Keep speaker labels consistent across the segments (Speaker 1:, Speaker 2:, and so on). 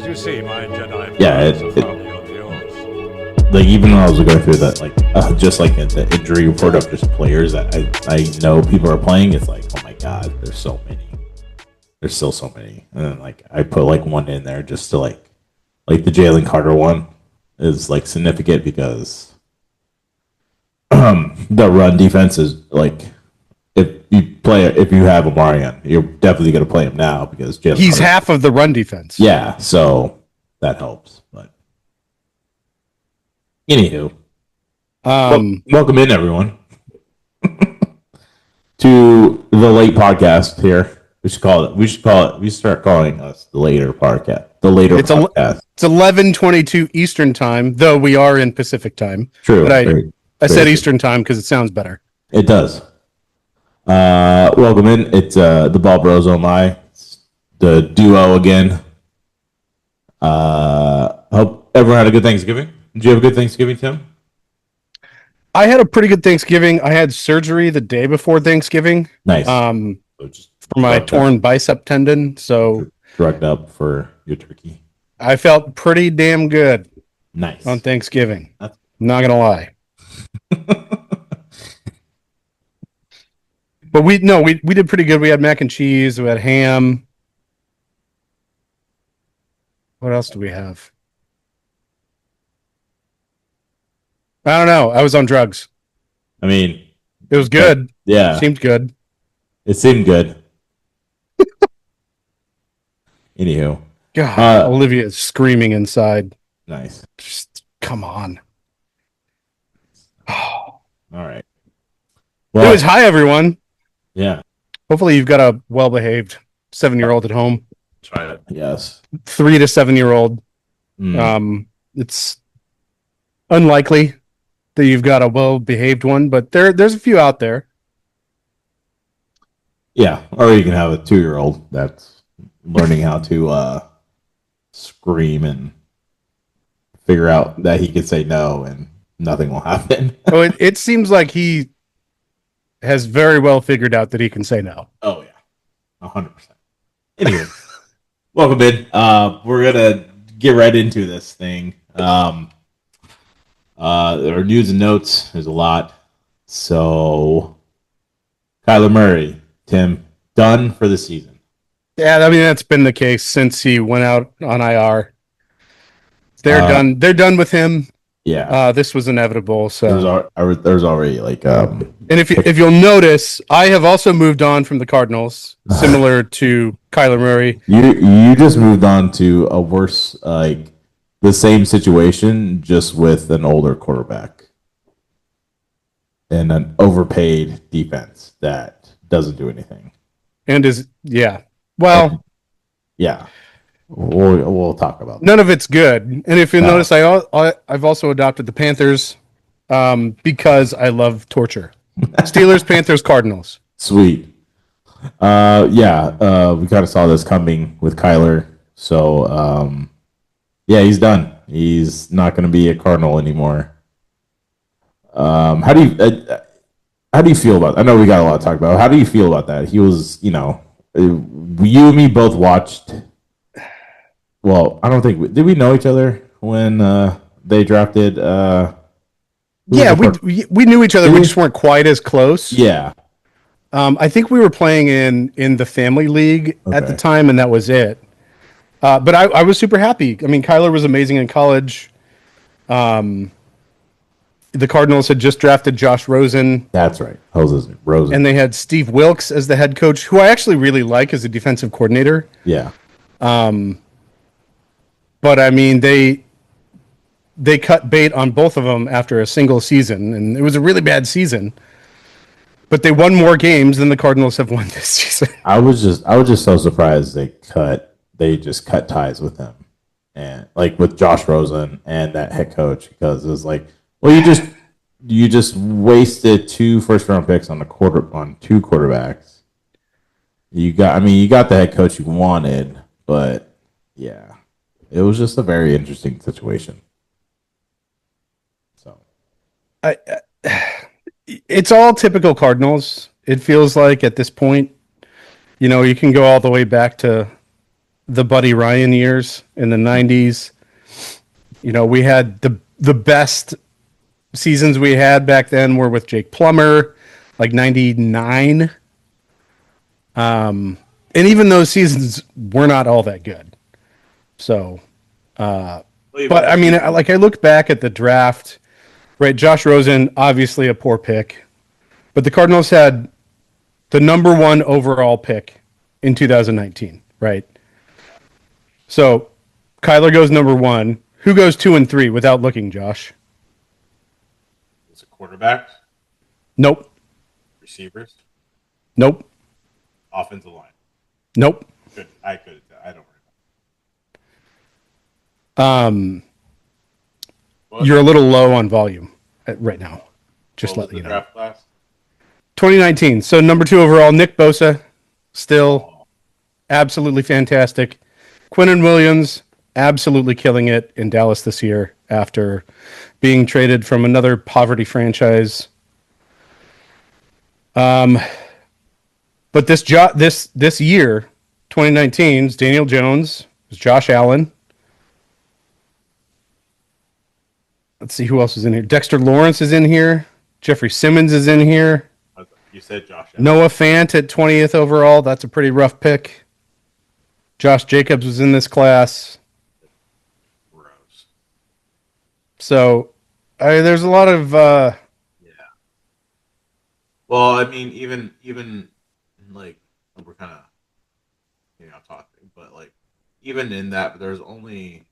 Speaker 1: you see, my Jedi
Speaker 2: Yeah,
Speaker 1: brothers are firmly on yours.
Speaker 2: like even when I was going through that, like just like the injury report of just players that I know people are playing, it's like, oh my god, there's so many. There's still so many, and then like I put like one in there just to like the Jalen Carter one is like significant because the run defense is like if you have Omarion, you're definitely going to play him now because Jalen
Speaker 3: He's
Speaker 2: Carter,
Speaker 3: half of the run defense.
Speaker 2: yeah, so that helps. But anywho, welcome in everyone to the late podcast here. We should call it. We should start calling us the later podcast. The later podcast.
Speaker 3: It's 11:22 Eastern time, though we are in Pacific time.
Speaker 2: True.
Speaker 3: But I said
Speaker 2: true.
Speaker 3: Eastern time because it sounds better.
Speaker 2: It does. Welcome in. It's the Ball Bros. Oh my, it's the duo again. Hope everyone had a good Thanksgiving. Did you have a good Thanksgiving, Tim?
Speaker 3: I had a pretty good Thanksgiving. I had surgery the day before Thanksgiving.
Speaker 2: Nice.
Speaker 3: For my torn bicep tendon. So
Speaker 2: drugged up for your turkey.
Speaker 3: I felt pretty damn good.
Speaker 2: Nice
Speaker 3: on Thanksgiving. Not gonna lie. But we did pretty good. We had mac and cheese. We had ham. What else do we have? I don't know. I was on drugs.
Speaker 2: I mean,
Speaker 3: it was good.
Speaker 2: Yeah,
Speaker 3: seemed good.
Speaker 2: It seemed good. Anywho,
Speaker 3: God, Olivia is screaming inside.
Speaker 2: Nice.
Speaker 3: Just come on.
Speaker 2: All right.
Speaker 3: Well, anyways, hi everyone.
Speaker 2: Yeah.
Speaker 3: Hopefully you've got a well-behaved 7-year-old at home.
Speaker 2: Try it. Yes.
Speaker 3: 3 to 7-year-old. It's unlikely that you've got a well-behaved one, but there's a few out there.
Speaker 2: Yeah, or you can have a 2-year-old that's learning how to scream and figure out that he can say no and nothing will happen.
Speaker 3: Oh, it seems like he has very well figured out that he can say no.
Speaker 2: Oh yeah, 100%. Anyway, welcome in. We're gonna get right into this thing. Our news and notes. There's a lot. So, Kyler Murray, Tim, done for the season.
Speaker 3: Yeah, I mean that's been the case since he went out on IR. They're done. They're done with him.
Speaker 2: Yeah,
Speaker 3: this was inevitable. So
Speaker 2: there's already like
Speaker 3: and if you'll notice, I have also moved on from the Cardinals, similar to Kyler Murray.
Speaker 2: You just moved on to a worse, like the same situation, just with an older quarterback and an overpaid defense that doesn't do anything.
Speaker 3: And well,
Speaker 2: yeah. We'll talk about that.
Speaker 3: None of it's good. And if you notice, I've also adopted the Panthers because I love torture. Steelers, Panthers, Cardinals.
Speaker 2: Sweet. We kind of saw this coming with Kyler. So, he's done. He's not going to be a Cardinal anymore. How do you feel about that? I know we got a lot to talk about. How do you feel about that? He was, you and me both watched. Well, I don't think did we know each other when they drafted?
Speaker 3: Yeah, we knew each other. We just weren't quite as close.
Speaker 2: Yeah.
Speaker 3: I think we were playing in the family league at the time, and that was it. But I was super happy. I mean, Kyler was amazing in college. The Cardinals had just drafted Josh Rosen.
Speaker 2: That's right, Rosen.
Speaker 3: And they had Steve Wilkes as the head coach, who I actually really like as a defensive coordinator.
Speaker 2: Yeah.
Speaker 3: But I mean, they cut bait on both of them after a single season, and it was a really bad season. But they won more games than the Cardinals have won this season.
Speaker 2: I was just so surprised they just cut ties with him, and like with Josh Rosen and that head coach, because it was like, well, you just wasted 2 first-round picks on two quarterbacks. You got the head coach you wanted, but yeah. It was just a very interesting situation. So,
Speaker 3: it's all typical Cardinals. It feels like at this point, you can go all the way back to the Buddy Ryan years in the 90s. You know, we had the best seasons we had back then were with Jake Plummer, like 99. And even those seasons were not all that good. So, but I mean, like I look back at the draft, right? Josh Rosen, obviously a poor pick, but the Cardinals had the number 1 overall pick in 2019, right? So Kyler goes number 1. Who goes 2 and 3 without looking, Josh?
Speaker 2: Is it quarterbacks,
Speaker 3: Nope.
Speaker 2: receivers,
Speaker 3: Nope.
Speaker 2: offensive line?
Speaker 3: Nope.
Speaker 2: Good. I don't
Speaker 3: Um,
Speaker 2: remember.
Speaker 3: you're a little low on volume right now. Just
Speaker 2: What
Speaker 3: let
Speaker 2: was
Speaker 3: you
Speaker 2: the
Speaker 3: know.
Speaker 2: draft class?
Speaker 3: 2019. So number 2 overall, Nick Bosa, still absolutely fantastic. Quinnen Williams, absolutely killing it in Dallas this year after being traded from another poverty franchise. But this year, 2019's Daniel Jones, is Josh Allen. Let's see who else is in here. Dexter Lawrence is in here. Jeffrey Simmons is in here.
Speaker 2: You said Josh Allen.
Speaker 3: Noah Fant at 20th overall. That's a pretty rough pick. Josh Jacobs was in this class.
Speaker 2: Gross.
Speaker 3: So there's a lot of
Speaker 2: Yeah. Well, I mean, even like we're kind of talking, but like even in that, there's only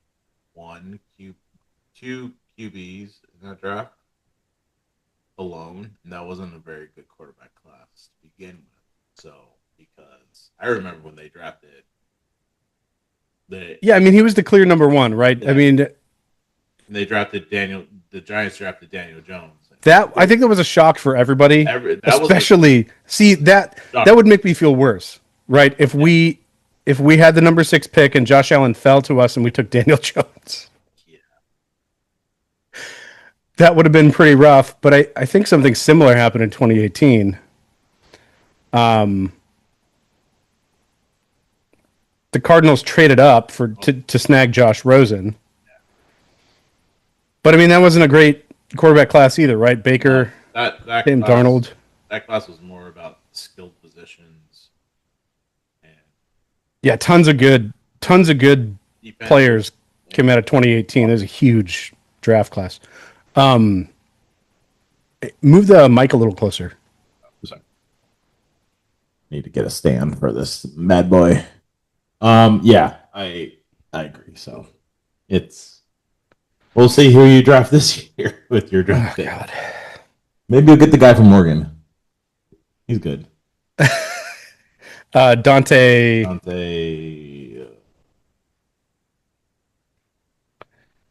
Speaker 2: two QBs in that draft alone, and that wasn't a very good quarterback class to begin with. So because I remember when they drafted,
Speaker 3: I mean, he was the clear number 1, right?
Speaker 2: Yeah.
Speaker 3: I mean,
Speaker 2: they drafted Daniel. The Giants drafted Daniel Jones.
Speaker 3: I think that was a shock for everybody, especially that would make me feel worse, right? If we had the number 6 pick and Josh Allen fell to us and we took Daniel Jones, that would have been pretty rough. But I think something similar happened in 2018. The Cardinals traded up to snag Josh Rosen. But I mean, that wasn't a great quarterback class either, right? Baker,
Speaker 2: that
Speaker 3: Sam
Speaker 2: class,
Speaker 3: Darnold.
Speaker 2: That class was more about skilled positions. And
Speaker 3: yeah, tons of good
Speaker 2: defense.
Speaker 3: players came out of 2018. There's a huge draft class. Move the mic a little closer.
Speaker 2: Sorry.
Speaker 4: Need to get a stand for this mad boy. Yeah, I agree. So we'll see who you draft this year with your draft pick.
Speaker 3: God.
Speaker 4: Maybe you'll get the guy from Oregon. He's good.
Speaker 3: Dante.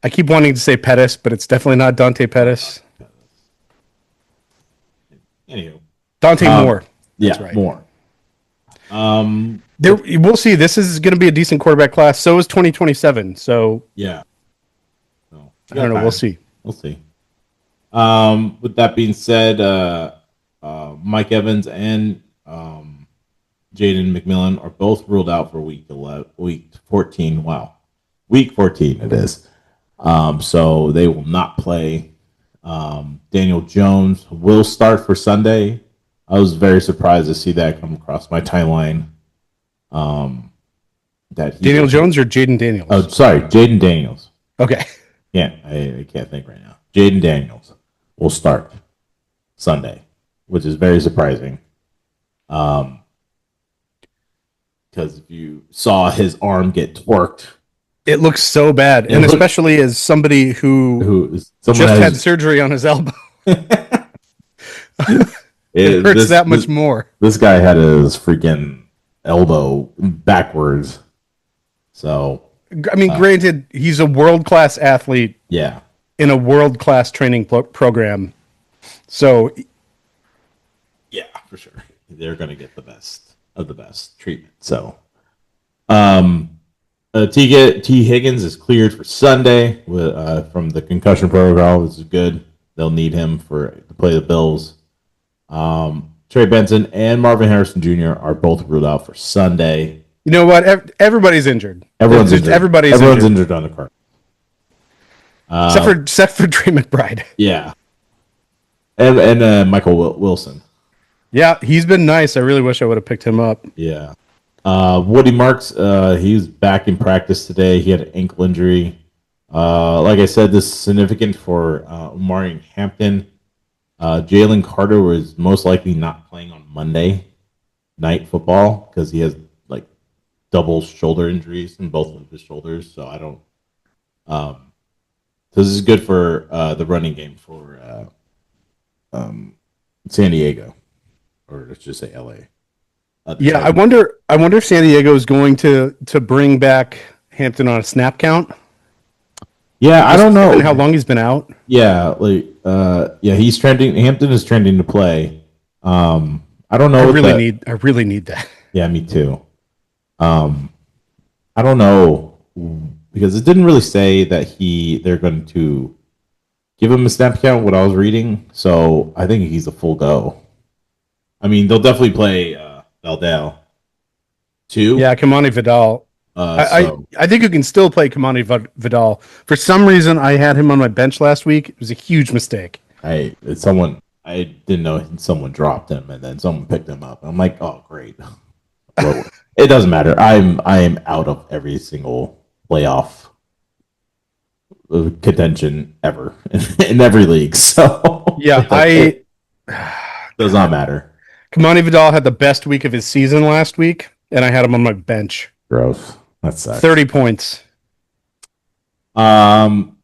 Speaker 3: I keep wanting to say Pettis, but it's definitely not Dante Pettis.
Speaker 2: Anywho,
Speaker 3: Dante Moore. That's
Speaker 4: Yeah,
Speaker 3: right.
Speaker 4: Moore.
Speaker 3: We'll see. This is going to be a decent quarterback class. So is 2027. So
Speaker 4: Yeah. So,
Speaker 3: I don't know. We'll see.
Speaker 4: We'll see. With that being said, Mike Evans and Jaden McMillan are both ruled out for week 14. Wow, week 14 it is. So they will not play. Daniel Jones will start for Sunday. I was very surprised to see that come across my timeline.
Speaker 3: Daniel Jones or Jaden Daniels?
Speaker 4: Oh, sorry, Jaden Daniels.
Speaker 3: Okay.
Speaker 4: Yeah, I can't think right now. Jaden Daniels will start Sunday, which is very surprising. Because if you saw his arm get tworked,
Speaker 3: It looks so bad, and especially as somebody who just had surgery on his elbow. It hurts that much more.
Speaker 4: This guy had his freaking elbow backwards. So,
Speaker 3: I mean, granted, he's a world-class athlete.
Speaker 4: Yeah.
Speaker 3: In a world-class training program. So,
Speaker 4: yeah, for sure. They're going to get the best of the best treatment. So, T. Higgins is cleared for Sunday from the concussion protocol. This is good. They'll need him to play the Bills. Trey Benson and Marvin Harrison Jr. are both ruled out for Sunday.
Speaker 3: You know what? Everybody's injured.
Speaker 2: Everyone's injured.
Speaker 3: Everybody's
Speaker 2: Everyone's
Speaker 3: injured.
Speaker 2: injured on the card.
Speaker 3: Except for Trey McBride.
Speaker 2: Yeah. And Michael Wilson.
Speaker 3: Yeah, he's been nice. I really wish I would have picked him up.
Speaker 2: Yeah. Woody Marks, he's back in practice today. He had an ankle injury. Like I said, this is significant for Omari and Hampton. Jalen Carter was most likely not playing on Monday night football because he has like double shoulder injuries in both of his shoulders. So I don't. So this is good for the running game for San Diego, or let's just say LA.
Speaker 3: Yeah, I wonder if San Diego is going to bring back Hampton on a snap count.
Speaker 2: Yeah, I don't know
Speaker 3: how long he's been out.
Speaker 2: Yeah, he's trending. Hampton is trending to play. I don't know.
Speaker 3: I really need that.
Speaker 2: Yeah, me too. I don't know because it didn't really say that they're going to give him a snap count. What I was reading, so I think he's a full go. I mean, they'll definitely play Valdell too.
Speaker 3: Yeah, Kamani Vidal. I think you can still play Kamani Vidal. For some reason, I had him on my bench last week. It was a huge mistake.
Speaker 2: I didn't know someone dropped him, and then someone picked him up. I'm like, oh great. Well, it doesn't matter. I am out of every single playoff contention ever in every league. So
Speaker 3: yeah,
Speaker 2: it does not matter.
Speaker 3: Kamani Vidal had the best week of his season last week, and I had him on my bench.
Speaker 2: Gross. That sucks.
Speaker 3: 30 points.
Speaker 2: Parker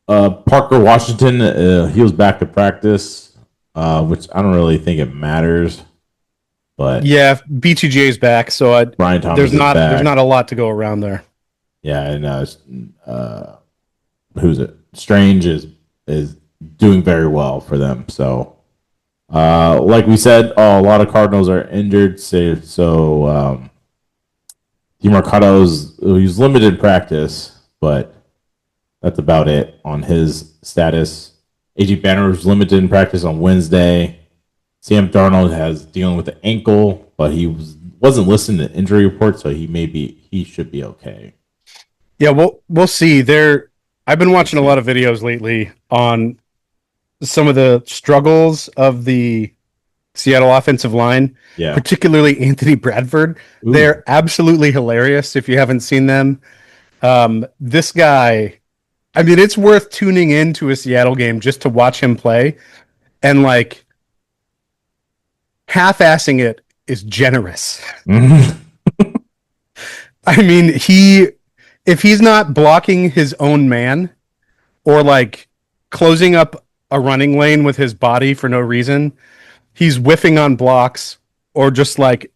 Speaker 2: Washington, he was back to practice, which I don't really think it matters. But
Speaker 3: yeah, BTJ's back, so
Speaker 2: Brian Thomas
Speaker 3: there's not a lot to go around there.
Speaker 2: Yeah, and who's it? Strange is doing very well for them. So, like we said, a lot of Cardinals are injured. So DeMarcado's he's limited in practice, but that's about it on his status. AJ Banner was limited in practice on Wednesday. Sam Darnold has dealing with the ankle, but he wasn't listed in the injury report, so he should be okay.
Speaker 3: Yeah, we'll see. I've been watching a lot of videos lately on some of the struggles of the Seattle offensive line, particularly Anthony Bradford. Ooh. They're absolutely hilarious if you haven't seen them. This guy, I mean, it's worth tuning into a Seattle game just to watch him play, and like half-assing it is generous. I mean, if he's not blocking his own man or like closing up a running lane with his body for no reason, he's whiffing on blocks or just like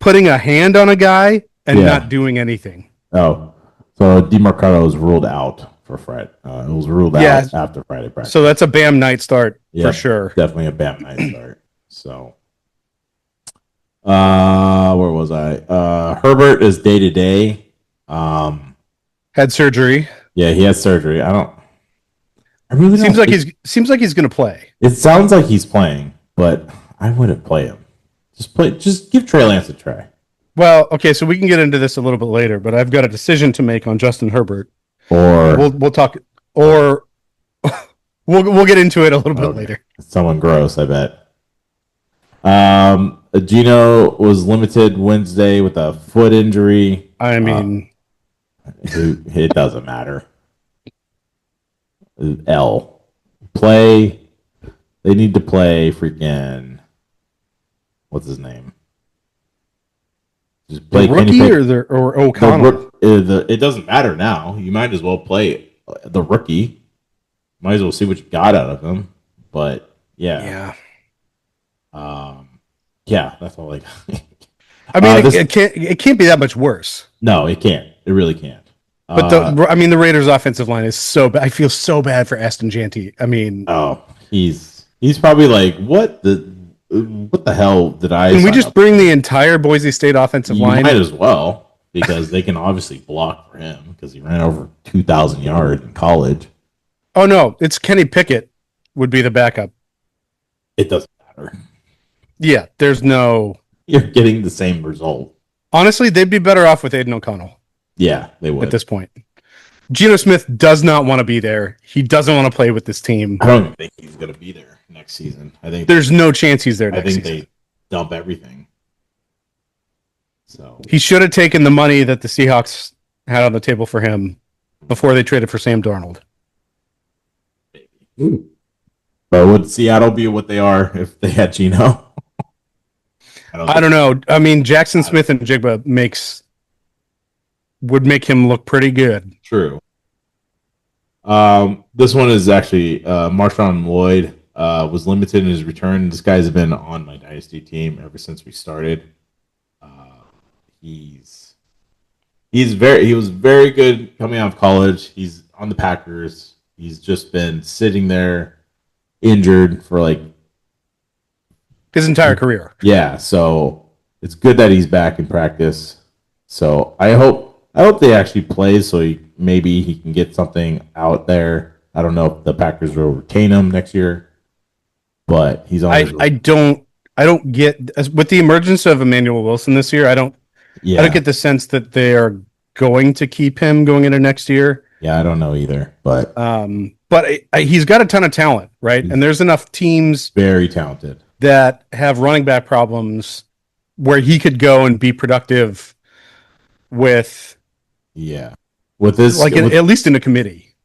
Speaker 3: putting a hand on a guy and not doing anything.
Speaker 2: Oh, so DeMarcado was ruled out for Friday. It was ruled out after Friday practice.
Speaker 3: So that's a Bam night start for sure.
Speaker 2: Definitely a Bam night start. So, where was I? Herbert is day to day.
Speaker 3: Had surgery.
Speaker 2: Yeah, he had surgery. I really
Speaker 3: seems like he's going to play.
Speaker 2: It sounds like he's playing, but I wouldn't play him. Just give Trey Lance a try.
Speaker 3: Well, okay, so we can get into this a little bit later, but I've got a decision to make on Justin Herbert.
Speaker 2: Or
Speaker 3: we'll talk, or we'll get into it a little bit later.
Speaker 2: Someone gross, I bet. Gino was limited Wednesday with a foot injury.
Speaker 3: I mean,
Speaker 2: it doesn't matter. Play. They need to play freaking. What's his name? Just play
Speaker 3: the rookie or O'Connell.
Speaker 2: It doesn't matter now. You might as well play the rookie. Might as well see what you got out of him. But yeah. That's all I got.
Speaker 3: I mean, it can't be that much worse.
Speaker 2: No, it can't. It really can't.
Speaker 3: But the Raiders' offensive line is so bad. I feel so bad for Aston Janty. I mean,
Speaker 2: he's probably like, what the hell did I?
Speaker 3: Can we just bring the entire Boise State offensive line?
Speaker 2: Might as well, because they can obviously block for him because he ran over 2,000 yards in college.
Speaker 3: Oh no, it's Kenny Pickett would be the backup.
Speaker 2: It doesn't matter.
Speaker 3: Yeah, there's no.
Speaker 2: You're getting the same result.
Speaker 3: Honestly, they'd be better off with Aiden O'Connell
Speaker 4: Yeah, they would.
Speaker 3: at this point. Geno Smith does not want to be there. He doesn't want to play with this team.
Speaker 4: I don't think he's going to be there next season. I think
Speaker 3: There's no chance he's there
Speaker 4: I
Speaker 3: next
Speaker 4: think
Speaker 3: season.
Speaker 4: they dump everything. So
Speaker 3: He should have taken the money that the Seahawks had on the table for him before they traded for Sam Darnold.
Speaker 4: but would Seattle be what they are if they had Geno?
Speaker 3: I don't know. I mean, Jackson Smith and Jigba would make him look pretty good.
Speaker 4: True. This one is actually Marshawn Lloyd was limited in his return. This guy's been on my dynasty team ever since we started. He was very good coming out of college. He's on the Packers. He's just been sitting there injured for like
Speaker 3: His entire career.
Speaker 4: yeah. So it's good that he's back in practice. So I hope they actually play so maybe he can get something out there. I don't know if the Packers will retain him next year, but he's on.
Speaker 3: I don't get with the emergence of Emmanuel Wilson this year. I don't get the sense that they are going to keep him going into next year.
Speaker 4: Yeah, I don't know either, but
Speaker 3: he's got a ton of talent, right? And there's enough teams
Speaker 4: very talented
Speaker 3: that have running back problems where he could go and be productive with
Speaker 4: his
Speaker 3: at least in a committee.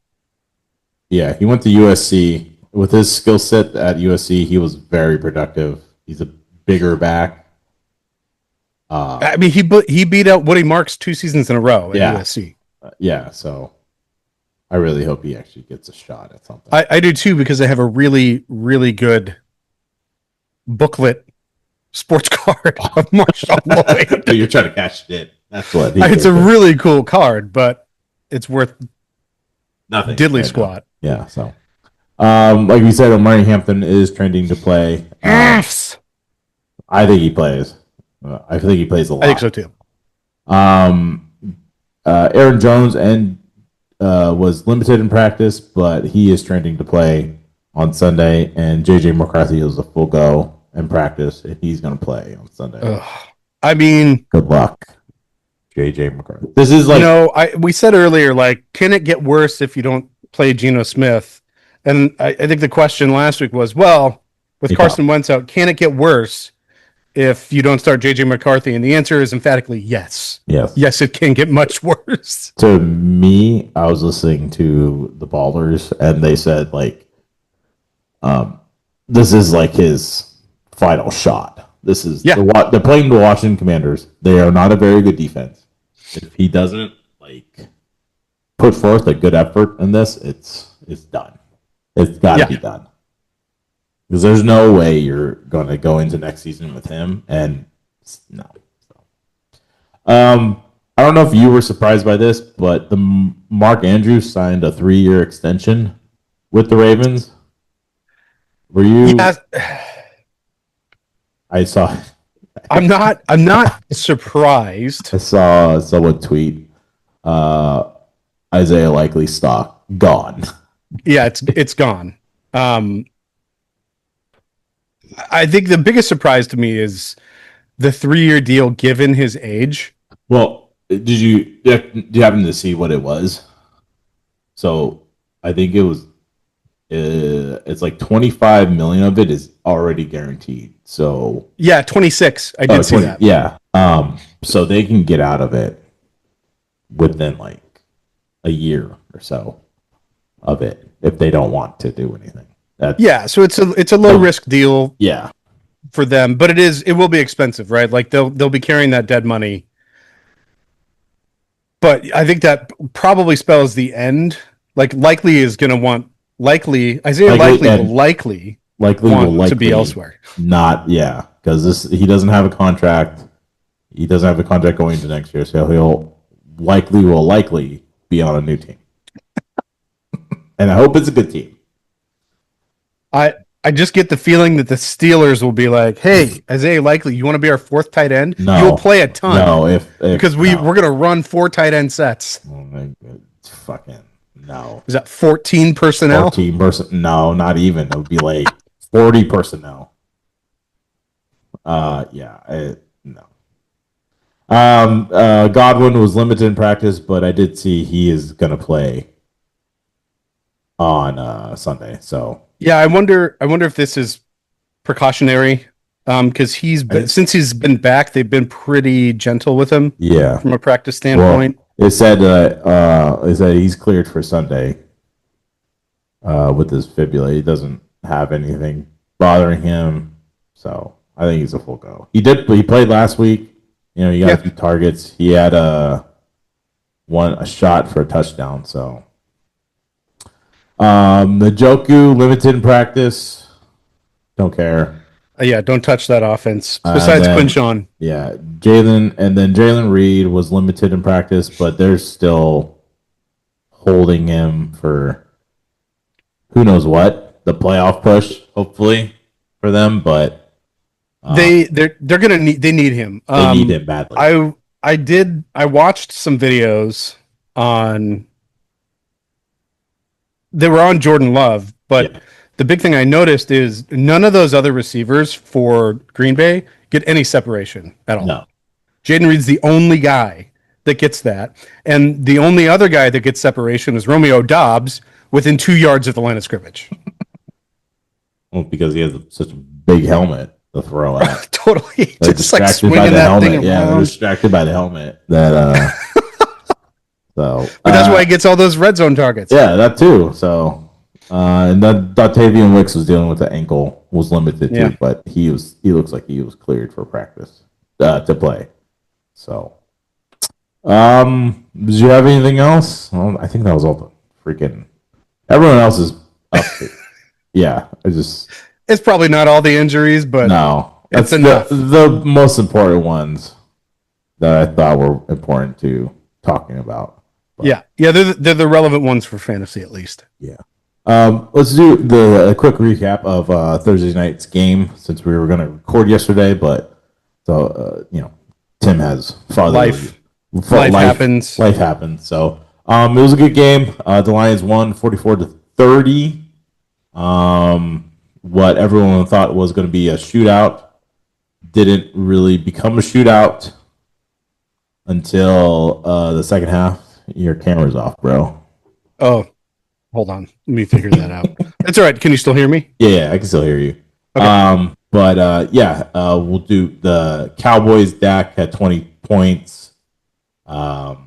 Speaker 4: Yeah, he went to USC. With his skill set at USC, he was very productive. He's a bigger back.
Speaker 3: I mean, he beat out Woody Marks 2 seasons in a row at USC.
Speaker 4: So I really hope he actually gets a shot at something.
Speaker 3: I do too, because they have a really, really good booklet sports card of Marshawn Lloyd.
Speaker 4: But you're trying to cash it. That's what
Speaker 3: it's a really cool card, but it's worth
Speaker 4: nothing.
Speaker 3: Diddly squat.
Speaker 4: Yeah, so like we said, Omari Hampton is trending to play.
Speaker 3: Yes.
Speaker 4: I think he plays. I think he plays a lot.
Speaker 3: I think so too.
Speaker 4: Aaron Jones was limited in practice, but he is trending to play on Sunday. And JJ McCarthy is a full go in practice, and he's going to play on Sunday.
Speaker 3: I mean,
Speaker 4: good luck, JJ McCarthy. This is like
Speaker 3: we said earlier, like, can it get worse if you don't play Geno Smith? And I think the question last week was, well, with Carson Wentz out, can it get worse if you don't start JJ McCarthy? And the answer is emphatically yes. Yes, it can get much worse.
Speaker 4: To me, I was listening to the Ballers, and they said like, this is like his final shot. This is they're playing the Washington Commanders. They are not a very good defense. If he doesn't like put forth a good effort in this, it's done. It's got to be done. Because there's no way you're going to go into next season with him, and no. I don't know if you were surprised by this, but the Mark Andrews signed a 3-year extension with the Ravens. Were you?
Speaker 3: Yes.
Speaker 4: I saw.
Speaker 3: I'm not surprised.
Speaker 4: I saw someone tweet Isaiah Likely stock gone.
Speaker 3: Yeah, it's gone. I think the biggest surprise to me is the 3-year deal given his age.
Speaker 4: Well, did you happen to see what it was? So I think it was it's like 25 million of it is already guaranteed. So
Speaker 3: 26. I did see that.
Speaker 4: Yeah. So they can get out of it within like a year or so of it if they don't want to do anything.
Speaker 3: So it's a low risk deal.
Speaker 4: Yeah.
Speaker 3: For them, but it will be expensive, right? Like they'll be carrying that dead money. But I think that probably spells the end. Like Isaiah Likely will likely want to be elsewhere.
Speaker 4: Because he doesn't have a contract. He doesn't have a contract going into next year, so will likely be on a new team. And I hope it's a good team.
Speaker 3: I just get the feeling that the Steelers will be like, "Hey, Isaiah Likely, you want to be our 4th tight end?
Speaker 4: No,
Speaker 3: you'll play a ton.
Speaker 4: No,
Speaker 3: because we're gonna run 4 tight end sets.
Speaker 4: Oh my God, fucking no.
Speaker 3: Is that 14 personnel?
Speaker 4: 14 person? No, not even. It would be like 40 personnel. No.
Speaker 2: Godwin was limited in practice, but I did see he is going to play on Sunday. So
Speaker 3: Yeah, I wonder if this is precautionary, because since he's been back, they've been pretty gentle with him.
Speaker 2: Yeah,
Speaker 3: from a practice standpoint.
Speaker 2: Well, it said he's cleared for Sunday. With his fibula, he doesn't have anything bothering him, so I think he's a full go. He played last week. He got a few targets. He had a shot for a touchdown. So, Njoku limited in practice. Don't care.
Speaker 3: Yeah, don't touch that offense. Besides Quinshawn.
Speaker 2: Yeah, Jalen Reed was limited in practice, but they're still holding him for who knows what, the playoff push, hopefully for them. But
Speaker 3: they need him.
Speaker 2: They need him badly.
Speaker 3: I watched some videos they were on Jordan Love, but the big thing I noticed is none of those other receivers for Green Bay get any separation at all.
Speaker 2: No.
Speaker 3: Jaden Reed's the only guy that gets that. And the only other guy that gets separation is Romeo Doubs within 2 yards of the line of scrimmage.
Speaker 2: Well, because he has such a big helmet to throw at.
Speaker 3: Totally.
Speaker 2: They're
Speaker 3: just like
Speaker 2: distracted
Speaker 3: swinging
Speaker 2: by the
Speaker 3: that
Speaker 2: helmet.
Speaker 3: thing
Speaker 2: Yeah, they're
Speaker 3: around.
Speaker 2: distracted by the helmet. That so
Speaker 3: But that's why he gets all those red zone targets.
Speaker 2: Yeah, that too. So and then Dotavian Wicks was dealing with the ankle, was limited too, but he looks like he was cleared for practice to play. So did you have anything else? Well, I think that was all the freaking everyone else is up. Yeah,
Speaker 3: It's probably not all the injuries, but
Speaker 2: no,
Speaker 3: it's
Speaker 2: that's
Speaker 3: enough.
Speaker 2: the most important ones that I thought were important to talking about. But,
Speaker 3: yeah, they're the relevant ones for fantasy at least.
Speaker 2: Yeah. Let's do a quick recap of Thursday night's game since we were going to record yesterday, but Tim has
Speaker 3: Life happens.
Speaker 2: Life happens. So it was a good game. The Lions won 44-30. What everyone thought was going to be a shootout didn't really become a shootout until the second half. Your camera's off, bro.
Speaker 3: Oh, hold on. Let me figure that out. That's all right. Can you still hear me?
Speaker 2: Yeah, I can still hear you.
Speaker 3: Okay.
Speaker 2: We'll do the Cowboys. Dak had 20 points. Let's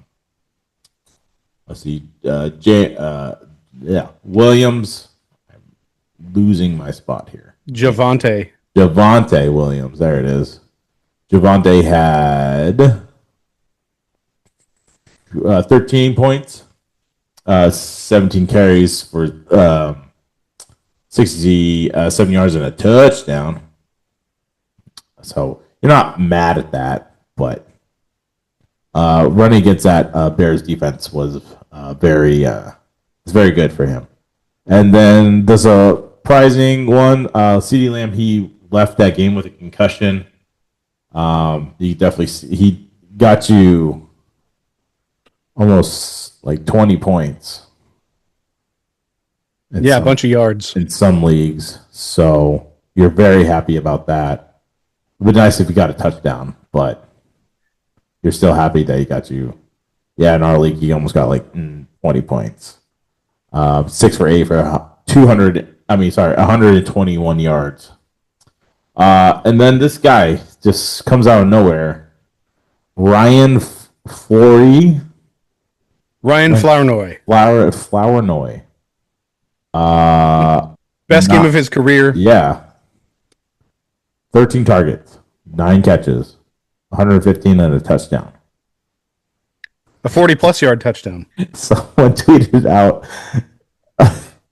Speaker 2: see. Williams. I'm losing my spot here.
Speaker 3: Javonte
Speaker 2: Williams. There it is. Javonte had 13 points. 17 carries for 67 yards and a touchdown. So you're not mad at that, but running against that Bears defense was very good for him. And then the surprising one, CeeDee Lamb, he left that game with a concussion. He got you almost like 20 points.
Speaker 3: A bunch of yards
Speaker 2: in some leagues. So you're very happy about that. It would be nice if you got a touchdown, but you're still happy that he got you. Yeah, in our league, he almost got like 20 points. 6 for 8 for 121 yards. And then this guy just comes out of nowhere. Ryan Flournoy. Flournoy.
Speaker 3: Best game of his career.
Speaker 2: Yeah. 13 targets, 9 catches, 115 and a touchdown.
Speaker 3: A 40-plus yard touchdown.
Speaker 2: Someone tweeted out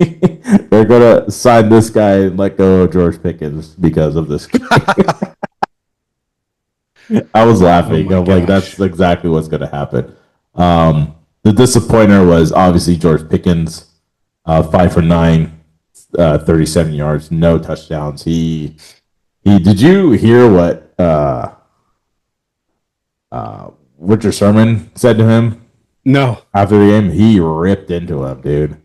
Speaker 2: they're going to sign this guy and let go of George Pickens because of this game. I was laughing. I'm like, that's exactly what's going to happen. The disappointer was obviously George Pickens, 5 for 9, 37 yards, no touchdowns. Did you hear what Richard Sherman said to him?
Speaker 3: No.
Speaker 2: After the game, he ripped into him, dude.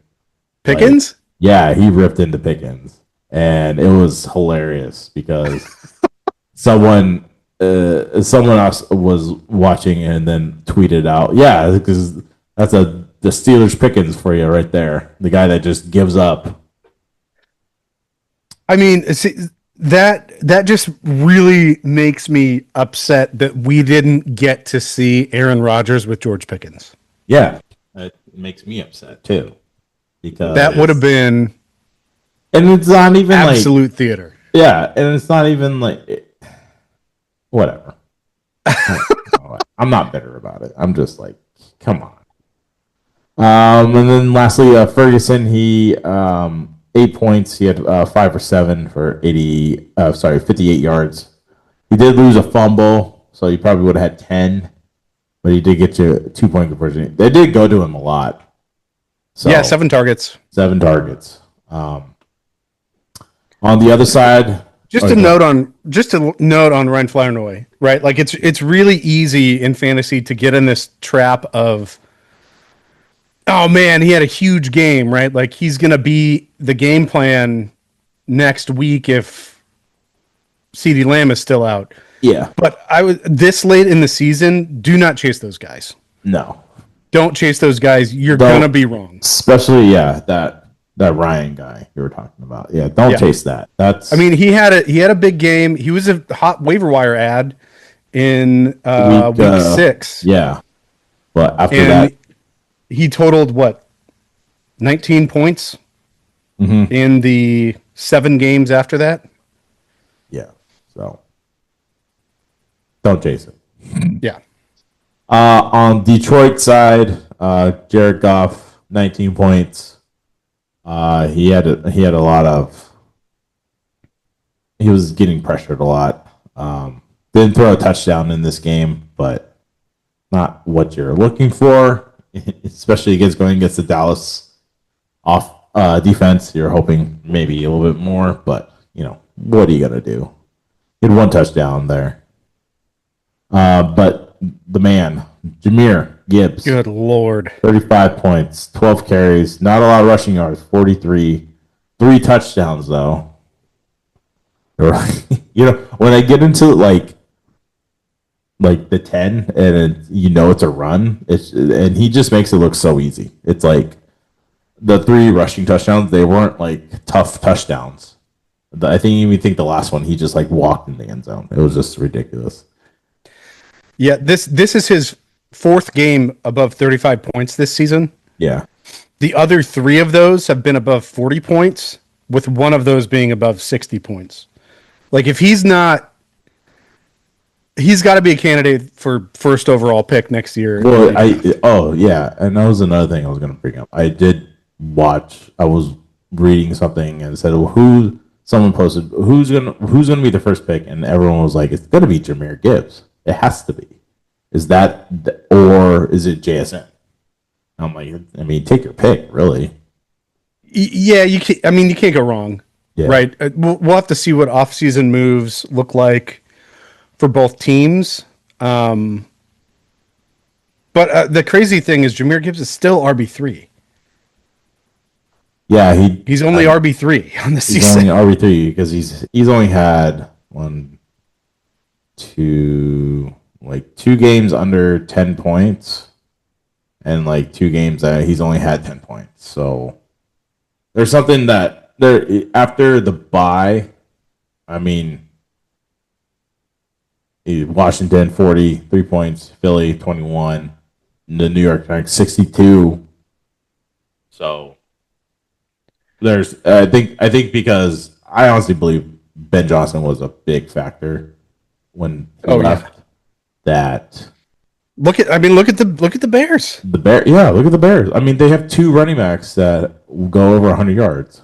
Speaker 3: Pickens?
Speaker 2: He ripped into Pickens. And it was hilarious because someone someone else was watching and then tweeted out, yeah, because that's the Steelers Pickens for you right there. The guy that just gives up.
Speaker 3: I mean, see, that just really makes me upset that we didn't get to see Aaron Rodgers with George Pickens.
Speaker 2: Yeah, it makes me upset too, because
Speaker 3: That would have been
Speaker 2: and it's not even
Speaker 3: absolute theater.
Speaker 2: Yeah, and it's not even whatever. I'm not bitter about it. I'm just like, come on. And then lastly, Ferguson, he 8 points. He had 5 or 7 for 58 yards. He did lose a fumble, so he probably would have had 10, but he did get you a 2-point conversion. They did go to him a lot. So,
Speaker 3: yeah, 7 targets.
Speaker 2: 7 targets. On the other side,
Speaker 3: just a note on Ryan Flournoy, right? Like it's really easy in fantasy to get in this trap of, oh man, he had a huge game, right? Like he's gonna be the game plan next week if CeeDee Lamb is still out.
Speaker 2: Yeah,
Speaker 3: but this late in the season, do not chase those guys.
Speaker 2: No,
Speaker 3: don't chase those guys. You're gonna be wrong.
Speaker 2: Especially that Ryan guy you were talking about. Yeah, don't chase that. That's.
Speaker 3: I mean, he had a big game. He was a hot waiver wire ad in week 6.
Speaker 2: Yeah, but after that,
Speaker 3: he totaled what 19 points in the 7 games after that.
Speaker 2: Yeah, so don't chase it.
Speaker 3: Yeah.
Speaker 2: On Detroit side, Jared Goff, 19 points. He had a lot of. He was getting pressured a lot. Didn't throw a touchdown in this game, but not what you're looking for, especially going against the Dallas defense. You're hoping maybe a little bit more, but what are you gonna do? He had 1 touchdown there. But the man, Jahmyr Gibbs.
Speaker 3: Good Lord. 35
Speaker 2: points, 12 carries, not a lot of rushing yards, 43. 3 touchdowns, though. When I get into like the 10 and it's a run, and he just makes it look so easy. It's like the 3 rushing touchdowns, they weren't like tough touchdowns. I think the last one, he just like walked in the end zone. It was just ridiculous.
Speaker 3: Yeah, this is his 4th game above 35 points this season.
Speaker 2: Yeah.
Speaker 3: The other 3 of those have been above 40 points, with one of those being above 60 points. Like if he's not, he's got to be a candidate for first overall pick next year.
Speaker 2: Well, and that was another thing I was going to bring up. I was reading something and it said, someone posted, who's gonna be the first pick? And everyone was like, it's going to be Jahmyr Gibbs. It has to be. Is that, or is it JSN? I'm like, I mean, take your pick, really.
Speaker 3: Yeah, you can't go wrong, right? We'll have to see what offseason moves look like for both teams. But the crazy thing is Jahmyr Gibbs is still RB3.
Speaker 2: Yeah,
Speaker 3: he's only RB3 on the season.
Speaker 2: He's only RB3 because he's only had 2 games under 10 points and 2 games that he's only had 10 points. So there's something that after the bye, I mean, Washington 43 points, Philly 21, the New York Giants 62. So I think because I honestly believe Ben Johnson was a big factor when he left. That
Speaker 3: look at the Bears.
Speaker 2: Look at the Bears. I mean, they have 2 running backs that go over 100 yards.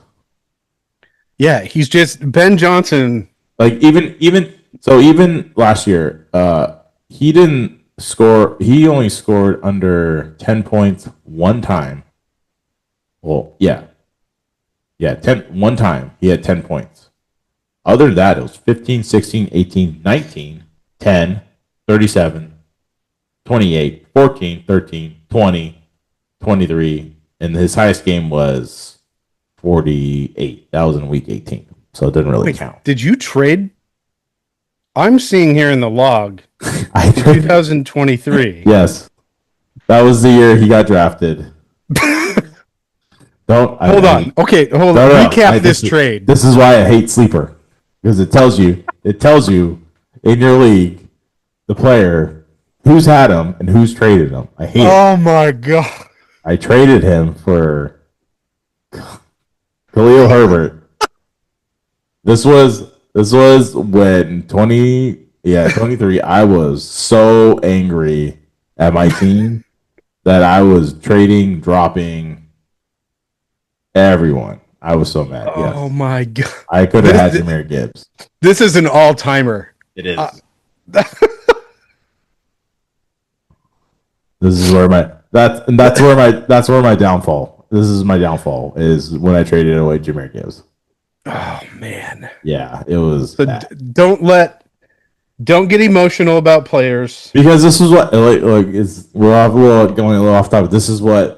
Speaker 3: Yeah, he's just Ben Johnson.
Speaker 2: Like even last year, he didn't score. He only scored under 10 points 1 time. Well, one time he had 10 points. Other than that, it was 15, 16, 18, 19, 10, 37, 28, 14, 13, 20, 23, and his highest game was 48. That was in week 18, so it didn't really count.
Speaker 3: Did you trade I'm seeing here in the log
Speaker 2: I
Speaker 3: 2023.
Speaker 2: Yes, that was the year he got drafted.
Speaker 3: Hold on. Okay, hold on.
Speaker 2: No.
Speaker 3: Recap this trade.
Speaker 2: This is why I hate Sleeper, because it tells you in your league the player who's had him and who's traded him. I hate it.
Speaker 3: Oh my god.
Speaker 2: I traded him for Khalil Herbert. This was when 23. I was so angry at my team that I was trading, dropping everyone. I was so mad.
Speaker 3: Oh
Speaker 2: Yes.
Speaker 3: my god.
Speaker 2: I could have had Jahmyr Gibbs.
Speaker 3: This is an all-timer.
Speaker 2: It is. This is where that's where my downfall. This is my downfall is when I traded away Jahmyr Gibbs.
Speaker 3: Oh man.
Speaker 2: Yeah, it was
Speaker 3: So
Speaker 2: bad.
Speaker 3: don't get emotional about players.
Speaker 2: Because this is what we're going a little off topic. This is what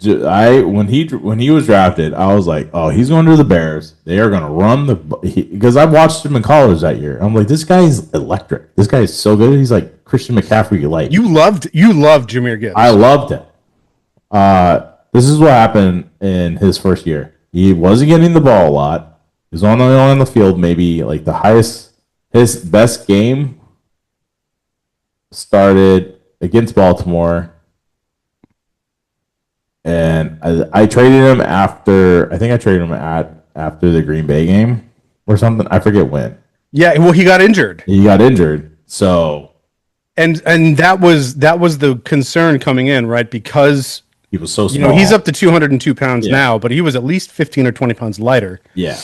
Speaker 2: when he was drafted, I was like, oh, he's going to the Bears. They are going to run because I watched him in college that year. I'm like, this guy's electric. This guy is so good. He's like Christian McCaffrey. Like
Speaker 3: You loved Jahmyr Gibbs.
Speaker 2: I loved it. This is what happened in his first year. He wasn't getting the ball a lot. He was only on the field maybe like his best game started against Baltimore. And I traded him after the Green Bay game or something. I forget when.
Speaker 3: Yeah, well, he got injured.
Speaker 2: So
Speaker 3: And that was the concern coming in, right? Because
Speaker 2: he was so small.
Speaker 3: he's up to 202 pounds now, but he was at least 15 or 20 pounds lighter.
Speaker 2: Yeah.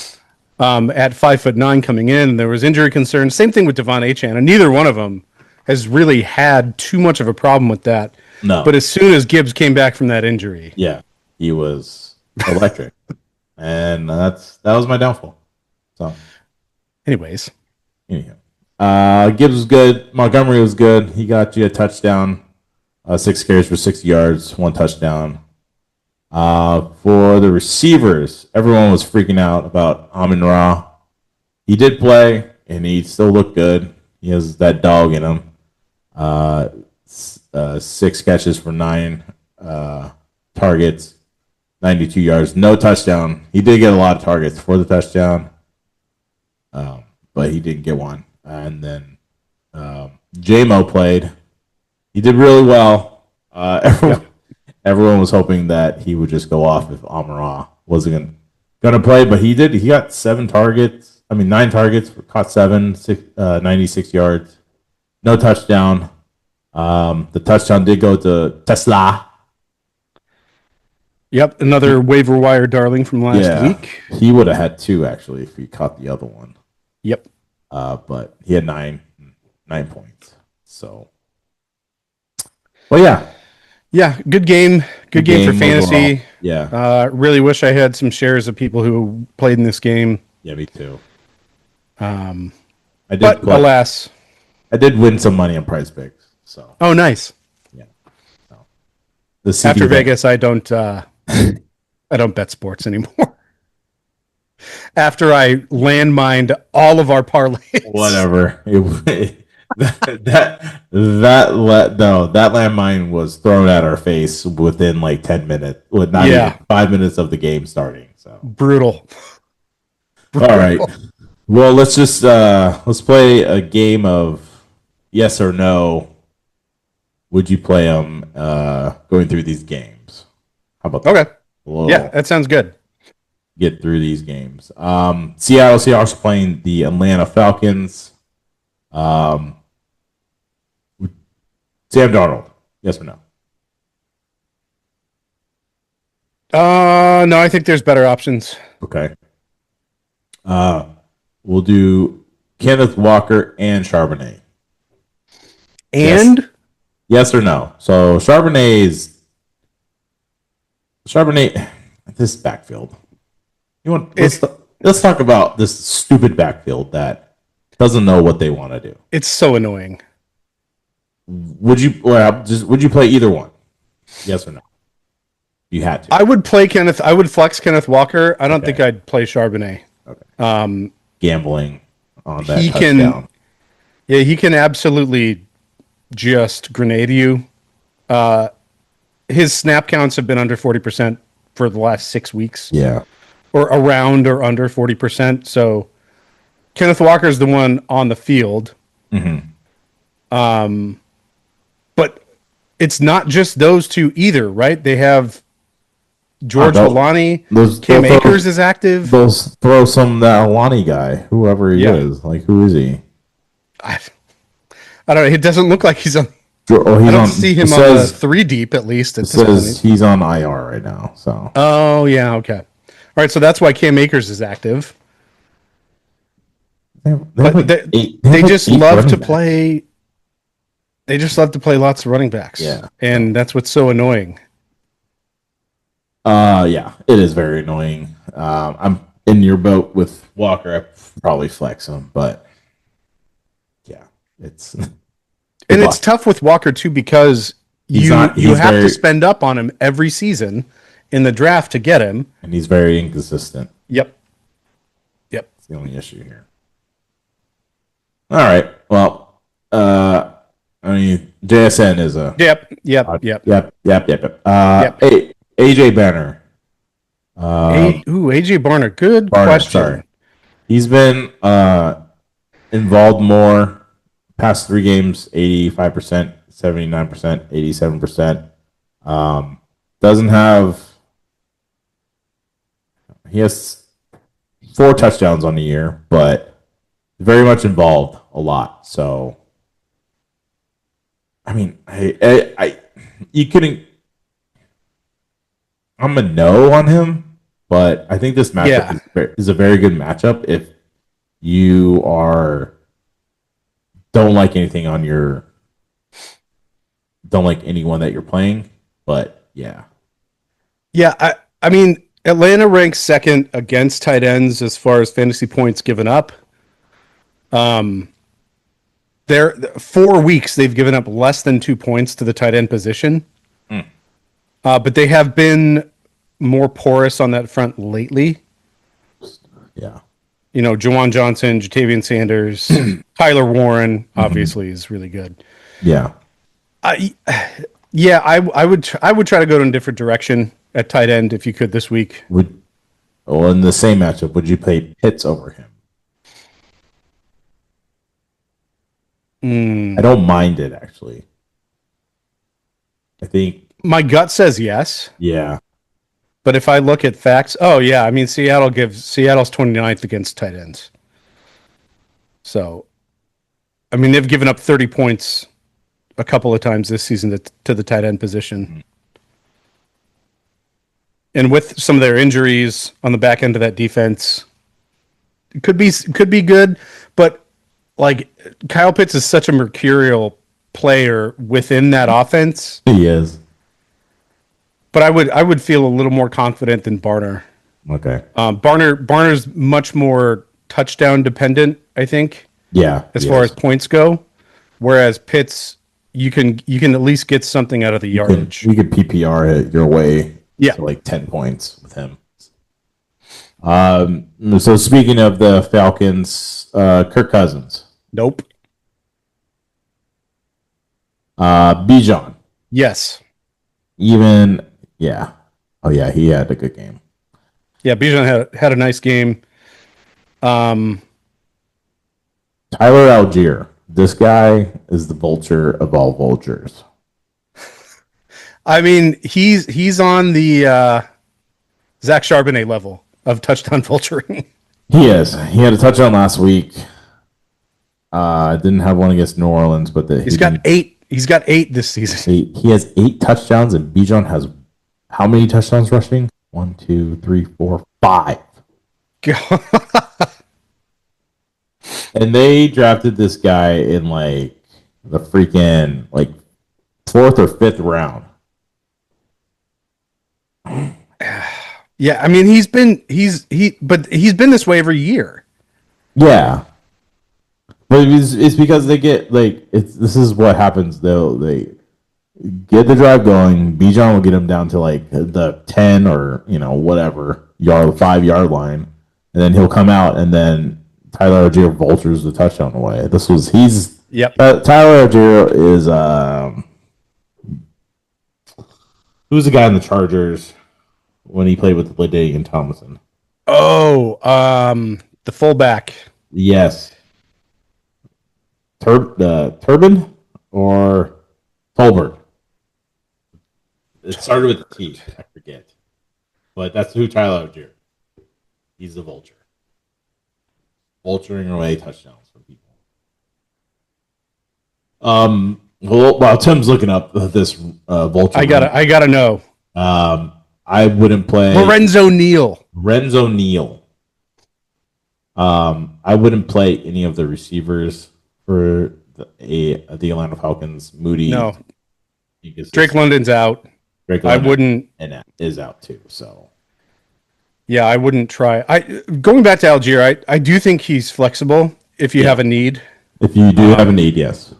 Speaker 3: At 5'9" coming in, there was injury concerns. Same thing with Devon Achane, and neither one of them has really had too much of a problem with that.
Speaker 2: No.
Speaker 3: But as soon as Gibbs came back from that injury,
Speaker 2: Yeah, he was electric, and that was my downfall. So,
Speaker 3: anyways,
Speaker 2: Gibbs was good. Montgomery was good. He got you a touchdown, 6 carries for 60 yards, 1 touchdown. For the receivers, everyone was freaking out about Amon-Ra. He did play, and he still looked good. He has that dog in him. 6 catches for 9 targets, 92 yards, no touchdown. He did get a lot of targets for the touchdown, but he didn't get one. And then J-Mo played. He did really well. Everyone was hoping that he would just go off if Amon-Ra wasn't going to play, but he did. He got 9 targets, caught 7, 96 yards, no touchdown. The touchdown did go to Tesla.
Speaker 3: yep, another waiver wire darling from last week.
Speaker 2: He would have had 2 actually if he caught the other one.
Speaker 3: Yep.
Speaker 2: But he had 9 points. So, well,
Speaker 3: Yeah, good game. Good game for fantasy.
Speaker 2: overall. Yeah,
Speaker 3: Really wish I had some shares of people who played in this game.
Speaker 2: yeah, me too.
Speaker 3: But
Speaker 2: I
Speaker 3: alas.
Speaker 2: did win some money on Prize Picks. So
Speaker 3: Oh, nice.
Speaker 2: the CD
Speaker 3: After
Speaker 2: bet-
Speaker 3: Vegas, I don't bet sports anymore. After I landmined all of our parlays.
Speaker 2: whatever. That landmine was thrown at our face within like 10 minutes, with not even 5 minutes of the game starting. So
Speaker 3: Brutal.
Speaker 2: all right. Well, let's play a game of yes or no. Would you play them going through these games? How about that?
Speaker 3: Okay.
Speaker 2: We'll
Speaker 3: Yeah, that sounds good.
Speaker 2: get through these games. Seattle Seahawks playing the Atlanta Falcons. Sam Darnold, yes or no?
Speaker 3: No, I think there's better options.
Speaker 2: Okay. We'll do Kenneth Walker and Charbonnet.
Speaker 3: And
Speaker 2: Yes or no? So Charbonnet, this backfield. Let's talk about this stupid backfield that doesn't know what they want to do.
Speaker 3: it's so annoying.
Speaker 2: Would you play either one? Yes or no? You had to.
Speaker 3: I would flex Kenneth Walker. I don't think I'd play Charbonnet.
Speaker 2: Okay. Gambling on that
Speaker 3: He
Speaker 2: touchdown.
Speaker 3: Yeah, he can absolutely just grenade you. His snap counts have been under 40% for the last 6 weeks,
Speaker 2: Yeah.
Speaker 3: or around or under 40%. So Kenneth Walker is the one on the field. But it's not just those two either, right? They have George Alani, Cam Akers is active.
Speaker 2: Those throw some that Alani guy, whoever he
Speaker 3: Yeah.
Speaker 2: is. Like, who is he?
Speaker 3: I don't know. It doesn't look like he's on.
Speaker 2: Oh, he's
Speaker 3: I don't
Speaker 2: on.
Speaker 3: see him
Speaker 2: it
Speaker 3: on the
Speaker 2: says,
Speaker 3: 3 deep at least at
Speaker 2: it
Speaker 3: this
Speaker 2: says
Speaker 3: point.
Speaker 2: he's on IR right now. So.
Speaker 3: Oh yeah, okay. All right, so that's why Cam Akers is active. But they just love to play. They just love to play lots of running backs.
Speaker 2: Yeah.
Speaker 3: And that's what's so annoying.
Speaker 2: Yeah, it is very annoying. I'm in your boat with Walker. I probably flex him, but yeah, it's
Speaker 3: and it's tough with Walker too because you have to spend up on him every season in the draft to get him,
Speaker 2: and he's very inconsistent.
Speaker 3: Yep.
Speaker 2: That's the only issue here. All right. Well, I mean, JSN is a
Speaker 3: Yep.
Speaker 2: AJ Banner.
Speaker 3: AJ Barner. Good question. Sorry.
Speaker 2: He's been involved more past 3 games, 85%, 79%, 87%. Doesn't have. He has 4 touchdowns on the year, but very much involved a lot. So, I mean, you couldn't. I'm a no on him, but I think this matchup is a very good matchup if you don't like anyone that you're playing. But yeah,
Speaker 3: I mean, Atlanta ranks second against tight ends as far as fantasy points given up. They're 4 weeks they've given up less than 2 points to the tight end position. But they have been more porous on that front lately.
Speaker 2: Yeah.
Speaker 3: You know, Jawan Johnson, Jatavian Sanders, Tyler Warren, obviously is really good.
Speaker 2: Yeah.
Speaker 3: I would try to go in a different direction at tight end if you could this week.
Speaker 2: In the same matchup, would you play Pitts over him? I don't mind it, actually. I think
Speaker 3: my gut says yes.
Speaker 2: Yeah.
Speaker 3: But if I look at facts, I mean, Seattle's 29th against tight ends. So, I mean, they've given up 30 points a couple of times this season to the tight end position. And with some of their injuries on the back end of that defense, it could be good, but like Kyle Pitts is such a mercurial player within that offense.
Speaker 2: He is.
Speaker 3: But I would feel a little more confident than Barner.
Speaker 2: Okay.
Speaker 3: Barner's much more touchdown dependent, I think.
Speaker 2: Yeah.
Speaker 3: As far as points go, whereas Pitts, you can at least get something out of the yardage.
Speaker 2: You could PPR it your way.
Speaker 3: Yeah.
Speaker 2: To like 10 points with him. So speaking of the Falcons, Kirk Cousins.
Speaker 3: Nope.
Speaker 2: Bijan.
Speaker 3: Yes.
Speaker 2: Yeah. Oh yeah, he had a good game.
Speaker 3: Yeah, Bijan had a nice game.
Speaker 2: Tyler Algier. This guy is the vulture of all vultures.
Speaker 3: I mean, he's on the Zach Charbonnet level of touchdown vulturing.
Speaker 2: He is. He had a touchdown last week. Didn't have one against New Orleans, but
Speaker 3: he's got 8. He's got 8 this season.
Speaker 2: He has 8 touchdowns, and Bijan has how many touchdowns rushing? 1, 2, 3, 4, 5. And they drafted this guy in like the freaking like 4th or 5th round.
Speaker 3: Yeah, I mean he's been this way every year.
Speaker 2: Yeah. But it's because they get like this is what happens though. They get the drive going. Bijan will get them down to like the 10 or whatever 5 yard line, and then he'll come out and then Tyler Algier vultures the touchdown away.
Speaker 3: Yep.
Speaker 2: Tyler Algier is who's the guy in the Chargers when he played with LaDainian Tomlinson?
Speaker 3: Oh, the fullback.
Speaker 2: Yes. Turban or Tolbert? It started with a T. I forget. But that's who Tyler Algier. He's the vulture. Vulturing away touchdowns from people. While Tim's looking up this vulture.
Speaker 3: I gotta know.
Speaker 2: I wouldn't play
Speaker 3: Lorenzo Neal.
Speaker 2: I wouldn't play any of the receivers for the Atlanta Falcons. Moody.
Speaker 3: No. Drake London's out. I wouldn't.
Speaker 2: And is out too. So.
Speaker 3: Yeah, I wouldn't try. Going back to Algier, I do think he's flexible if you have a need.
Speaker 2: If you do have a need, yes.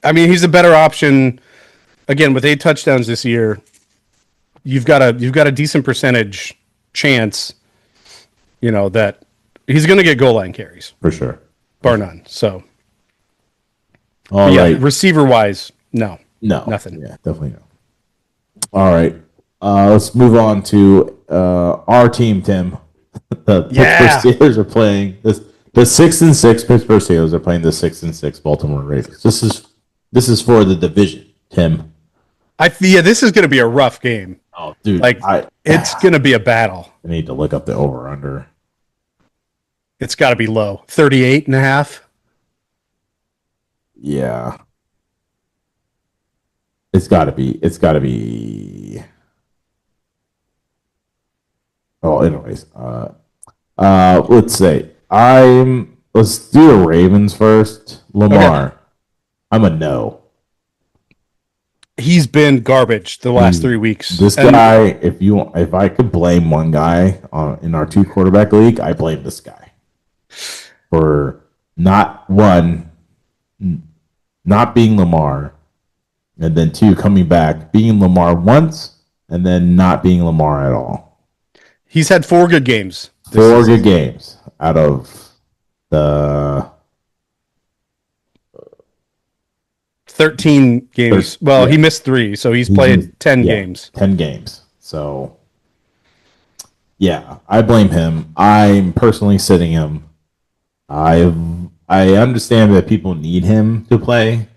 Speaker 3: I mean, he's a better option. Again, with 8 touchdowns this year, you've got a decent percentage chance, that he's going to get goal line carries
Speaker 2: For sure.
Speaker 3: bar none. So,
Speaker 2: All right.
Speaker 3: receiver wise, no, nothing.
Speaker 2: Yeah, definitely no. All right. Let's move on to our team, Tim. The Pittsburgh Steelers are playing this. The 6-6 Pittsburgh Steelers are playing the 6-6 Baltimore Ravens. This is for the division, Tim.
Speaker 3: This is going to be a rough game.
Speaker 2: Oh, dude!
Speaker 3: It's going to be a battle.
Speaker 2: I need to look up the over/under.
Speaker 3: It's got to be low, 38.5.
Speaker 2: Yeah, it's got to be. It's got to be. Oh, anyways, let's say let's do the Ravens first. Lamar, okay. I'm a no.
Speaker 3: He's been garbage the last 3 weeks.
Speaker 2: This guy, if I could blame one guy in our 2 quarterback league, I blame this guy for not being Lamar, and then 2 coming back, being Lamar once, and then not being Lamar at all.
Speaker 3: He's had 4 good games.
Speaker 2: 4 good games out of the
Speaker 3: 13 games. He missed 3, so he's played 10 games.
Speaker 2: 10 games. So, yeah, I blame him. I'm personally sitting him. I understand that people need him to play,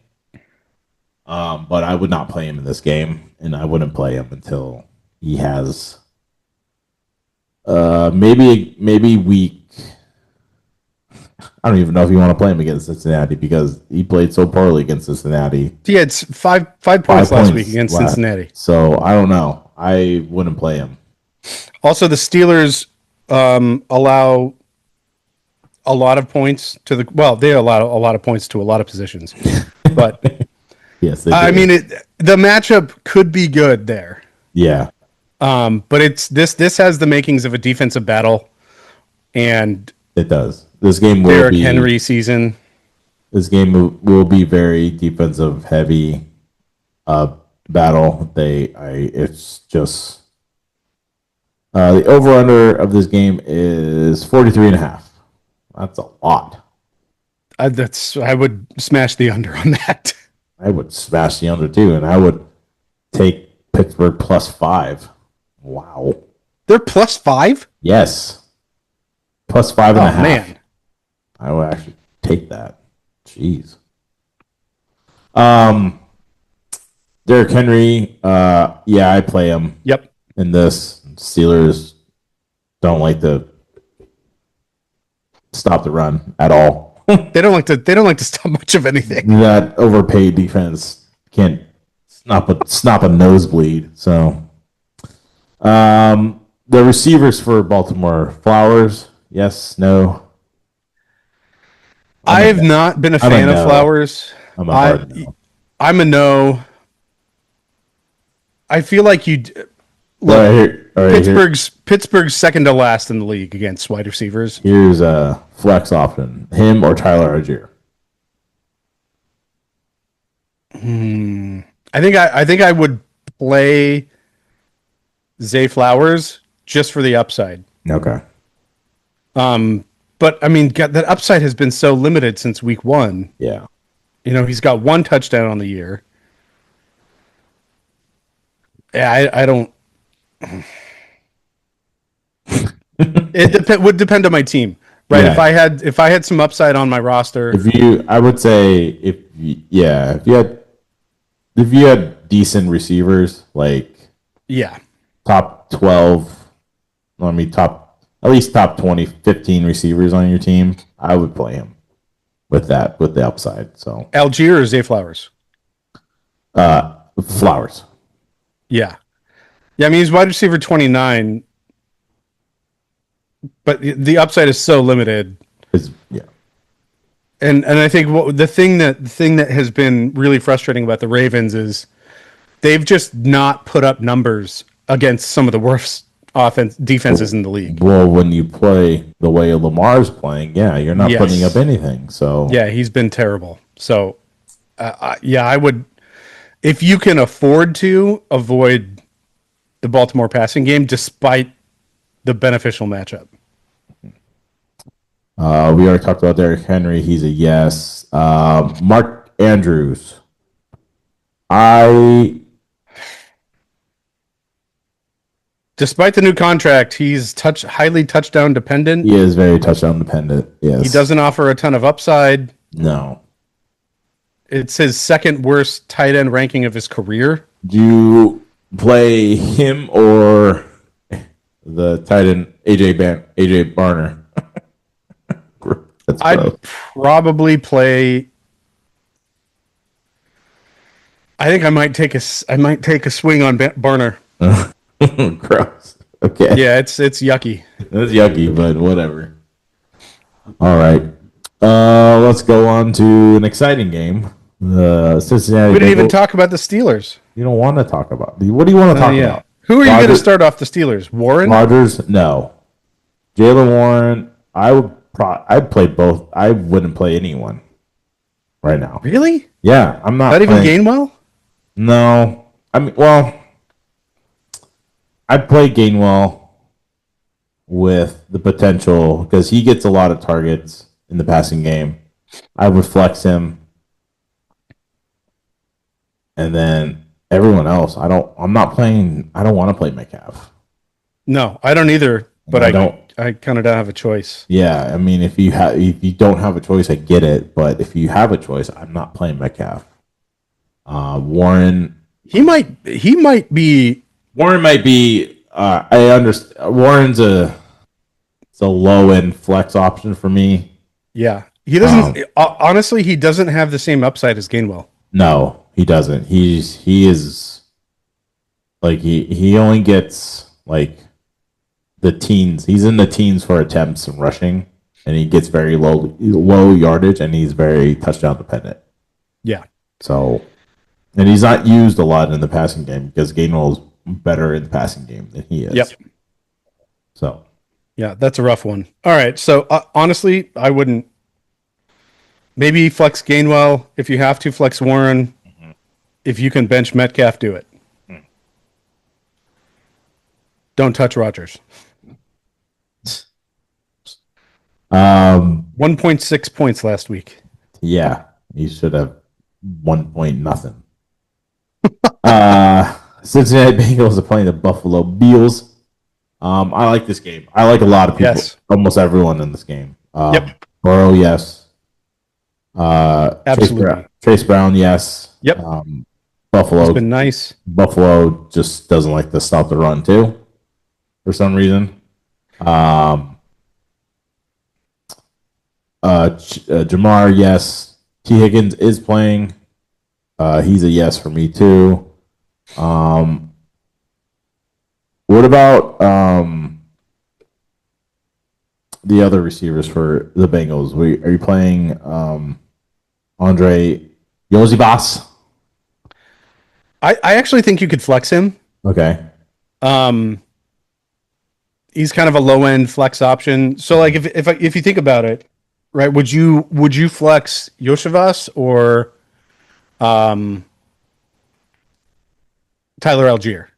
Speaker 2: but I would not play him in this game, and I wouldn't play him until he has maybe week. I don't even know if you want to play him against Cincinnati because he played so poorly against Cincinnati.
Speaker 3: He had five points last week against Cincinnati.
Speaker 2: So I don't know. I wouldn't play him.
Speaker 3: Also, the Steelers allow a lot of points to they allow a lot of points to a lot of positions. But
Speaker 2: yes,
Speaker 3: I mean the matchup could be good there.
Speaker 2: Yeah.
Speaker 3: But this has the makings of a defensive battle, and
Speaker 2: it does. This game will
Speaker 3: Derrick
Speaker 2: be
Speaker 3: Henry season.
Speaker 2: This game will be very defensive heavy battle. It's just the over under of this game is 43.5. That's a lot.
Speaker 3: I would smash the under on that.
Speaker 2: I would smash the under too, and I would take Pittsburgh plus 5. Wow.
Speaker 3: They're plus 5?
Speaker 2: Yes. Plus 5.5.
Speaker 3: Oh, man.
Speaker 2: I would actually take that. Jeez. Derrick Henry, I play him.
Speaker 3: Yep.
Speaker 2: In this. Steelers don't like to stop the run at all.
Speaker 3: They don't like to stop much of anything.
Speaker 2: That overpaid defense can't stop a nosebleed. So the receivers for Baltimore, Flowers, yes, no.
Speaker 3: I have not been a fan of Flowers.
Speaker 2: I'm a
Speaker 3: no. I feel like Pittsburgh's second to last in the league against wide receivers.
Speaker 2: Here's a flex option: him or Tyler Algier.
Speaker 3: I think I would play Zay Flowers just for the upside.
Speaker 2: Okay.
Speaker 3: But I mean, that upside has been so limited since week 1.
Speaker 2: Yeah.
Speaker 3: He's got 1 touchdown on the year. Yeah, I don't. Would depend on my team, right?
Speaker 2: Yeah.
Speaker 3: If I had some upside on my roster,
Speaker 2: I would say if you had decent receivers, like
Speaker 3: yeah,
Speaker 2: top 12, at least top 20, 15 receivers on your team, I would play him with the upside. So
Speaker 3: Algier or Zay Flowers.
Speaker 2: Flowers.
Speaker 3: Yeah, yeah. I mean, he's wide receiver 29, but the upside is so limited.
Speaker 2: Yeah.
Speaker 3: And I think the thing that has been really frustrating about the Ravens is they've just not put up numbers against some of the worst defenses in the league.
Speaker 2: Well, when you play the way Lamar's playing, yeah, you're not putting up anything. So
Speaker 3: yeah, he's been terrible. So yeah, I would, if you can afford to avoid the Baltimore passing game, despite the beneficial matchup.
Speaker 2: we already talked about Derrick Henry. He's a yes. Mark Andrews.
Speaker 3: Despite the new contract, he's highly touchdown dependent.
Speaker 2: He is very touchdown dependent. Yes.
Speaker 3: He doesn't offer a ton of upside.
Speaker 2: No.
Speaker 3: It's his second worst tight end ranking of his career.
Speaker 2: Do you play him or the tight end AJ Barner?
Speaker 3: I'd probably play. I think I might take a swing on Barner.
Speaker 2: Gross. Okay.
Speaker 3: Yeah, it's yucky.
Speaker 2: That's yucky, but whatever. All right. Let's go on to an exciting game. Cincinnati.
Speaker 3: We didn't even talk about the Steelers.
Speaker 2: You don't want to talk about. What do you want to talk about?
Speaker 3: Who are you going to start off the Steelers? Warren?
Speaker 2: Rodgers? No. Jaylen Warren. I'd play both. I wouldn't play anyone right now.
Speaker 3: Really?
Speaker 2: Yeah, I'm not.
Speaker 3: Not even Gainwell?
Speaker 2: No. I mean, well, I'd play Gainwell with the potential because he gets a lot of targets in the passing game. I would flex him. And then everyone else, I don't want to play Metcalf.
Speaker 3: No, I don't either, but I kind of don't have a choice.
Speaker 2: Yeah, I mean, if you don't have a choice, I get it. But if you have a choice, I'm not playing Metcalf. Warren,
Speaker 3: he might be.
Speaker 2: Warren might be. I understand. Warren's a low end flex option for me.
Speaker 3: Yeah, he doesn't. Honestly, he doesn't have the same upside as Gainwell.
Speaker 2: No, he doesn't. He is like he only gets like the teens. He's in the teens for attempts and rushing, and he gets very low yardage, and he's very touchdown dependent.
Speaker 3: Yeah.
Speaker 2: So, and he's not used a lot in the passing game because Gainwell's better in the passing game than he is.
Speaker 3: Yep.
Speaker 2: So.
Speaker 3: Yeah, that's a rough one. All right, so honestly, I wouldn't. Maybe flex Gainwell if you have to. Flex Warren. Mm-hmm. If you can bench Metcalf, do it. Don't touch Rodgers. 1.6 points last week.
Speaker 2: Yeah, he should have 1 point nothing. Cincinnati Bengals are playing the Buffalo Bills. I like this game. I like a lot of people.
Speaker 3: Yes.
Speaker 2: Almost everyone in this game.
Speaker 3: Yep.
Speaker 2: Burrow, yes.
Speaker 3: Absolutely.
Speaker 2: Chase Brown, yes.
Speaker 3: Yep.
Speaker 2: Buffalo.
Speaker 3: It's been nice.
Speaker 2: Buffalo just doesn't like to stop the run too, for some reason. Jamar, yes. T. Higgins is playing. He's a yes for me too. What about the other receivers for the Bengals? Are you playing Andre Yosibas?
Speaker 3: I actually think you could flex him.
Speaker 2: Okay.
Speaker 3: He's kind of a low end flex option. So like if you think about it, right? Would you flex Yosivas or Tyler Algier?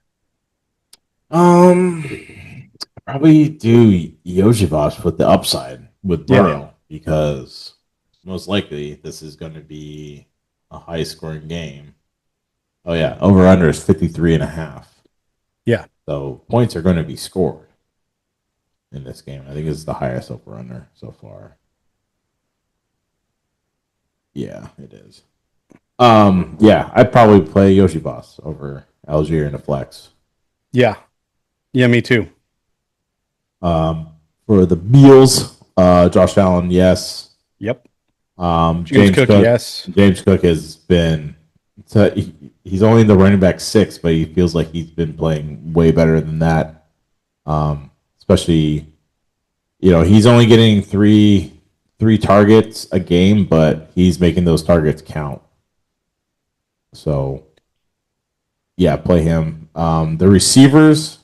Speaker 4: Probably do Yoshivas with the upside with
Speaker 3: Yeah.
Speaker 4: Burrow because most likely this is going to be a high scoring game. Oh, yeah. Over under is 53.5.
Speaker 3: Yeah.
Speaker 4: So points are going to be scored in this game. I think it's the highest over under so far. Yeah, it is. Yeah, I'd probably play Yoshivas over Algier in a flex.
Speaker 3: Yeah. Yeah, me too.
Speaker 4: For the Beals, Josh Allen, yes.
Speaker 3: Yep.
Speaker 4: James
Speaker 3: Cook,
Speaker 4: Cook,
Speaker 3: yes.
Speaker 4: James Cook has been. He's only in the running back 6, but he feels like he's been playing way better than that. Especially, he's only getting three targets a game, but he's making those targets count. So, yeah, play him. The receivers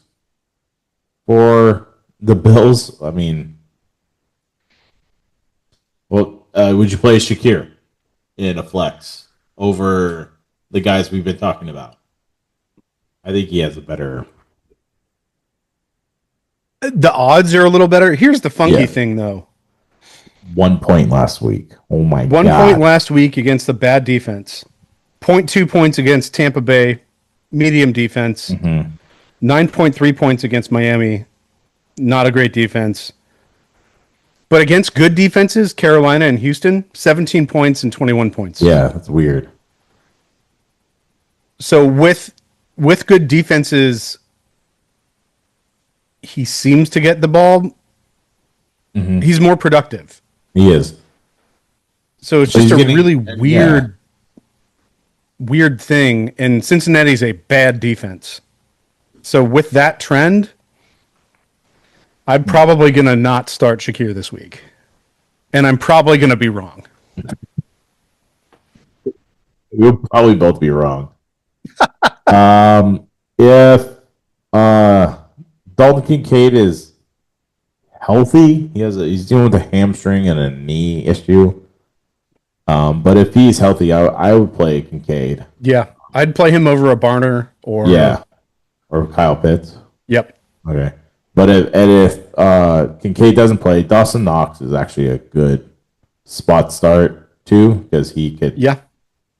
Speaker 4: for the Bills, I mean, well, would you play Shakir in a flex over the guys we've been talking about? I think he has a better.
Speaker 3: The odds are a little better. Here's the funky thing, though.
Speaker 4: 1 point last week. Oh my god!
Speaker 3: 1 point last week against the bad defense. 0.2 points against Tampa Bay, medium defense. 9.3 points against Miami, not a great defense. But against good defenses, Carolina and Houston, 17 points and 21 points.
Speaker 4: Yeah, that's weird.
Speaker 3: So with good defenses, he seems to get the ball. He's more productive.
Speaker 4: He is.
Speaker 3: So it's just a really weird thing. And Cincinnati's a bad defense. So with that trend, I'm probably going to not start Shakir this week. And I'm probably going to be wrong.
Speaker 4: We'll probably both be wrong. If Dalton Kincaid is healthy, he's dealing with a hamstring and a knee issue. But if he's healthy, I would play Kincaid.
Speaker 3: Yeah, I'd play him over a Barner or
Speaker 4: Kyle Pitts.
Speaker 3: Yep.
Speaker 4: Okay, but if Kincaid doesn't play, Dawson Knox is actually a good spot start too because he could.
Speaker 3: Yeah,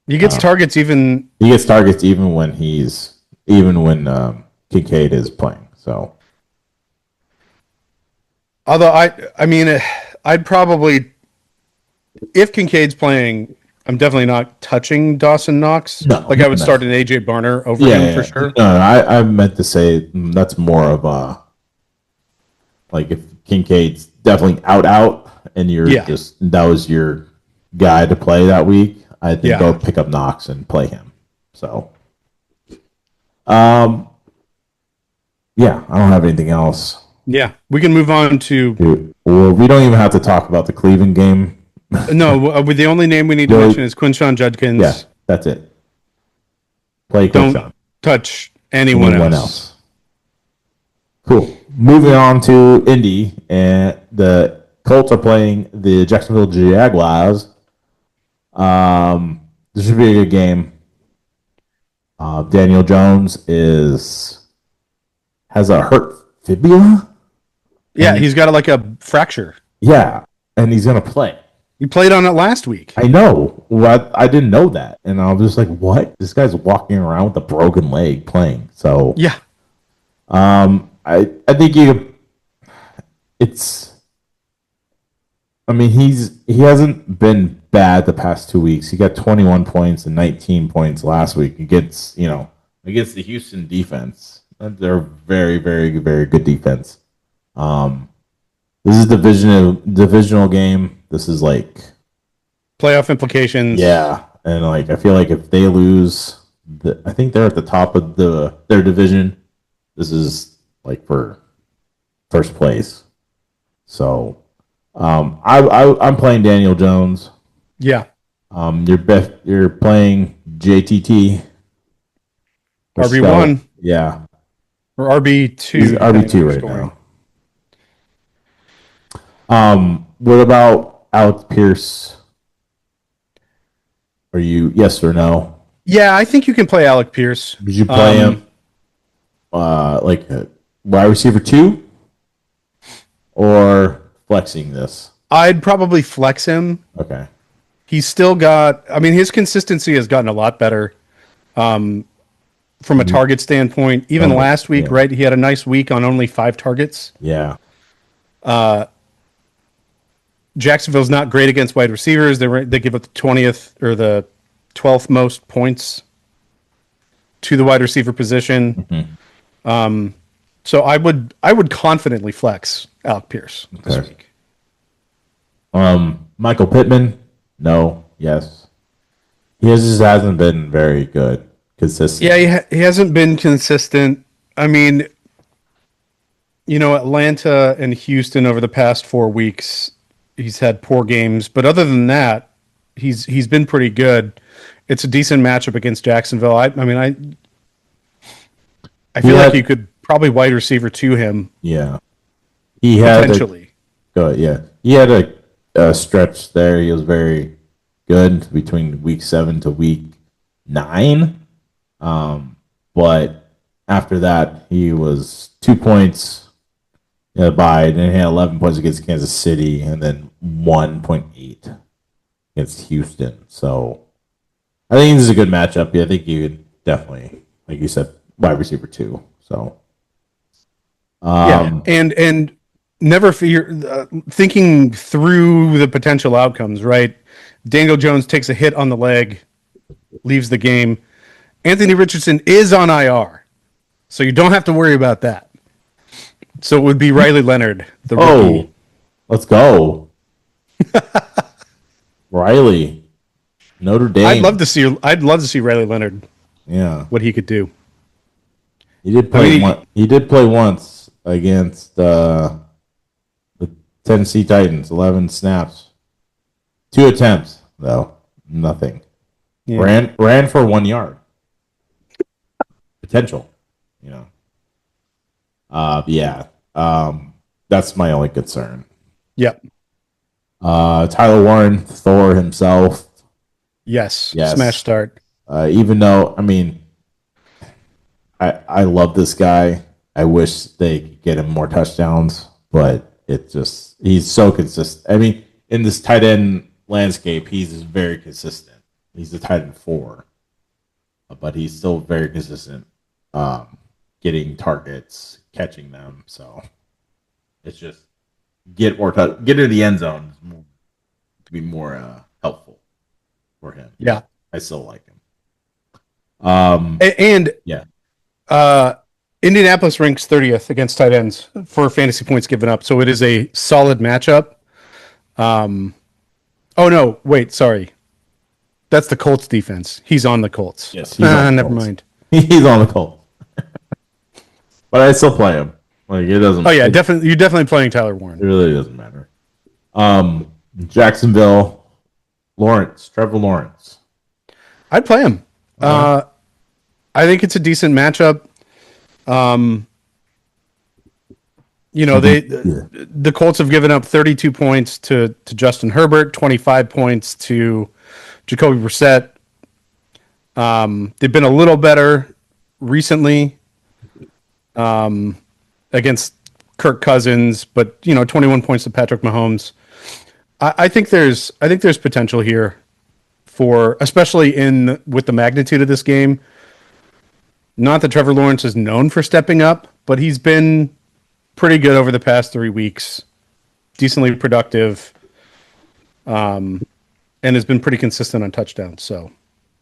Speaker 3: he gets targets even.
Speaker 4: He gets targets even when Kincaid is playing. So,
Speaker 3: although I mean, I'd probably, if Kincaid's playing, I'm definitely not touching Dawson Knox.
Speaker 4: No,
Speaker 3: I would start an AJ Barner over him for sure.
Speaker 4: No, I meant to say that's more of a like if Kincaid's definitely out and you're that was your guy to play that week. I think go pick up Knox and play him. So, I don't have anything else.
Speaker 3: Yeah, we can move on to.
Speaker 4: Well, we don't even have to talk about the Cleveland game.
Speaker 3: No, the only name we need to mention is Quinshawn Judkins.
Speaker 4: Yeah, that's it. Play Quinshawn.
Speaker 3: Don't touch anyone else.
Speaker 4: Cool. Moving on to Indy, and the Colts are playing the Jacksonville Jaguars. This should be a good game. Daniel Jones has a hurt fibula.
Speaker 3: Yeah, he's got a fracture.
Speaker 4: Yeah, and he's gonna play.
Speaker 3: He played on it last week.
Speaker 4: I know. Well, I didn't know that, and I was just like, "What? This guy's walking around with a broken leg playing." So
Speaker 3: yeah,
Speaker 4: I think it's. I mean, he hasn't been bad the past 2 weeks. He got 21 points and 19 points last week against the Houston defense. They're very, very, very good defense. This is divisional game. This is like
Speaker 3: playoff implications.
Speaker 4: Yeah, and I feel like if they lose, I think they're at the top of their division. This is for first place. So, I'm playing Daniel Jones.
Speaker 3: Yeah.
Speaker 4: You're playing JTT.
Speaker 3: RB1.
Speaker 4: Yeah.
Speaker 3: Or RB2.
Speaker 4: He's RB2 right now. What about Alex Pierce? Are you yes or no?
Speaker 3: Yeah, I think you can play Alec Pierce.
Speaker 4: Would you play him like a wide receiver 2? or flexing this?
Speaker 3: I'd probably flex him.
Speaker 4: Okay.
Speaker 3: He's still got. I mean, his consistency has gotten a lot better from a target standpoint. Even
Speaker 4: Oh,
Speaker 3: last week,
Speaker 4: yeah.
Speaker 3: right? He had a nice week on only 5 targets.
Speaker 4: Yeah.
Speaker 3: Jacksonville's not great against wide receivers. They give up the 20th or the 12th most points to the wide receiver position. So I would confidently flex Alec Pierce this
Speaker 4: Okay.
Speaker 3: week.
Speaker 4: Michael Pittman? No. Yes. He just hasn't been very good. Consistent.
Speaker 3: Yeah, he hasn't been consistent. I mean, Atlanta and Houston over the past 4 weeks, he's had poor games, but other than that, he's been pretty good. It's a decent matchup against Jacksonville. I feel like you could probably wide receiver to him.
Speaker 4: Yeah. He had
Speaker 3: Potentially.
Speaker 4: He had a stretch there. He was very good between week 7 to week 9. But after that, he was 2 points by, and then he had 11 points against Kansas City, and then 1.8 against Houston. So I think this is a good matchup. Yeah, I think you could definitely, like you said, wide receiver 2. So
Speaker 3: and never fear thinking through the potential outcomes. Right, Daniel Jones takes a hit on the leg, leaves the game. Anthony Richardson is on IR, so you don't have to worry about that. So it would be Riley Leonard, the rookie.
Speaker 4: Let's go. Riley, Notre Dame.
Speaker 3: I'd love to see Riley Leonard.
Speaker 4: Yeah,
Speaker 3: what he could do.
Speaker 4: He did play. He did play once against the Tennessee Titans. 11 snaps, 2 attempts though, nothing. Yeah. Ran for 1 yard. Potential, that's my only concern.
Speaker 3: Yep.
Speaker 4: Tyler Warren, Thor himself.
Speaker 3: Yes. Smash start.
Speaker 4: Even though, I mean, I love this guy. I wish they could get him more touchdowns, but he's so consistent. I mean, in this tight end landscape, he's very consistent. He's a tight end 4, but he's still very consistent. Getting targets, catching them. So it's just get into the end zone to be more helpful for him.
Speaker 3: Yeah,
Speaker 4: I still like him.
Speaker 3: Indianapolis ranks 30th against tight ends for fantasy points given up, so it is a solid matchup. Oh no, wait, sorry. That's the Colts defense. He's on the Colts.
Speaker 4: Yes,
Speaker 3: never mind.
Speaker 4: He's on the Colts. But I still play him. Like it doesn't.
Speaker 3: Oh yeah, definitely. You're definitely playing Tyler Warren.
Speaker 4: It really doesn't matter. Jacksonville, Trevor Lawrence.
Speaker 3: I'd play him. I think it's a decent matchup. The Colts have given up 32 points to Justin Herbert, 25 points to Jacoby Brissett. They've been a little better recently against Kirk Cousins, but 21 points to Patrick Mahomes. I think there's potential here for, especially with the magnitude of this game. Not that Trevor Lawrence is known for stepping up, but he's been pretty good over the past 3 weeks, decently productive, and has been pretty consistent on touchdowns. So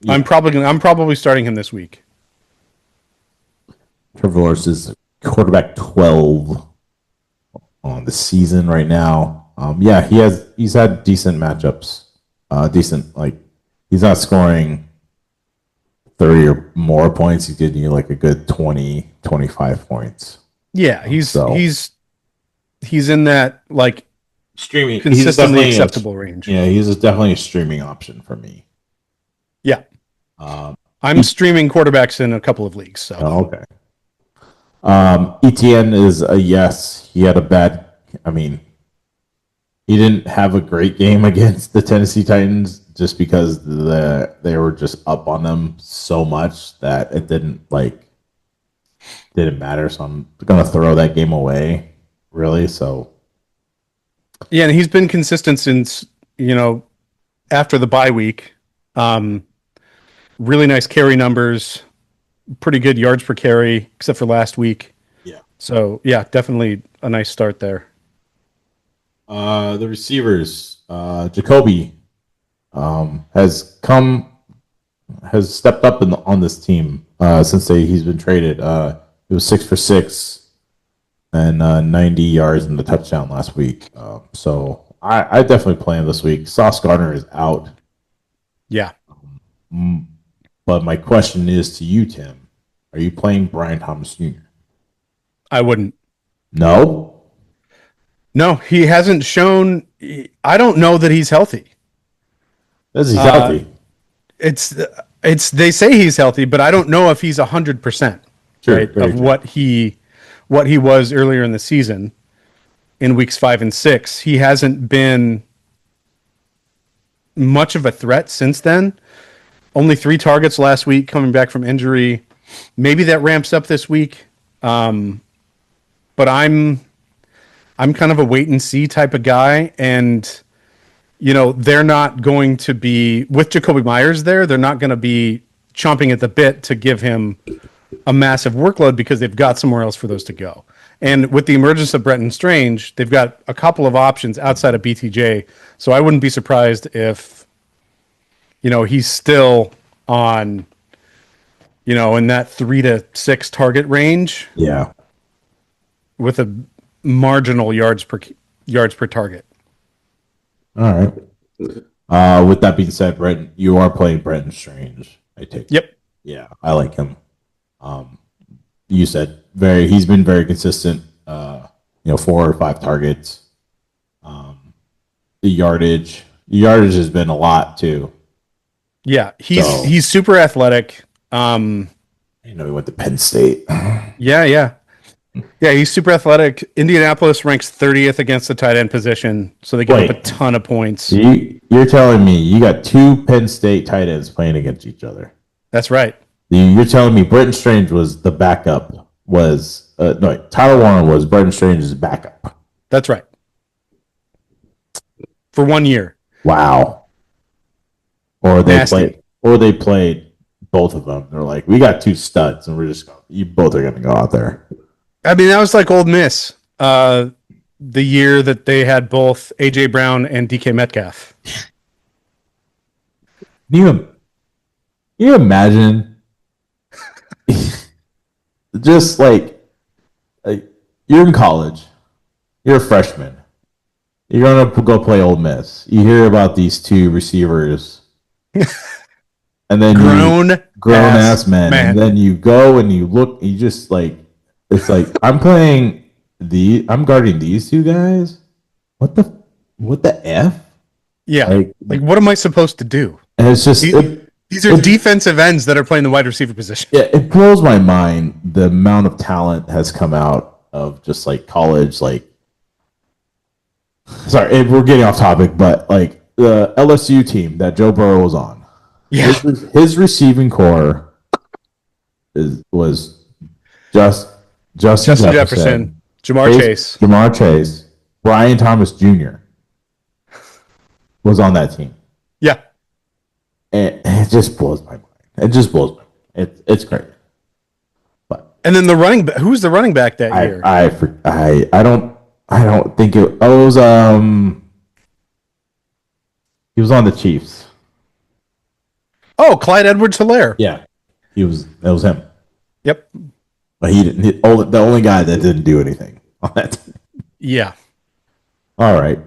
Speaker 3: yeah. I'm probably starting him this week.
Speaker 4: Trevor Lawrence is quarterback 12 on the season right now. He's had decent matchups. He's not scoring 30 or more points. He did like a good 20, 25 points.
Speaker 3: Yeah, he's in that like
Speaker 4: streaming
Speaker 3: consistently acceptable range.
Speaker 4: Yeah, he's definitely a streaming option for me.
Speaker 3: Yeah. I'm streaming quarterbacks in a couple of leagues. So
Speaker 4: okay. ETN is a yes. He had he didn't have a great game against the Tennessee Titans just because they were just up on them so much that it didn't matter. So I'm gonna throw that game away, really. So
Speaker 3: Yeah, and he's been consistent since, after the bye week. Really nice carry numbers, pretty good yards per carry, except for last week.
Speaker 4: Yeah.
Speaker 3: So, yeah, definitely a nice start there.
Speaker 4: The receivers, Jacoby has stepped up on this team since he's been traded. He was 6 for 6 and 90 yards in the touchdown last week. So I definitely play him this week. Sauce Gardner is out.
Speaker 3: Yeah.
Speaker 4: But my question is to you, Tim. Are you playing Brian Thomas Jr.?
Speaker 3: I wouldn't.
Speaker 4: No?
Speaker 3: No, he hasn't shown. I don't know that he's healthy.
Speaker 4: He's healthy.
Speaker 3: They say he's healthy, but I don't know if he's 100%,
Speaker 4: Sure,
Speaker 3: right,
Speaker 4: very
Speaker 3: of
Speaker 4: true.
Speaker 3: what he was earlier in the season in weeks 5 and 6. He hasn't been much of a threat since then. Only 3 targets last week coming back from injury. Maybe that ramps up this week. But I'm kind of a wait and see type of guy, and they're not going to be with Jacoby Myers there. They're not going to be chomping at the bit to give him a massive workload because they've got somewhere else for those to go. And with the emergence of Brenton Strange, they've got a couple of options outside of BTJ. So I wouldn't be surprised if he's still on in that 3 to 6 target range.
Speaker 4: Yeah.
Speaker 3: With a marginal yards per target.
Speaker 4: All right. With that being said, Brent, you are playing Brenton Strange. I take.
Speaker 3: Yep.
Speaker 4: Yeah, I like him. You said he's been very consistent. 4 or 5 targets. The yardage has been a lot too.
Speaker 3: Yeah, he's super athletic.
Speaker 4: He went to Penn State.
Speaker 3: Yeah, he's super athletic. Indianapolis ranks 30th against the tight end position, so they give up a ton of points.
Speaker 4: You're telling me you got 2 Penn State tight ends playing against each other?
Speaker 3: That's right.
Speaker 4: You're telling me Brenton Strange was the backup? Tyler Warren was Brenton Strange's backup.
Speaker 3: That's right. For 1 year.
Speaker 4: Wow. Or they played both of them. They're like, we got 2 studs, and you both are going to go out there.
Speaker 3: I mean, that was like Ole Miss, the year that they had both A.J. Brown and DK Metcalf.
Speaker 4: Can you imagine? Just like you're in college, you're a freshman, you're going to go play Ole Miss. You hear about these 2 receivers, and then grown ass men, and then you go and you look, you just like. It's like I'm guarding these 2 guys. What the F?
Speaker 3: Yeah. Like what am I supposed to do?
Speaker 4: And it's just
Speaker 3: these are defensive ends that are playing the wide receiver position.
Speaker 4: Yeah, it blows my mind the amount of talent has come out of just like college. Like, sorry, we're getting off topic, but like the LSU team that Joe Burrow was on.
Speaker 3: Yeah,
Speaker 4: his receiving core was Justin Jefferson,
Speaker 3: Jamar Chase,
Speaker 4: Brian Thomas Jr. was on that team.
Speaker 3: Yeah.
Speaker 4: And it just blows my mind. It's crazy. But
Speaker 3: and then the running back, who's the running back that year?
Speaker 4: I don't think it was he was on the Chiefs.
Speaker 3: Oh, Clyde Edwards-Helaire.
Speaker 4: Yeah. That was him.
Speaker 3: Yep.
Speaker 4: But he didn't. The only guy that didn't do anything on that team. Yeah. All right.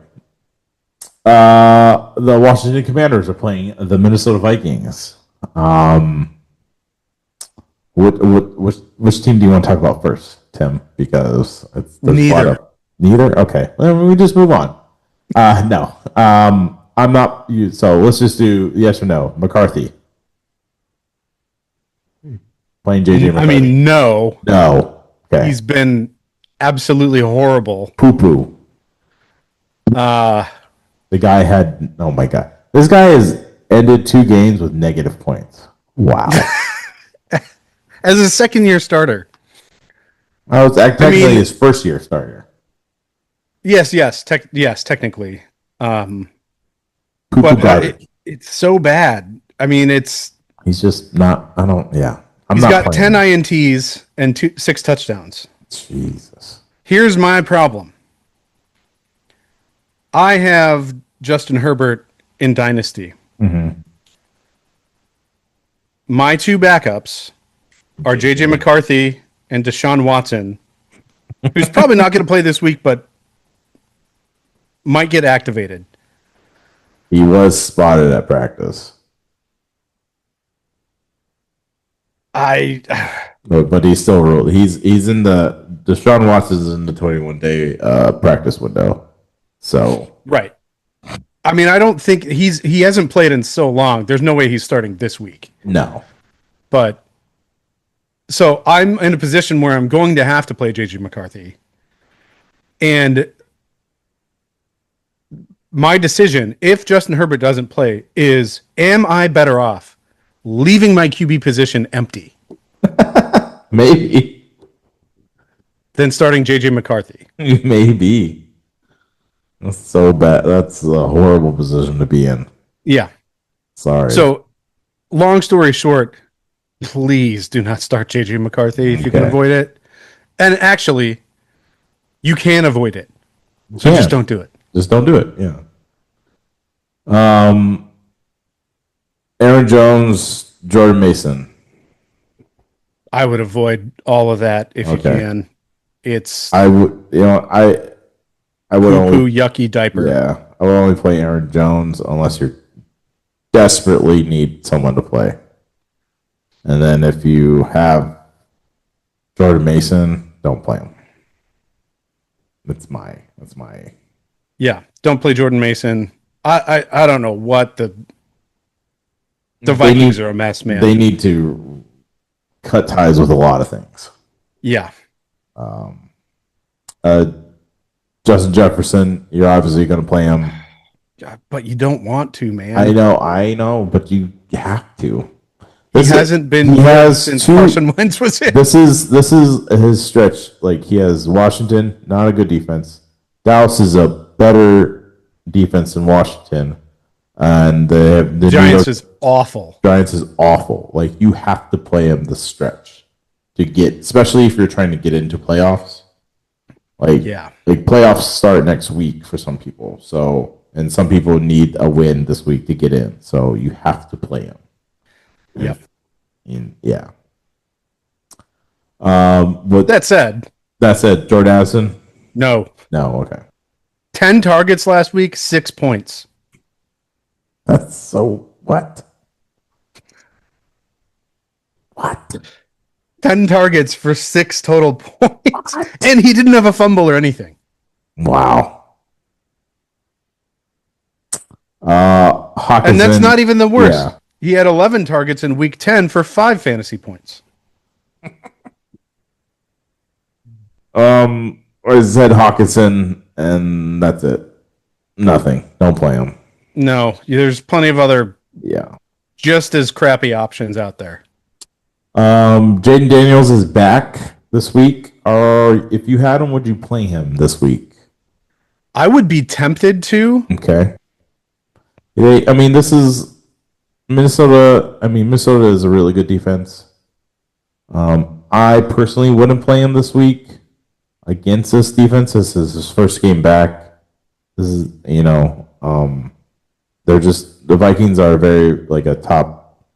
Speaker 4: The Washington Commanders are playing the Minnesota Vikings. Which team do you want to talk about first, Tim? Because
Speaker 3: neither.
Speaker 4: Neither. Okay. Well, we just move on. No. I'm not. So let's just do yes or no. McCarthy. Playing JJ McCarthy.
Speaker 3: I mean, no.
Speaker 4: No. Okay.
Speaker 3: He's been absolutely horrible.
Speaker 4: Poo-poo. The guy had... Oh, my God. This guy has ended 2 games with negative points. Wow.
Speaker 3: As a second-year starter.
Speaker 4: Technically his first-year starter.
Speaker 3: Yes, technically.
Speaker 2: Poo-poo
Speaker 3: But
Speaker 2: garbage.
Speaker 3: it's so bad. I mean,
Speaker 2: He's just not. I don't. Yeah, I'm
Speaker 3: he's
Speaker 2: not
Speaker 3: got
Speaker 2: playing
Speaker 3: 10
Speaker 2: him.
Speaker 3: INTs and 6 touchdowns.
Speaker 2: Jesus.
Speaker 3: Here's my problem. I have Justin Herbert in Dynasty.
Speaker 2: Mm-hmm.
Speaker 3: My 2 backups are JJ McCarthy and Deshaun Watson, who's probably not going to play this week, but might get activated.
Speaker 2: He was spotted at practice, but he's still ruled. He's in the Deshaun Watson's in the 21-day practice window. So
Speaker 3: Right. I mean, I don't think he hasn't played in so long. There's no way he's starting this week.
Speaker 2: no.
Speaker 3: But so I'm in a position where I'm going to have to play JJ McCarthy. And my decision, if Justin Herbert doesn't play, is am I better off leaving my QB position empty
Speaker 2: Maybe.
Speaker 3: than starting JJ McCarthy?
Speaker 2: Maybe. That's so bad. That's a horrible position to be in.
Speaker 3: Yeah.
Speaker 2: Sorry.
Speaker 3: So, long story short, please do not start JJ McCarthy if you can
Speaker 2: Okay.
Speaker 3: avoid it. And actually, you can avoid it. So
Speaker 2: Yeah.
Speaker 3: just don't do it.
Speaker 2: Just don't do it. Yeah. Aaron Jones, Jordan Mason.
Speaker 3: I would avoid all of that if you
Speaker 2: Okay.
Speaker 3: can. It's
Speaker 2: I would. I would
Speaker 3: poo
Speaker 2: only.
Speaker 3: yucky diaper.
Speaker 2: Yeah. I would only play Aaron Jones unless you desperately need someone to play. And then if you have Jordan Mason, don't play him. That's my.
Speaker 3: Yeah, don't play Jordan Mason. I don't know what the Vikings are a mess, man.
Speaker 2: They need to cut ties with a lot of things.
Speaker 3: Yeah,
Speaker 2: Justin Jefferson, you're obviously going to play him.
Speaker 3: but you don't want to, man.
Speaker 2: I know, but you have to.
Speaker 3: He hasn't been since Carson Wentz was in.
Speaker 2: This is his stretch. Like he has Washington, not a good defense. Dallas is a better defense than Washington, and the
Speaker 3: Giants is awful.
Speaker 2: Giants is awful. Like you have to play him the stretch to get, especially if you're trying to get into playoffs. Like playoffs start next week for some people. So and some people need a win this week to get in. So you have to play him.
Speaker 3: Yep.
Speaker 2: Yeah. But
Speaker 3: that said,
Speaker 2: Jordan Addison.
Speaker 3: No.
Speaker 2: Okay.
Speaker 3: 10 targets last week, 6 points.
Speaker 2: That's so what?
Speaker 3: 10 targets for 6 total points. What? And he didn't have a fumble or anything.
Speaker 2: Wow. Hawkinson,
Speaker 3: and that's not even the worst.
Speaker 2: Yeah.
Speaker 3: He had 11 targets in week 10 for 5 fantasy points.
Speaker 2: Or Zed Hawkinson, and that's it. Nothing. Don't play him.
Speaker 3: No, there's plenty of other just as crappy options out there.
Speaker 2: Jaden Daniels is back this week. Or if you had him, would you play him this week?
Speaker 3: I would be tempted to.
Speaker 2: Okay. I mean, this is Minnesota. I mean, Minnesota is a really good defense. I personally wouldn't play him this week against this defense. This is his first game back. This is, they're just, the Vikings are very like a top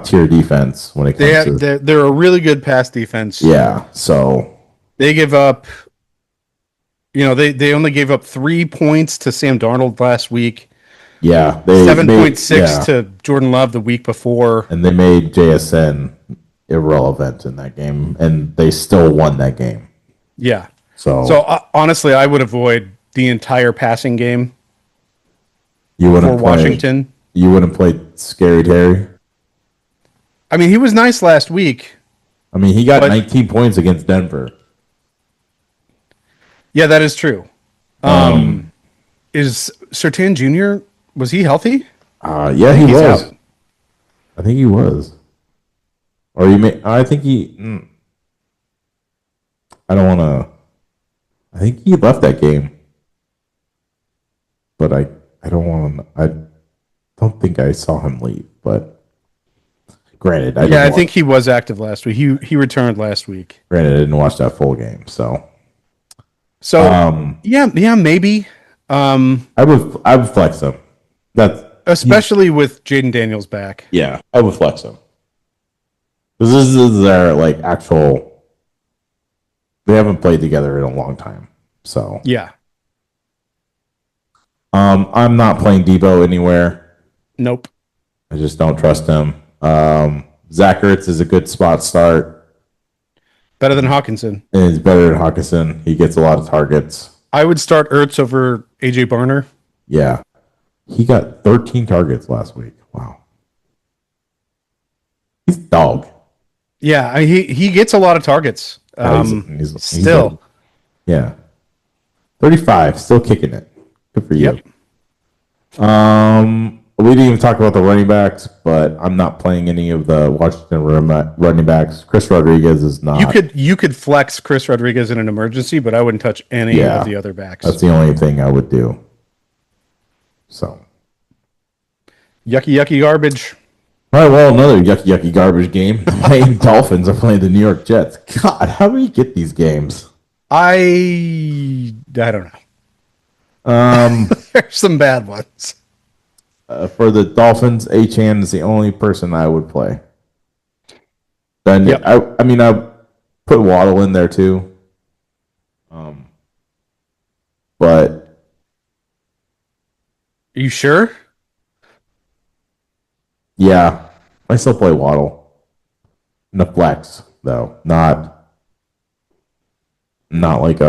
Speaker 2: tier defense when it comes to.
Speaker 3: They're a really good pass defense.
Speaker 2: Yeah, so
Speaker 3: they give up. They only gave up 3 points to Sam Darnold last week.
Speaker 2: Yeah,
Speaker 3: 7.6 to Jordan Love the week before,
Speaker 2: and they made JSN irrelevant in that game, and they still won that game.
Speaker 3: Yeah.
Speaker 2: So
Speaker 3: honestly, I would avoid the entire passing game.
Speaker 2: You wouldn't
Speaker 3: for Washington.
Speaker 2: You wouldn't play Scary Terry.
Speaker 3: I mean, he was nice last week.
Speaker 2: I mean, he got 19 points against Denver.
Speaker 3: Yeah, that is true. Is Surtain Jr. was he healthy?
Speaker 2: Yeah, he was. Out. I think he was. Or you may. I think he. I don't want to. I think he left that game. but I don't want to. I don't think I saw him leave, but granted,
Speaker 3: I think he was active last week. He returned last week.
Speaker 2: Granted, I didn't watch that full game, so
Speaker 3: yeah, maybe.
Speaker 2: I would flex him.
Speaker 3: Especially with Jaden Daniels back.
Speaker 2: Yeah, I would flex him. Because this is their like actual. They haven't played together in a long time, so
Speaker 3: yeah.
Speaker 2: I'm not playing Debo anywhere.
Speaker 3: Nope.
Speaker 2: I just don't trust him. Zach Ertz is a good spot start.
Speaker 3: Better than Hawkinson.
Speaker 2: And he's better than Hawkinson. He gets a lot of targets.
Speaker 3: I would start Ertz over AJ Barner.
Speaker 2: Yeah. He got 13 targets last week. Wow. He's a dog.
Speaker 3: Yeah, he gets a lot of targets.
Speaker 2: He's
Speaker 3: Still.
Speaker 2: Yeah. 35, still kicking it. Good for you.
Speaker 3: Yep.
Speaker 2: We didn't even talk about the running backs, but I'm not playing any of the Washington running backs. Chris Rodriguez is not.
Speaker 3: You could flex Chris Rodriguez in an emergency, but I wouldn't touch any of the other backs.
Speaker 2: That's the only thing I would do. So.
Speaker 3: Yucky garbage.
Speaker 2: All right, well, another yucky garbage game. The Miami Dolphins are playing the New York Jets. God, how do you get these games?
Speaker 3: I don't know. There's some bad ones.
Speaker 2: For the Dolphins, Achane is the only person I would play. Then I put Waddle in there too. But
Speaker 3: are you sure?
Speaker 2: Yeah, I still play Waddle. In the flex, though. Not like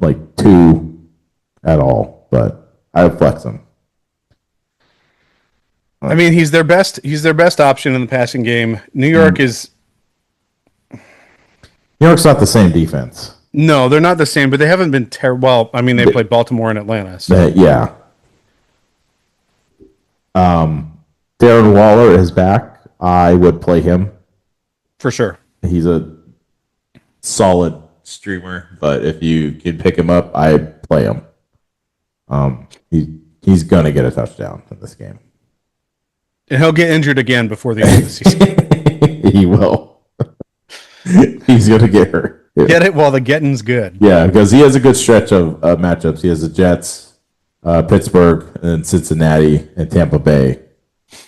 Speaker 2: like 2 at all, but I would flex him.
Speaker 3: I mean, he's their best option in the passing game. New York is
Speaker 2: New York's not the same defense.
Speaker 3: No, they're not the same, but they haven't been terrible. Well, I mean, they played Baltimore and Atlanta. So.
Speaker 2: Yeah. Darren Waller is back. I would play him.
Speaker 3: For sure.
Speaker 2: He's a solid streamer, but if you can pick him up, I play him. He's gonna get a touchdown in this game.
Speaker 3: And he'll get injured again before the end of the season.
Speaker 2: He will. He's gonna get hurt.
Speaker 3: Get it while the getting's good.
Speaker 2: Yeah, because he has a good stretch of matchups. He has the Jets, Pittsburgh, and Cincinnati and Tampa Bay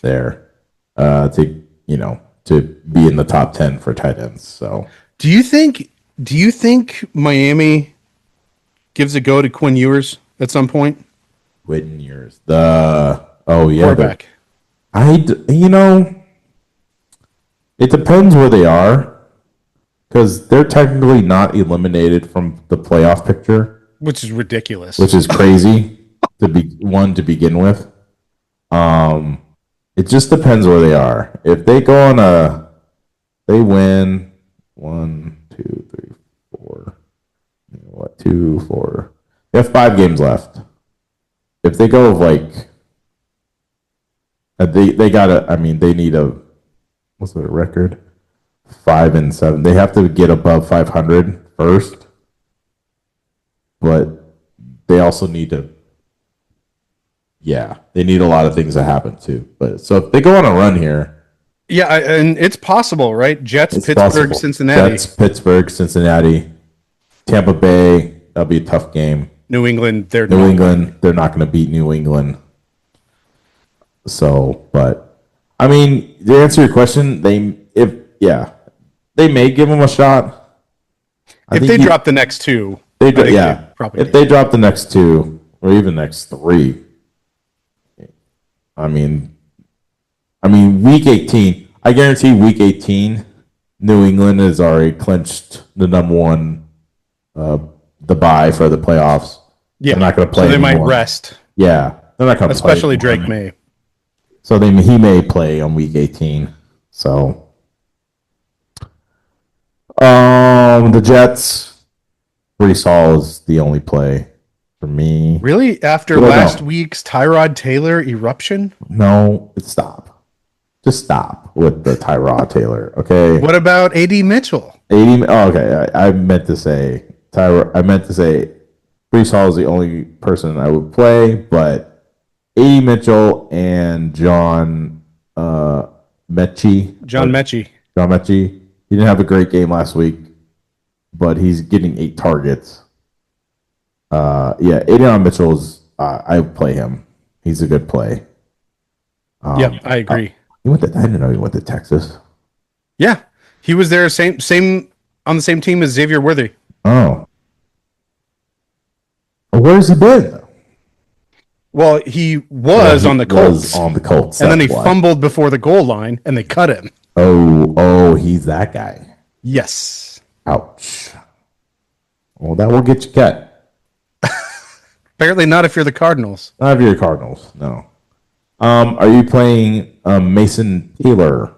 Speaker 2: there to be in the top 10 for tight ends. So,
Speaker 3: do you think Miami gives a go to Quinn Ewers at some point?
Speaker 2: Quinn Ewers, quarterback. It depends where they are. Because they're technically not eliminated from the playoff picture,
Speaker 3: which is ridiculous.
Speaker 2: Which is crazy to begin with. It just depends where they are. If they go on they win 1, 2, 3, 4. 2, 4. They have 5 games left. If they go they need what's their record? 5-7. They have to get above 500 first, but they also need to. Yeah, they need a lot of things to happen too. But so if they go on a run here,
Speaker 3: and it's possible, right? Jets, Pittsburgh, Cincinnati.
Speaker 2: Jets, Pittsburgh, Cincinnati, Tampa Bay. That'll be a tough game.
Speaker 3: New England. They're
Speaker 2: not going to beat New England. So, but I mean, to answer your question, they may give him a shot.
Speaker 3: If they drop the next 2,
Speaker 2: if they drop the next 2 or even next 3, I mean, week 18. I guarantee week 18, New England has already clinched the number 1, the bye for the playoffs.
Speaker 3: Yeah,
Speaker 2: they're not going to play.
Speaker 3: So they
Speaker 2: anymore.
Speaker 3: might rest.
Speaker 2: Yeah, they're not going to play.
Speaker 3: Especially Drake May.
Speaker 2: So he may play on week 18. So. The Jets, Breece Hall is the only play for me.
Speaker 3: Really? After last week's Tyrod Taylor eruption?
Speaker 2: No, stop. Just stop with the Tyrod Taylor, okay?
Speaker 3: What about AD Mitchell?
Speaker 2: Okay. I meant to say Tyrod. I meant to say Brees Hall is the only person I would play, but A. Mitchell and Mechie.
Speaker 3: John Mechie.
Speaker 2: John Mechie. He didn't have a great game last week, but he's getting 8 targets. Adrian Mitchell's. I would play him. He's a good play.
Speaker 3: Yep, I agree.
Speaker 2: I didn't know he went to Texas.
Speaker 3: Yeah, he was there same on the same team as Xavier Worthy.
Speaker 2: Oh. Well, where's he been?
Speaker 3: Well, he was on the Colts.
Speaker 2: On the Colts.
Speaker 3: And then he fumbled before the goal line, and they cut him.
Speaker 2: Oh, he's that guy.
Speaker 3: Yes.
Speaker 2: Ouch. Well, that will get you cut.
Speaker 3: Apparently not if you're the Cardinals.
Speaker 2: Not if you're the Cardinals, no. Are you playing Mason Taylor?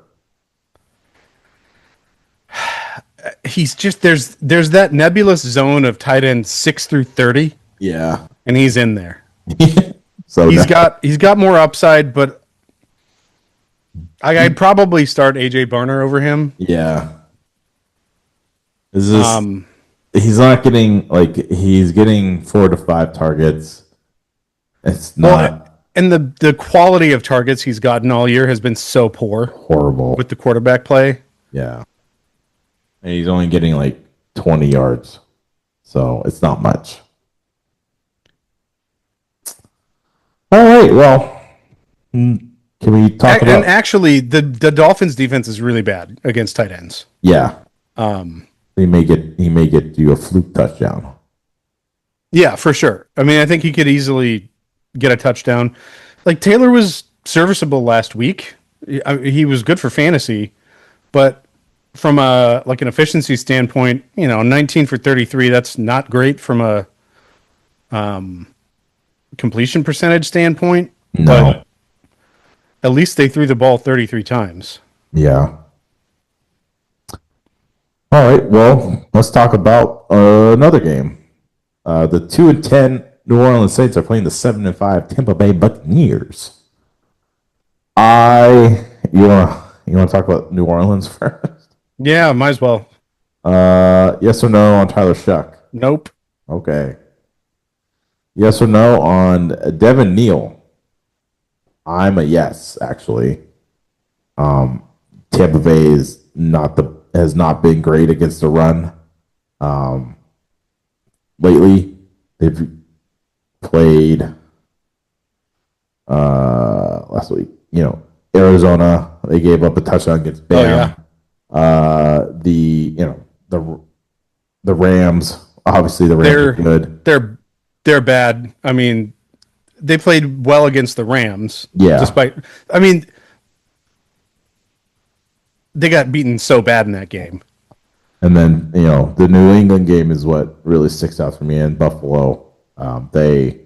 Speaker 3: He's just there's that nebulous zone of tight end 6 through 30.
Speaker 2: Yeah.
Speaker 3: And he's in there.
Speaker 2: So
Speaker 3: he's got more upside, but I'd probably start AJ Barner over him.
Speaker 2: Yeah. Is this he's not getting he's getting 4 to 5 targets. It's not
Speaker 3: and the quality of targets he's gotten all year has been so poor.
Speaker 2: Horrible.
Speaker 3: With the quarterback play.
Speaker 2: Yeah. And he's only getting 20 yards. So it's not much. All right. Well, can we talk about...
Speaker 3: And actually, the Dolphins defense is really bad against tight ends.
Speaker 2: Yeah. He may get you a fluke touchdown.
Speaker 3: Yeah, for sure. I mean, I think he could easily get a touchdown. Taylor was serviceable last week. He was good for fantasy, but from an efficiency standpoint, 19 for 33, that's not great from a completion percentage standpoint.
Speaker 2: No.
Speaker 3: But at least they threw the ball 33 times.
Speaker 2: Yeah. All right. Well, let's talk about another game. The 2-10 New Orleans Saints are playing the 7-5 Tampa Bay Buccaneers. You want to talk about New Orleans first?
Speaker 3: Yeah, might as well.
Speaker 2: Yes or no on Tyler Shuck?
Speaker 3: Nope.
Speaker 2: Okay. Yes or no on Devin Neal? I'm a yes, actually. Tampa Bay has not been great against the run. Lately, they've played last week. Arizona, they gave up a touchdown against Bam.
Speaker 3: Oh,
Speaker 2: yeah. The Rams, obviously the Rams are good.
Speaker 3: They're bad. I mean, they played well against the Rams.
Speaker 2: Yeah.
Speaker 3: They got beaten so bad in that game.
Speaker 2: And then, the New England game is what really sticks out for me. In Buffalo, they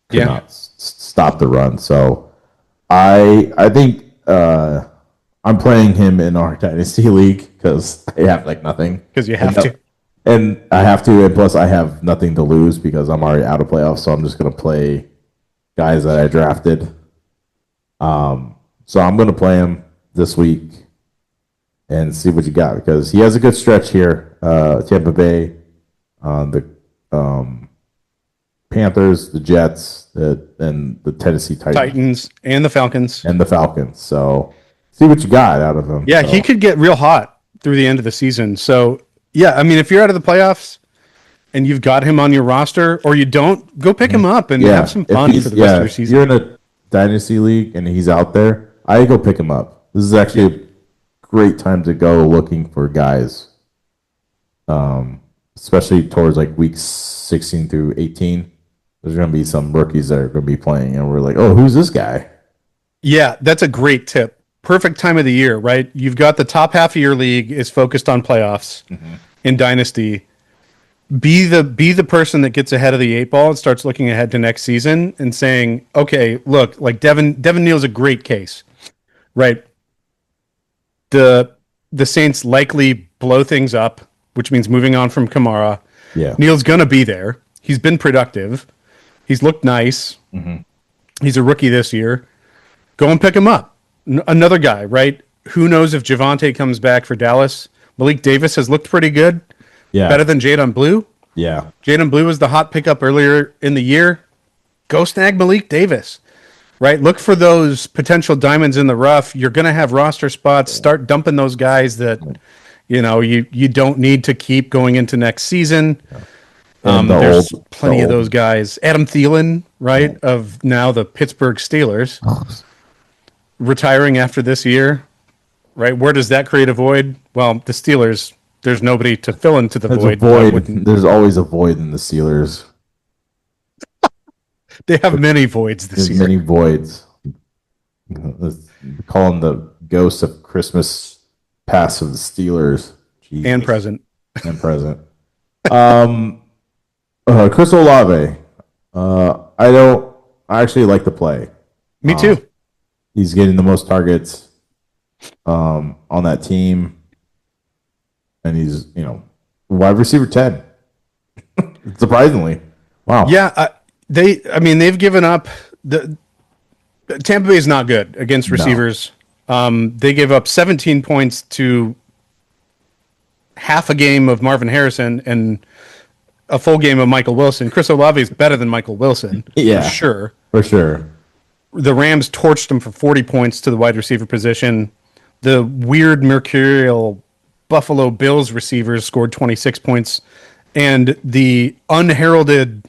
Speaker 2: could not stop the run. So I think I'm playing him in our Dynasty League because I have nothing.
Speaker 3: Because you have to.
Speaker 2: And I have to, and plus I have nothing to lose because I'm already out of playoffs, so I'm just going to play guys that I drafted. So I'm going to play him this week and see what you got because he has a good stretch here. Tampa Bay, the Panthers, the Jets, and the Tennessee
Speaker 3: Titans, and the Falcons.
Speaker 2: So see what you got out of him.
Speaker 3: Yeah, he could get real hot through the end of the season. So, yeah, I mean, if you're out of the playoffs and you've got him on your roster or you don't, go pick him up and have some fun for the rest of your season.
Speaker 2: If you're in a Dynasty League and he's out there, I go pick him up. This is actually a great time to go looking for guys, especially towards weeks 16 through 18. There's going to be some rookies that are going to be playing, and we're like, oh, who's this guy? Yeah,
Speaker 3: that's a great tip. Perfect time of the year, right? You've got the top half of your league is focused on playoffs in Dynasty. Be the person that gets ahead of the 8 ball and starts looking ahead to next season and saying, okay, look, Devin Neal's a great case, right? The Saints likely blow things up, which means moving on from Kamara.
Speaker 2: Yeah,
Speaker 3: Neal's going to be there. He's been productive. He's looked nice. He's a rookie this year. Go and pick him up. Another guy, right? Who knows if Javonte comes back for Dallas? Malik Davis has looked pretty good.
Speaker 2: Yeah,
Speaker 3: better than Jadon Blue.
Speaker 2: Yeah.
Speaker 3: Jaden Blue was the hot pickup earlier in the year. Go snag Malik Davis, right? Look for those potential diamonds in the rough. You're going to have roster spots. Start dumping those guys that, you don't need to keep going into next season. There's plenty of those guys. Adam Thielen, right, of now the Pittsburgh Steelers, retiring after this year, right? Where does that create a void? Well, the Steelers, there's nobody to fill into the void.
Speaker 2: There's always a void in the Steelers.
Speaker 3: They have many voids this year.
Speaker 2: Many voids. Let's call them the ghosts of Christmas past of the Steelers. Jesus.
Speaker 3: And present.
Speaker 2: Chris Olave. I actually like the play.
Speaker 3: Me too.
Speaker 2: He's getting the most targets on that team. And he's, wide receiver 10. Surprisingly. Wow.
Speaker 3: Yeah, they've given up. Tampa Bay is not good against receivers. No. They gave up 17 points to half a game of Marvin Harrison and a full game of Michael Wilson. Chris Olave is better than Michael Wilson.
Speaker 2: Yeah, for sure.
Speaker 3: The Rams torched him for 40 points to the wide receiver position. The weird mercurial Buffalo Bills receivers scored 26 points, and the unheralded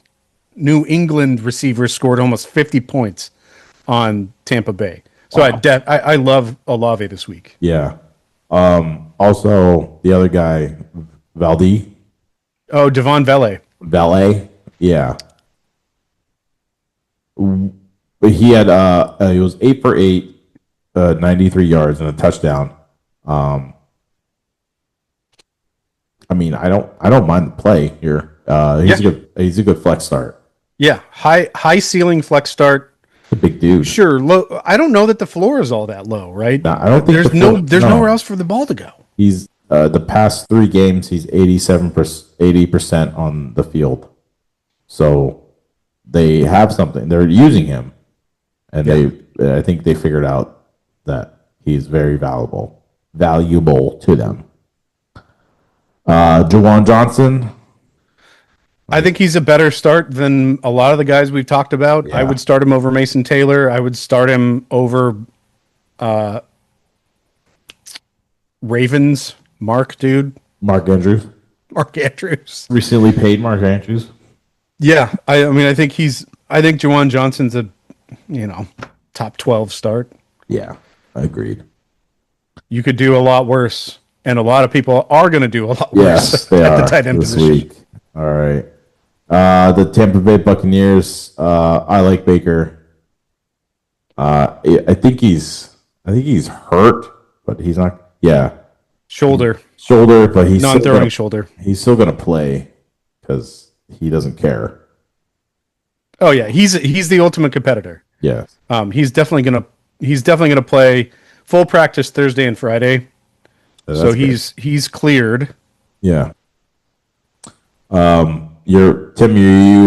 Speaker 3: New England receivers scored almost 50 points on Tampa Bay. So wow. I love Olave this week.
Speaker 2: Yeah. Also, the other guy, Valdi.
Speaker 3: Oh, Devon
Speaker 2: Valet. Yeah. But he had he was 8 for 8, 93 yards and a touchdown. I don't mind the play here. He's a good flex start.
Speaker 3: Yeah, high ceiling flex start.
Speaker 2: A big dude.
Speaker 3: Sure. Low. I don't know that the floor is all that low, right?
Speaker 2: No, I don't think
Speaker 3: there's nowhere else for the ball to go.
Speaker 2: He's the past 3 games he's 80% on the field. So they have something. They're using him. And I think they figured out that he's very valuable to them. Jawan Johnson.
Speaker 3: I think he's a better start than a lot of the guys we've talked about. Yeah. I would start him over Mason Taylor. I would start him over Ravens. Mark Andrews. Recently
Speaker 2: paid Mark Andrews.
Speaker 3: Yeah. I think Jawan Johnson's a top 12 start.
Speaker 2: Yeah, I agreed.
Speaker 3: You could do a lot worse, and a lot of people are going to do a lot worse
Speaker 2: at
Speaker 3: the tight end position.
Speaker 2: Week. All right. The Tampa Bay Buccaneers. I like Baker. I think he's hurt, but he's not. Yeah,
Speaker 3: shoulder,
Speaker 2: but he's
Speaker 3: non-throwing shoulder.
Speaker 2: He's still going to play because he doesn't care.
Speaker 3: Oh yeah, he's the ultimate competitor.
Speaker 2: Yeah.
Speaker 3: He's definitely gonna play full practice Thursday and Friday. So he's cleared.
Speaker 2: Yeah. You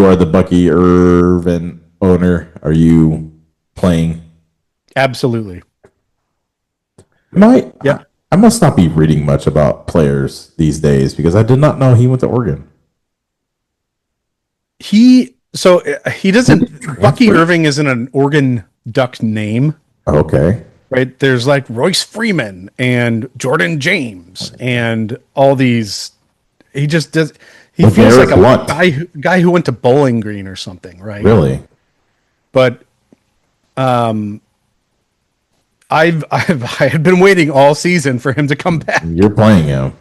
Speaker 2: are the Bucky Irvin owner. Are you playing?
Speaker 3: Absolutely.
Speaker 2: I must not be reading much about players these days because I did not know he went to Oregon.
Speaker 3: He doesn't. Bucky Irving isn't an Oregon Duck name.
Speaker 2: Okay.
Speaker 3: Right. There's like Royce Freeman and Jordan James and all these. He just does. He feels like a guy who went to Bowling Green or something, right?
Speaker 2: Really?
Speaker 3: But, I had been waiting all season for him to come back.
Speaker 2: You're playing him.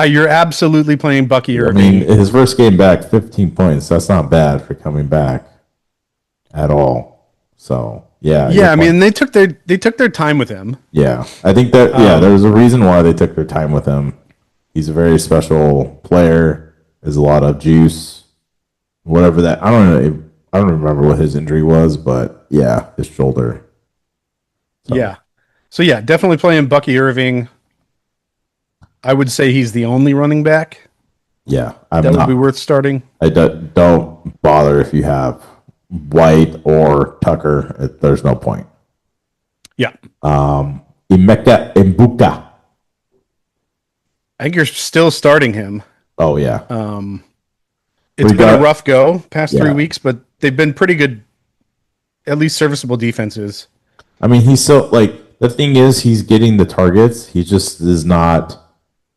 Speaker 3: You're absolutely playing Bucky Irving.
Speaker 2: I mean, his first game back, 15 points. That's not bad for coming back at all. So yeah.
Speaker 3: I mean, they took their time with him.
Speaker 2: Yeah, I think that there's a reason why they took their time with him. He's a very special player. There's a lot of juice. Whatever that, I don't know. I don't remember what his injury was, but yeah, his shoulder.
Speaker 3: So. Yeah. So yeah, definitely playing Bucky Irving. I would say he's the only running back.
Speaker 2: Yeah,
Speaker 3: would be worth starting.
Speaker 2: Don't bother if you have White or Tucker. There's no point.
Speaker 3: Yeah.
Speaker 2: Emeka Mbuka.
Speaker 3: I think you're still starting him.
Speaker 2: Oh yeah.
Speaker 3: it's
Speaker 2: We
Speaker 3: been a
Speaker 2: got-
Speaker 3: rough go past 3
Speaker 2: Yeah.
Speaker 3: weeks, but they've been pretty good, at least serviceable defenses.
Speaker 2: I mean, he's so like the thing is he's getting the targets. He just is not.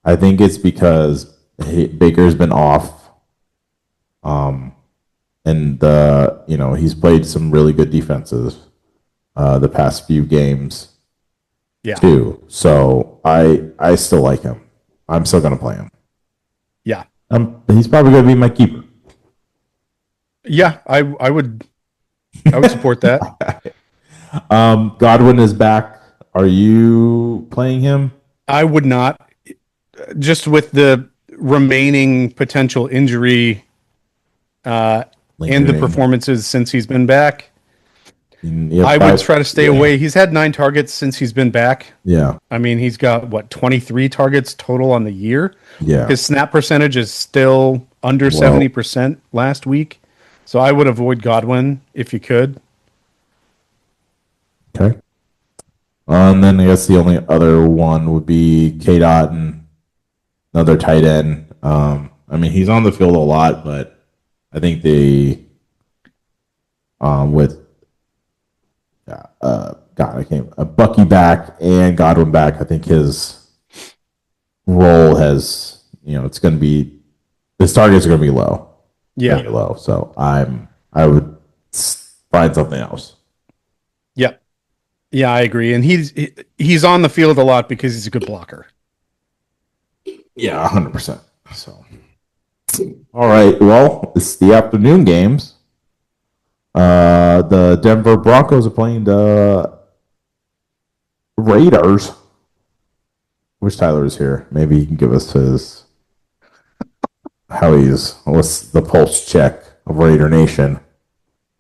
Speaker 2: I think it's because Baker's been off, and he's played some really good defenses the past few games
Speaker 3: Yeah.
Speaker 2: too. So I still like him. I'm still gonna play him.
Speaker 3: Yeah.
Speaker 2: He's probably gonna be my keeper.
Speaker 3: Yeah. I would support that.
Speaker 2: Godwin is back. Are you playing him?
Speaker 3: I would not, just with the remaining potential injury and the
Speaker 2: Lingering.
Speaker 3: performances since he's been back.
Speaker 2: Yep,
Speaker 3: I would try to stay away. He's had 9 targets since he's been back.
Speaker 2: Yeah,
Speaker 3: I mean, he's got 23 targets total on the year.
Speaker 2: yeah.
Speaker 3: His snap percentage is still under 70% last week. So I would avoid Godwin if you could.
Speaker 2: Okay. And then I guess the only other one would be K Dot and another tight end. I mean, he's on the field a lot, but I think with I can't Bucky back and Godwin back. I think his role has it's going to be his targets are going to be low.
Speaker 3: Yeah.
Speaker 2: Very low. So I would find something else.
Speaker 3: Yeah. Yeah, I agree. And he's on the field a lot because he's a good blocker.
Speaker 2: Yeah, 100%. So, all right. Well, it's the afternoon games. The Denver Broncos are playing the Raiders. Wish Tyler is here. Maybe he can give us what's the pulse check of Raider Nation.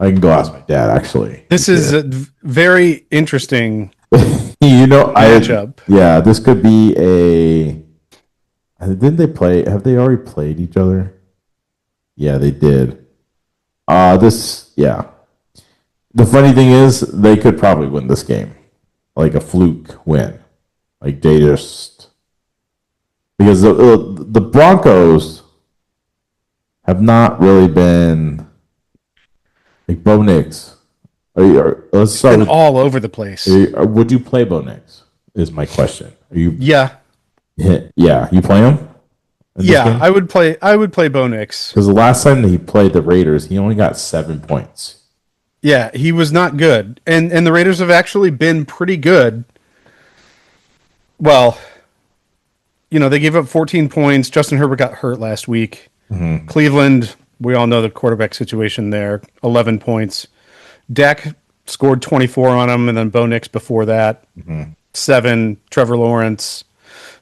Speaker 2: I can go ask my dad, actually.
Speaker 3: This is a very interesting
Speaker 2: matchup.
Speaker 3: matchup.
Speaker 2: This could be didn't they play? Have they already played each other? Yeah, they did. The funny thing is, they could probably win this game, like a fluke win, like they just because the Broncos have not really been like Bo Nix. Let's start with
Speaker 3: all over the place.
Speaker 2: Would you play Bo Nix? Is my question. Are you?
Speaker 3: Yeah.
Speaker 2: Yeah, you play him?
Speaker 3: Yeah, I would play Bo Nix.
Speaker 2: Because the last time that he played the Raiders, he only got 7 points.
Speaker 3: Yeah, he was not good. And the Raiders have actually been pretty good. Well, they gave up 14 points. Justin Herbert got hurt last week.
Speaker 2: Mm-hmm.
Speaker 3: Cleveland, we all know the quarterback situation there, 11 points. Dak scored 24 on him, and then Bo Nix before that, 7. Trevor Lawrence,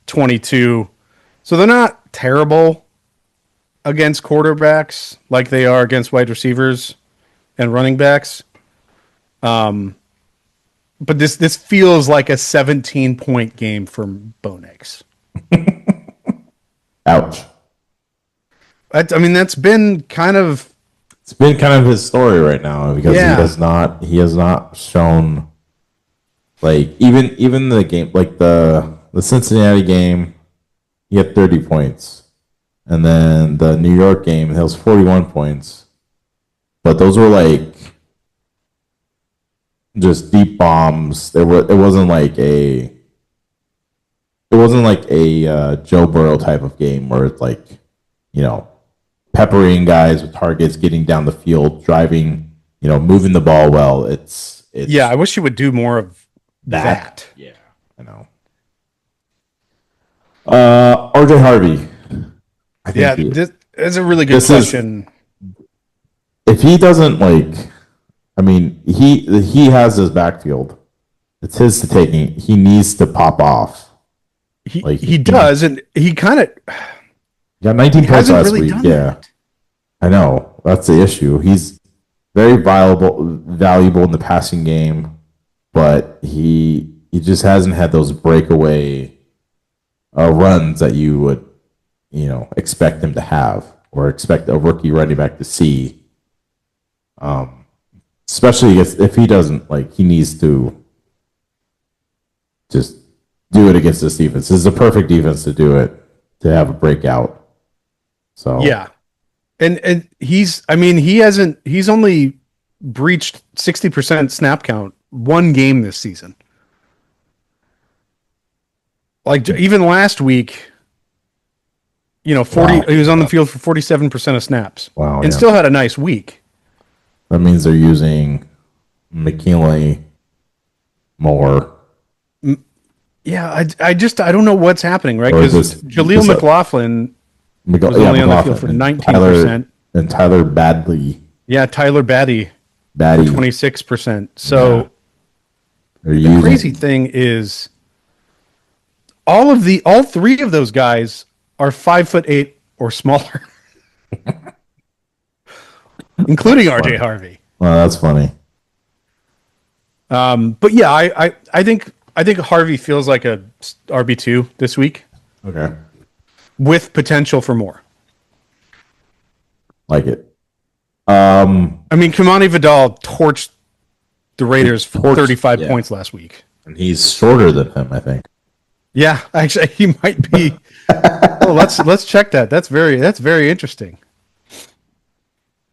Speaker 3: 22. So they're not terrible against quarterbacks like they are against wide receivers and running backs. But this feels like a 17-point game for Bo Nix.
Speaker 2: Ouch.
Speaker 3: I mean, that's been kind of...
Speaker 2: It's been kind of his story right now because he has not shown like even the game like the Cincinnati game, he had 30 points. And then the New York game, he was 41 points. But those were like just deep bombs. It wasn't like a Joe Burrow type of game where it's like, peppering guys with targets, getting down the field, driving, moving the ball well. It's
Speaker 3: I wish he would do more of that.
Speaker 2: Yeah, I know. RJ Harvey. I think
Speaker 3: this is a really good question.
Speaker 2: If he doesn't he has his backfield. It's his to take. He needs to pop off.
Speaker 3: He does, and he kind of
Speaker 2: got 19 points last
Speaker 3: really
Speaker 2: week.
Speaker 3: Done
Speaker 2: Yeah,
Speaker 3: that.
Speaker 2: I know. That's the issue. He's very valuable in the passing game, but he just hasn't had those breakaway runs that you would, expect him to have or expect a rookie running back to see. Especially if he doesn't he needs to just do it against this defense. This is a perfect defense to do it, to have a breakout. So
Speaker 3: yeah. And he's he's only breached 60% snap count one game this season. Like even last week, 40 he was on the field for 47% of snaps.
Speaker 2: Wow,
Speaker 3: and still had a nice week.
Speaker 2: That means they're using McKinley more.
Speaker 3: Yeah, I don't know what's happening, right?
Speaker 2: Or
Speaker 3: Because Jaleel McLaughlin was only on the field for 19%.
Speaker 2: And Tyler Badley.
Speaker 3: Yeah, Tyler Batty for 26%. So
Speaker 2: the
Speaker 3: crazy thing is all three of those guys are 5'8" or smaller. Including RJ Harvey.
Speaker 2: Well, that's funny.
Speaker 3: But yeah, I think Harvey feels like a RB2 this week.
Speaker 2: Okay.
Speaker 3: With potential for more.
Speaker 2: Like it.
Speaker 3: Kamani Vidal torched the Raiders for 35 points last week.
Speaker 2: And he's shorter than him, I think.
Speaker 3: Yeah, actually he might be. Let's check that. That's very interesting.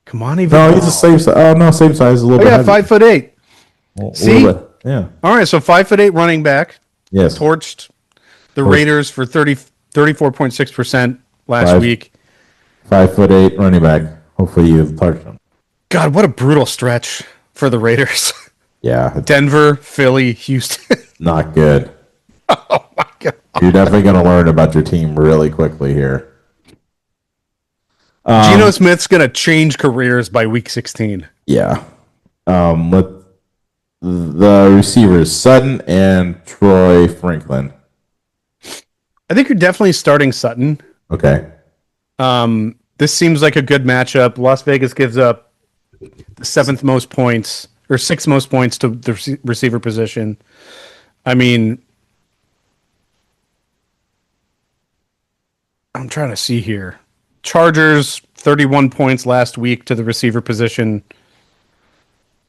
Speaker 3: Kamani Vidal.
Speaker 2: No, he's the same size. Oh no, same size, a little bit.
Speaker 3: Yeah, 5'8". See?
Speaker 2: Yeah.
Speaker 3: All right, so 5'8" running back.
Speaker 2: Yes.
Speaker 3: Torched the Raiders for 34.6% last week.
Speaker 2: 5'8" running back. Hopefully you've touched him.
Speaker 3: God, what a brutal stretch for the Raiders.
Speaker 2: Yeah.
Speaker 3: Denver, Philly, Houston.
Speaker 2: Not good.
Speaker 3: Oh my God.
Speaker 2: You're definitely going to learn about your team really quickly here.
Speaker 3: Geno Smith's going to change careers by week 16.
Speaker 2: Yeah. Let the receivers, Sutton and Troy Franklin.
Speaker 3: I think you're definitely starting Sutton.
Speaker 2: Okay.
Speaker 3: This seems like a good matchup. Las Vegas gives up the sixth most points to the receiver position. I mean, I'm trying to see here. Chargers, 31 points last week to the receiver position.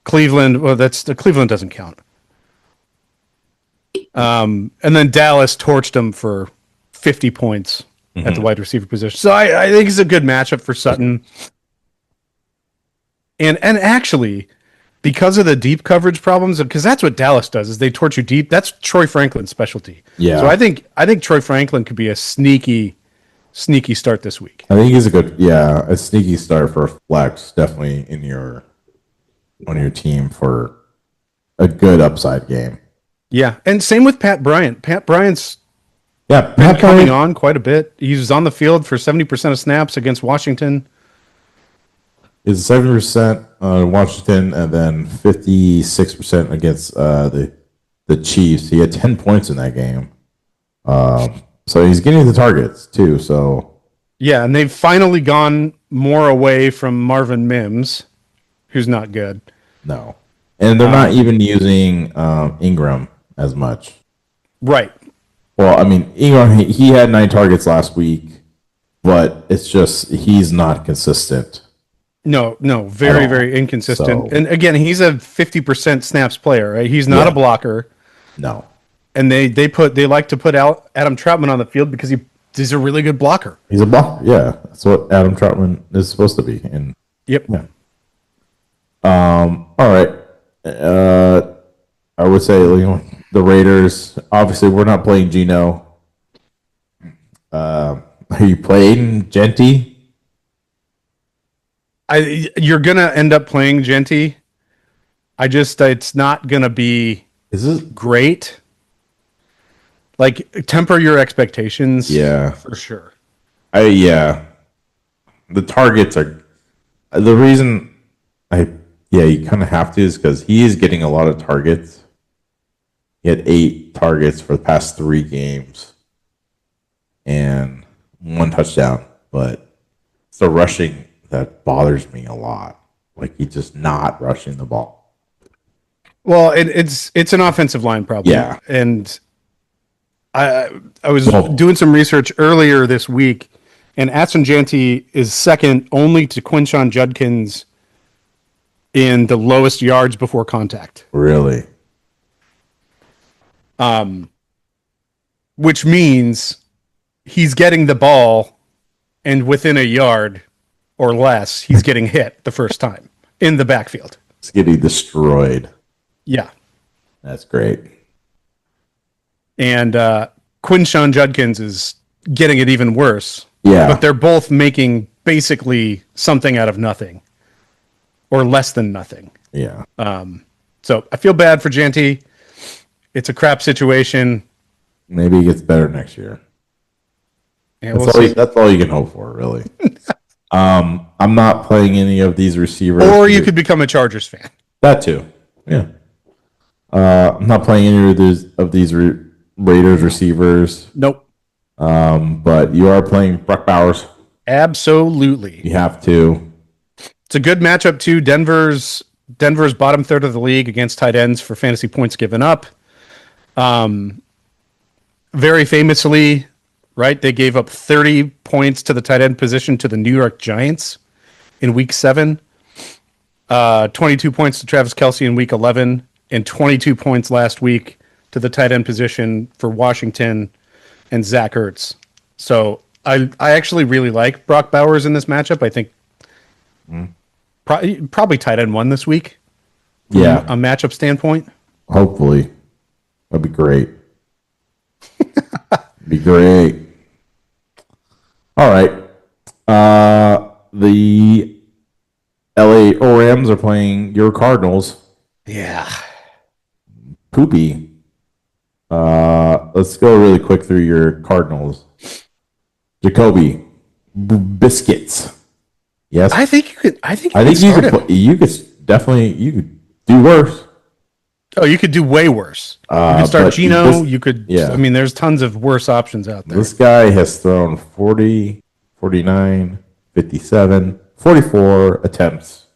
Speaker 3: Cleveland, Cleveland doesn't count. And then Dallas torched them for 50 points at the wide receiver position. So I think it's a good matchup for Sutton. And actually, because of the deep coverage problems, because that's what Dallas does, is they torch you deep. That's Troy Franklin's specialty.
Speaker 2: Yeah.
Speaker 3: So I think Troy Franklin could be a sneaky start this week.
Speaker 2: I think he's a sneaky start for a flex, definitely on your team for a good upside game.
Speaker 3: Yeah, and same with Pat Bryant. Pat Bryant's
Speaker 2: Pat
Speaker 3: coming on quite a bit. He was on the field for 70% of snaps against Washington.
Speaker 2: Is 70% on Washington and then 56% against the Chiefs. He had 10 points in that game. So he's getting the targets too. So
Speaker 3: yeah, and they've finally gone more away from Marvin Mims, who's not good.
Speaker 2: No, and they're not even using Ingram as much.
Speaker 3: Right.
Speaker 2: Well, I mean, Ingram he had 9 targets last week, but it's just he's not consistent.
Speaker 3: No, very inconsistent. So, and again, he's a 50% snaps player, right? He's not a blocker.
Speaker 2: No.
Speaker 3: And they like to put out Adam Troutman on the field because he's a really good blocker.
Speaker 2: He's a blocker. Yeah, that's what Adam Troutman is supposed to be. And
Speaker 3: yep.
Speaker 2: Yeah. All right. I would say the Raiders. Obviously, we're not playing Geno. Are you playing Genty?
Speaker 3: You're gonna end up playing Genty. It's not gonna be.
Speaker 2: Is it
Speaker 3: great? Like, temper your expectations.
Speaker 2: Yeah,
Speaker 3: for sure.
Speaker 2: The targets are the reason. You kind of have to is because he is getting a lot of targets. He had 8 targets for the past 3 games, and 1 touchdown. But it's the rushing that bothers me a lot. Like, he's just not rushing the ball.
Speaker 3: Well, it's an offensive line problem.
Speaker 2: Yeah,
Speaker 3: and I was doing some research earlier this week, and Atson Janty is second only to Quinshon Judkins in the lowest yards before contact.
Speaker 2: Really?
Speaker 3: Which means he's getting the ball and within a yard or less, he's getting hit the first time in the backfield.
Speaker 2: It's getting destroyed.
Speaker 3: Yeah.
Speaker 2: That's great.
Speaker 3: And Quinshawn Judkins is getting it even worse.
Speaker 2: Yeah.
Speaker 3: But they're both making basically something out of nothing or less than nothing.
Speaker 2: Yeah.
Speaker 3: So I feel bad for Janty. It's a crap situation.
Speaker 2: Maybe it gets better next year.
Speaker 3: Yeah,
Speaker 2: That's all you can hope for, really. I'm not playing any of these receivers.
Speaker 3: Or you could become a Chargers fan.
Speaker 2: That too. Yeah. I'm not playing any of these Raiders receivers.
Speaker 3: Nope.
Speaker 2: But you are playing Brock Bowers.
Speaker 3: Absolutely.
Speaker 2: You have to.
Speaker 3: It's a good matchup too. Denver's bottom third of the league against tight ends for fantasy points given up. Very famously, right? They gave up 30 points to the tight end position to the New York Giants in week 7. 22 points to Travis Kelce in week 11, and 22 points last week to the tight end position for Washington and Zach Ertz. So I actually really like Brock Bowers in this matchup. I think probably tight end 1 this week.
Speaker 2: Yeah.
Speaker 3: From a matchup standpoint.
Speaker 2: Hopefully. That'd be great. Be great. All right. The LA Rams are playing your Cardinals.
Speaker 3: Yeah.
Speaker 2: Poopy. Let's go really quick through your Cardinals. Jacoby Biscuits. Yes.
Speaker 3: I think you could
Speaker 2: you could definitely do worse.
Speaker 3: Oh, you could do way worse. You could start Geno.
Speaker 2: Yeah.
Speaker 3: I mean, there's tons of worse options out there.
Speaker 2: This guy has thrown 40, 49, 57, 44 attempts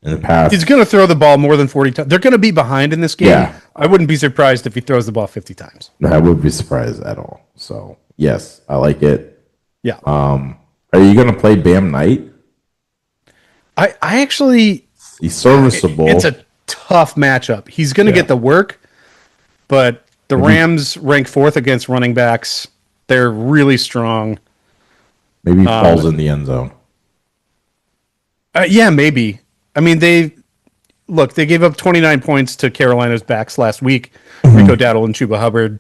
Speaker 2: in the past.
Speaker 3: He's going to throw the ball more than 40 times. They're going to be behind in this game.
Speaker 2: Yeah.
Speaker 3: I wouldn't be surprised if he throws the ball 50 times.
Speaker 2: I wouldn't be surprised at all. So, yes, I like it.
Speaker 3: Yeah.
Speaker 2: Are you going to play Bam Knight?
Speaker 3: I actually...
Speaker 2: He's serviceable.
Speaker 3: It's a tough matchup. He's going to get the work, but the Rams rank 4th against running backs. They're really strong.
Speaker 2: Maybe he falls in the end zone.
Speaker 3: Yeah, maybe. I mean, they gave up 29 points to Carolina's backs last week. Rico Dowdle and Chuba Hubbard.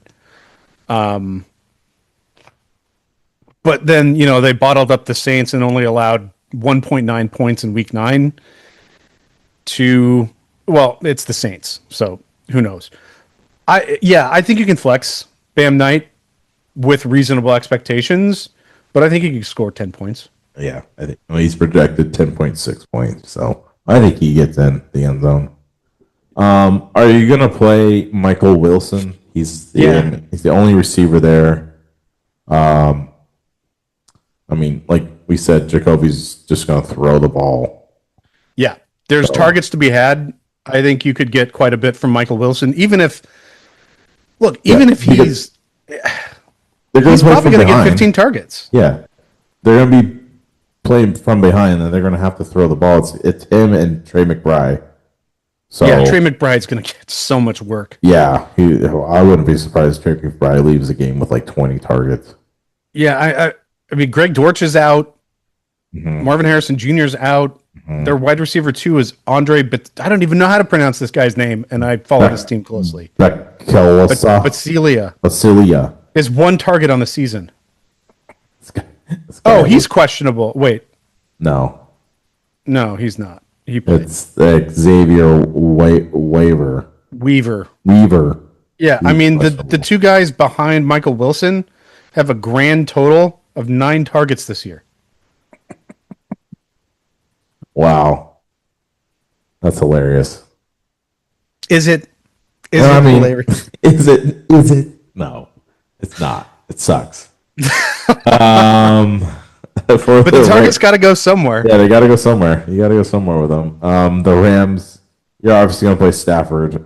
Speaker 3: But then, they bottled up the Saints and only allowed 1.9 points in week 9 it's the Saints, so who knows? I think you can flex Bam Knight with reasonable expectations, but I think he can score 10 points.
Speaker 2: Yeah, I think he's projected 10.6 points, so I think he gets in the end zone. Are you gonna play Michael Wilson? He's the only receiver there. I mean, like we said, Jacoby's just gonna throw the ball.
Speaker 3: Yeah, there's targets to be had. I think you could get quite a bit from Michael Wilson, even if he's probably going to get 15 targets.
Speaker 2: Yeah, they're going to be playing from behind, and they're going to have to throw the ball. It's him and Trey McBride. So
Speaker 3: yeah, Trey McBride's going to get so much work.
Speaker 2: Yeah, I wouldn't be surprised if Trey McBride leaves the game with like 20 targets.
Speaker 3: Yeah, I mean, Greg Dortch is out. Mm-hmm. Marvin Harrison Jr. is out. Mm-hmm. Their wide receiver 2 is Andre, but I don't even know how to pronounce this guy's name, and I follow this team closely. Basilia is 1 target on the season. He's questionable. Wait.
Speaker 2: No,
Speaker 3: he's not. He played.
Speaker 2: It's Xavier Weaver.
Speaker 3: Yeah, I mean, the 2 guys behind Michael Wilson have a grand total of 9 targets this year.
Speaker 2: Wow. That's hilarious.
Speaker 3: Is it hilarious?
Speaker 2: Is it? No, it's not. It sucks. But
Speaker 3: the target's got to go somewhere.
Speaker 2: Yeah, they got to go somewhere. You got to go somewhere with them. The Rams, you're obviously going to play Stafford.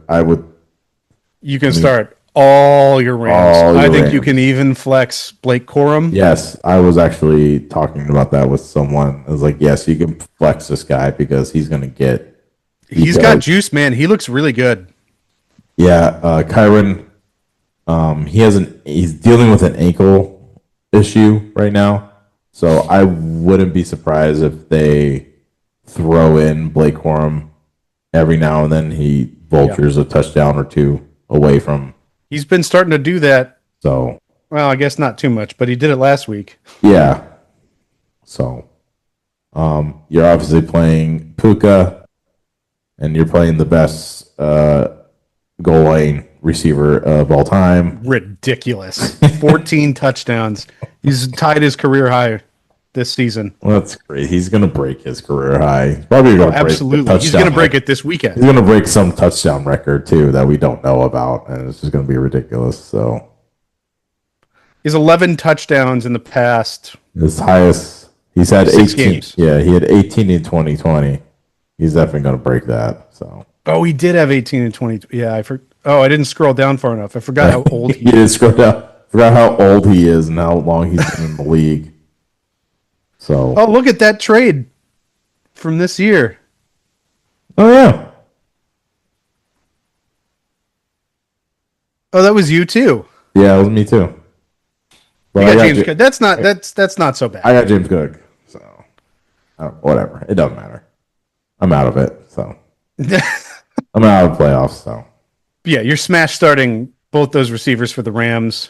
Speaker 3: You can start all your Rams. I think you can even flex Blake Corum.
Speaker 2: Yes, I was actually talking about that with someone. I was like, yes, you can flex this guy because he's going to get...
Speaker 3: He's got juice, man. He looks really good.
Speaker 2: Yeah, Kyron, he's dealing with an ankle issue right now. So I wouldn't be surprised if they throw in Blake Corum every now and then. He vultures a touchdown or two away from.
Speaker 3: He's been starting to do that.
Speaker 2: So,
Speaker 3: Well, I guess not too much, but he did it last week.
Speaker 2: yeah. So, you're obviously playing Puka, and you're playing the best goal line receiver of all time.
Speaker 3: Ridiculous. 14 touchdowns. He's tied his career high this season.
Speaker 2: Well, that's great. He's going to break his career high. He's probably going to break
Speaker 3: Absolutely. He's going to break it this weekend.
Speaker 2: He's going to break some touchdown record too that we don't know about, and it's just going to be ridiculous. So
Speaker 3: He's 11 touchdowns in the past.
Speaker 2: his highest, he's had
Speaker 3: 6
Speaker 2: 18
Speaker 3: games.
Speaker 2: Yeah, he had 18 in 2020. He's definitely going to break that. So
Speaker 3: Oh, he did have 18 and 20. Yeah, I didn't scroll down far enough. I forgot how old he
Speaker 2: he did scroll down. Forgot how old he is and how long he's been in the league. So
Speaker 3: Oh, look at that trade from this year.
Speaker 2: oh yeah,
Speaker 3: Oh, that was you too.
Speaker 2: yeah, it was me too. But
Speaker 3: You
Speaker 2: I
Speaker 3: got
Speaker 2: got
Speaker 3: James Cook. That's not so bad.
Speaker 2: I got James Cook. So whatever, it doesn't matter. I'm out of it. So I'm out of the playoffs. So.
Speaker 3: Yeah, you're smash starting both those receivers for the Rams.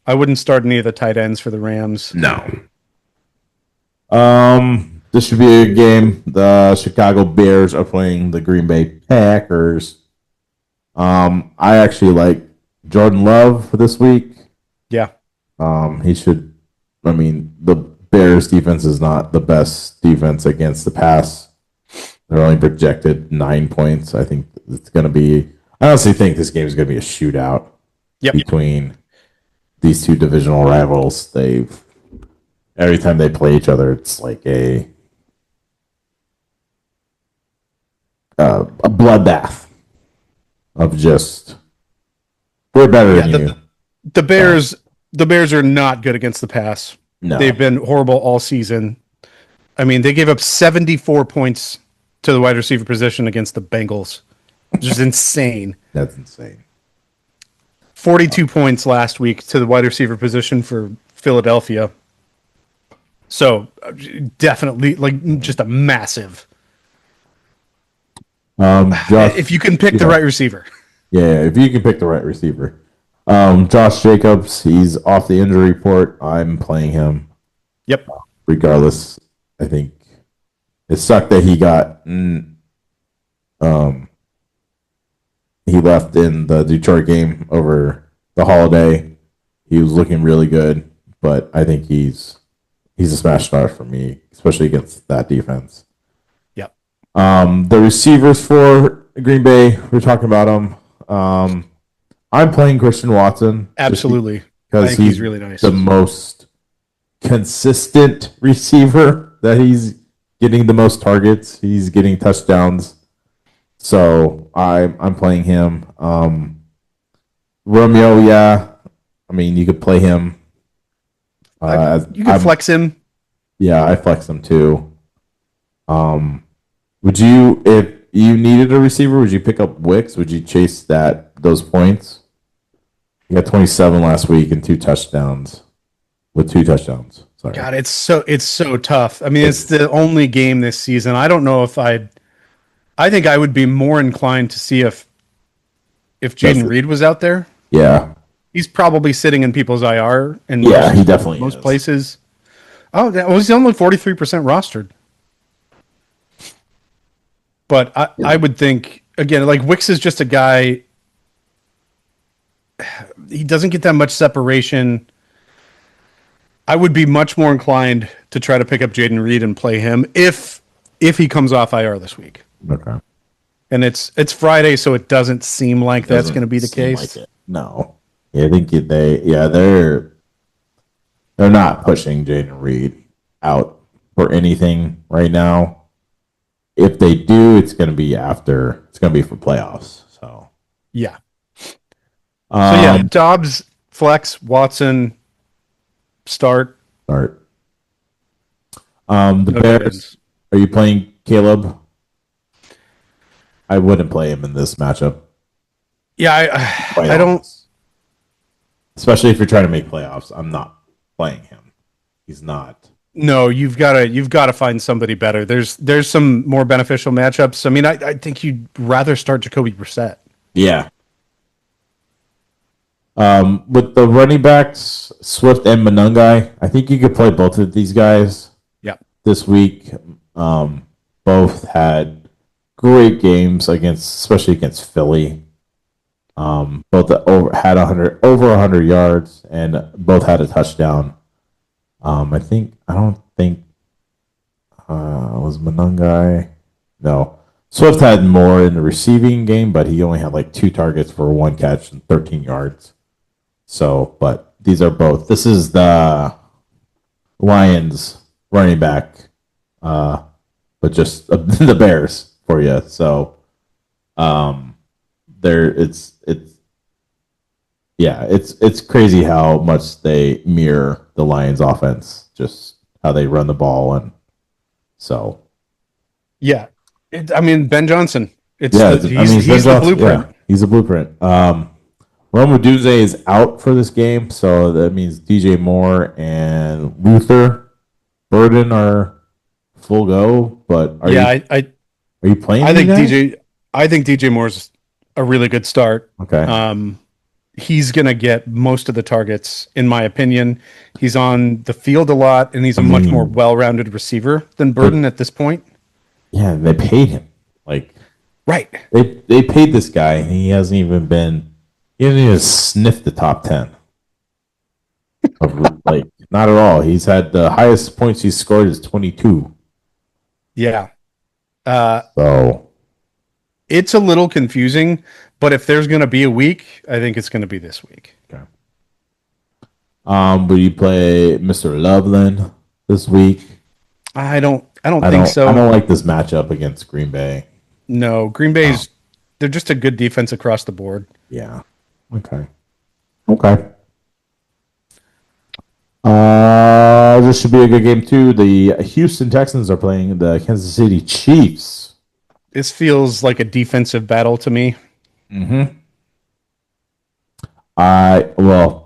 Speaker 3: I wouldn't start any of the tight ends for the Rams.
Speaker 2: No. This should be a good game. The Chicago Bears are playing the Green Bay Packers. I actually like Jordan Love for this week.
Speaker 3: Yeah.
Speaker 2: He should. I mean, the Bears defense is not the best defense against the pass. They're only projected 9 points. I think it's going to be. I honestly think this game is going to be a shootout between these two divisional rivals. Every time they play each other, it's like a bloodbath of just we're better than you.
Speaker 3: The Bears are not good against the pass.
Speaker 2: No.
Speaker 3: They've been horrible all season. I mean, they gave up 74 points to the wide receiver position against the Bengals. Which is insane.
Speaker 2: That's insane.
Speaker 3: 42 points last week to the wide receiver position for Philadelphia. So definitely just a massive.
Speaker 2: Josh,
Speaker 3: If you can pick the right receiver.
Speaker 2: yeah, if you can pick the right receiver. Josh Jacobs, he's off the injury report. I'm playing him.
Speaker 3: Yep.
Speaker 2: Regardless, I think it sucked that he got he left in the Detroit game over the holiday. He was looking really good, but I think he's a smash start for me, especially against that defense.
Speaker 3: Yep.
Speaker 2: The receivers for Green Bay, we're talking about them. I'm playing Christian Watson.
Speaker 3: Absolutely.
Speaker 2: Because
Speaker 3: he's really nice.
Speaker 2: The most consistent receiver that he's getting the most targets. He's getting touchdowns. So I'm playing him. Romeo, yeah. I mean, you could play him.
Speaker 3: You can flex him.
Speaker 2: Yeah, I flex him too. Would you, if you needed a receiver, would you pick up Wicks? Would you chase those points? He got 27 last week and 2 touchdowns. With 2 touchdowns. Sorry.
Speaker 3: God, it's so tough. I mean, it's the only game this season. I don't know if I think I would be more inclined to see if Jaden Reed was out there.
Speaker 2: Yeah.
Speaker 3: He's probably sitting in people's IR and
Speaker 2: he definitely
Speaker 3: most
Speaker 2: is.
Speaker 3: places. Oh, he's only 43% rostered. But I would think again, like Wicks is just a guy. He doesn't get that much separation. I would be much more inclined to try to pick up Jaden Reed and play him if he comes off IR this week.
Speaker 2: Okay.
Speaker 3: And it's Friday, so it doesn't seem like that's going to be the case.
Speaker 2: Like it. No. Yeah, I think they're not pushing Jaden Reed out for anything right now. If they do, it's going to be for playoffs. So
Speaker 3: yeah. Dobbs, flex, Watson, start.
Speaker 2: The Bears. Are you playing Caleb? I wouldn't play him in this matchup.
Speaker 3: Yeah, I don't.
Speaker 2: Especially if you're trying to make playoffs, I'm not playing him.
Speaker 4: He's not.
Speaker 3: No, you've got to find somebody better. There's some more beneficial matchups. I mean, I think you'd rather start Jacoby Brissett.
Speaker 4: Yeah. With the running backs, Swift and Monungai, I think you could play both of these guys
Speaker 3: Yeah.
Speaker 4: this week. Both had great games especially against Philly. Both had over 100 yards, and both had a touchdown. I don't think was Monungai. No, Swift had more in the receiving game, but he only had like 2 targets for 1 catch and 13 yards. So, but these are both. This is the Lions running back, but just the Bears for you. So, it's crazy how much they mirror the Lions offense, just how they run the ball. And so,
Speaker 3: Yeah. Ben Johnson. He's
Speaker 4: Ben
Speaker 3: the
Speaker 4: Johnson,
Speaker 3: blueprint.
Speaker 4: yeah, he's a blueprint. Rome Odunze is out for this game, so that means DJ Moore and Luther Burden are full go. But are you playing?
Speaker 3: I think DJ Moore's a really good start.
Speaker 4: Okay.
Speaker 3: He's gonna get most of the targets, in my opinion. He's on the field a lot, and he's a much more well-rounded receiver than Burden at this point.
Speaker 4: Yeah, they paid him.
Speaker 3: Right.
Speaker 4: They paid this guy, and he hasn't even sniffed the top 10. Not at all. He's had the highest points he's scored is 22.
Speaker 3: Yeah.
Speaker 4: So
Speaker 3: it's a little confusing, but if there's going to be a week, I think it's going to be this week.
Speaker 4: Okay. Will you play Mr. Loveland this week?
Speaker 3: I don't think so.
Speaker 4: I don't like this matchup against Green Bay.
Speaker 3: No, Green Bay's they're just a good defense across the board.
Speaker 4: Yeah. Okay. This should be a good game too. The Houston Texans are playing the Kansas City Chiefs.
Speaker 3: This feels like a defensive battle to me.
Speaker 4: Mm-hmm.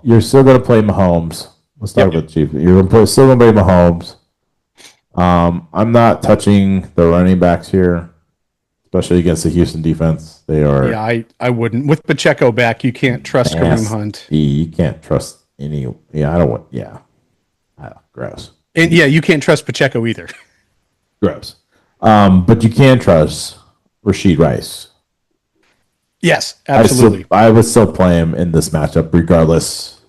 Speaker 4: You're still going to play Mahomes. Let's talk about the Chiefs. Still going to play Mahomes. I'm not touching the running backs here, especially against the Houston defense. They are.
Speaker 3: Yeah, I wouldn't. With Pacheco back, you can't trust Kareem Hunt.
Speaker 4: You can't trust any. Yeah, I don't want. Yeah, gross.
Speaker 3: And yeah, you can't trust Pacheco either.
Speaker 4: Gross. But you can trust Rashid Rice.
Speaker 3: Yes, absolutely.
Speaker 4: I would still play him in this matchup, regardless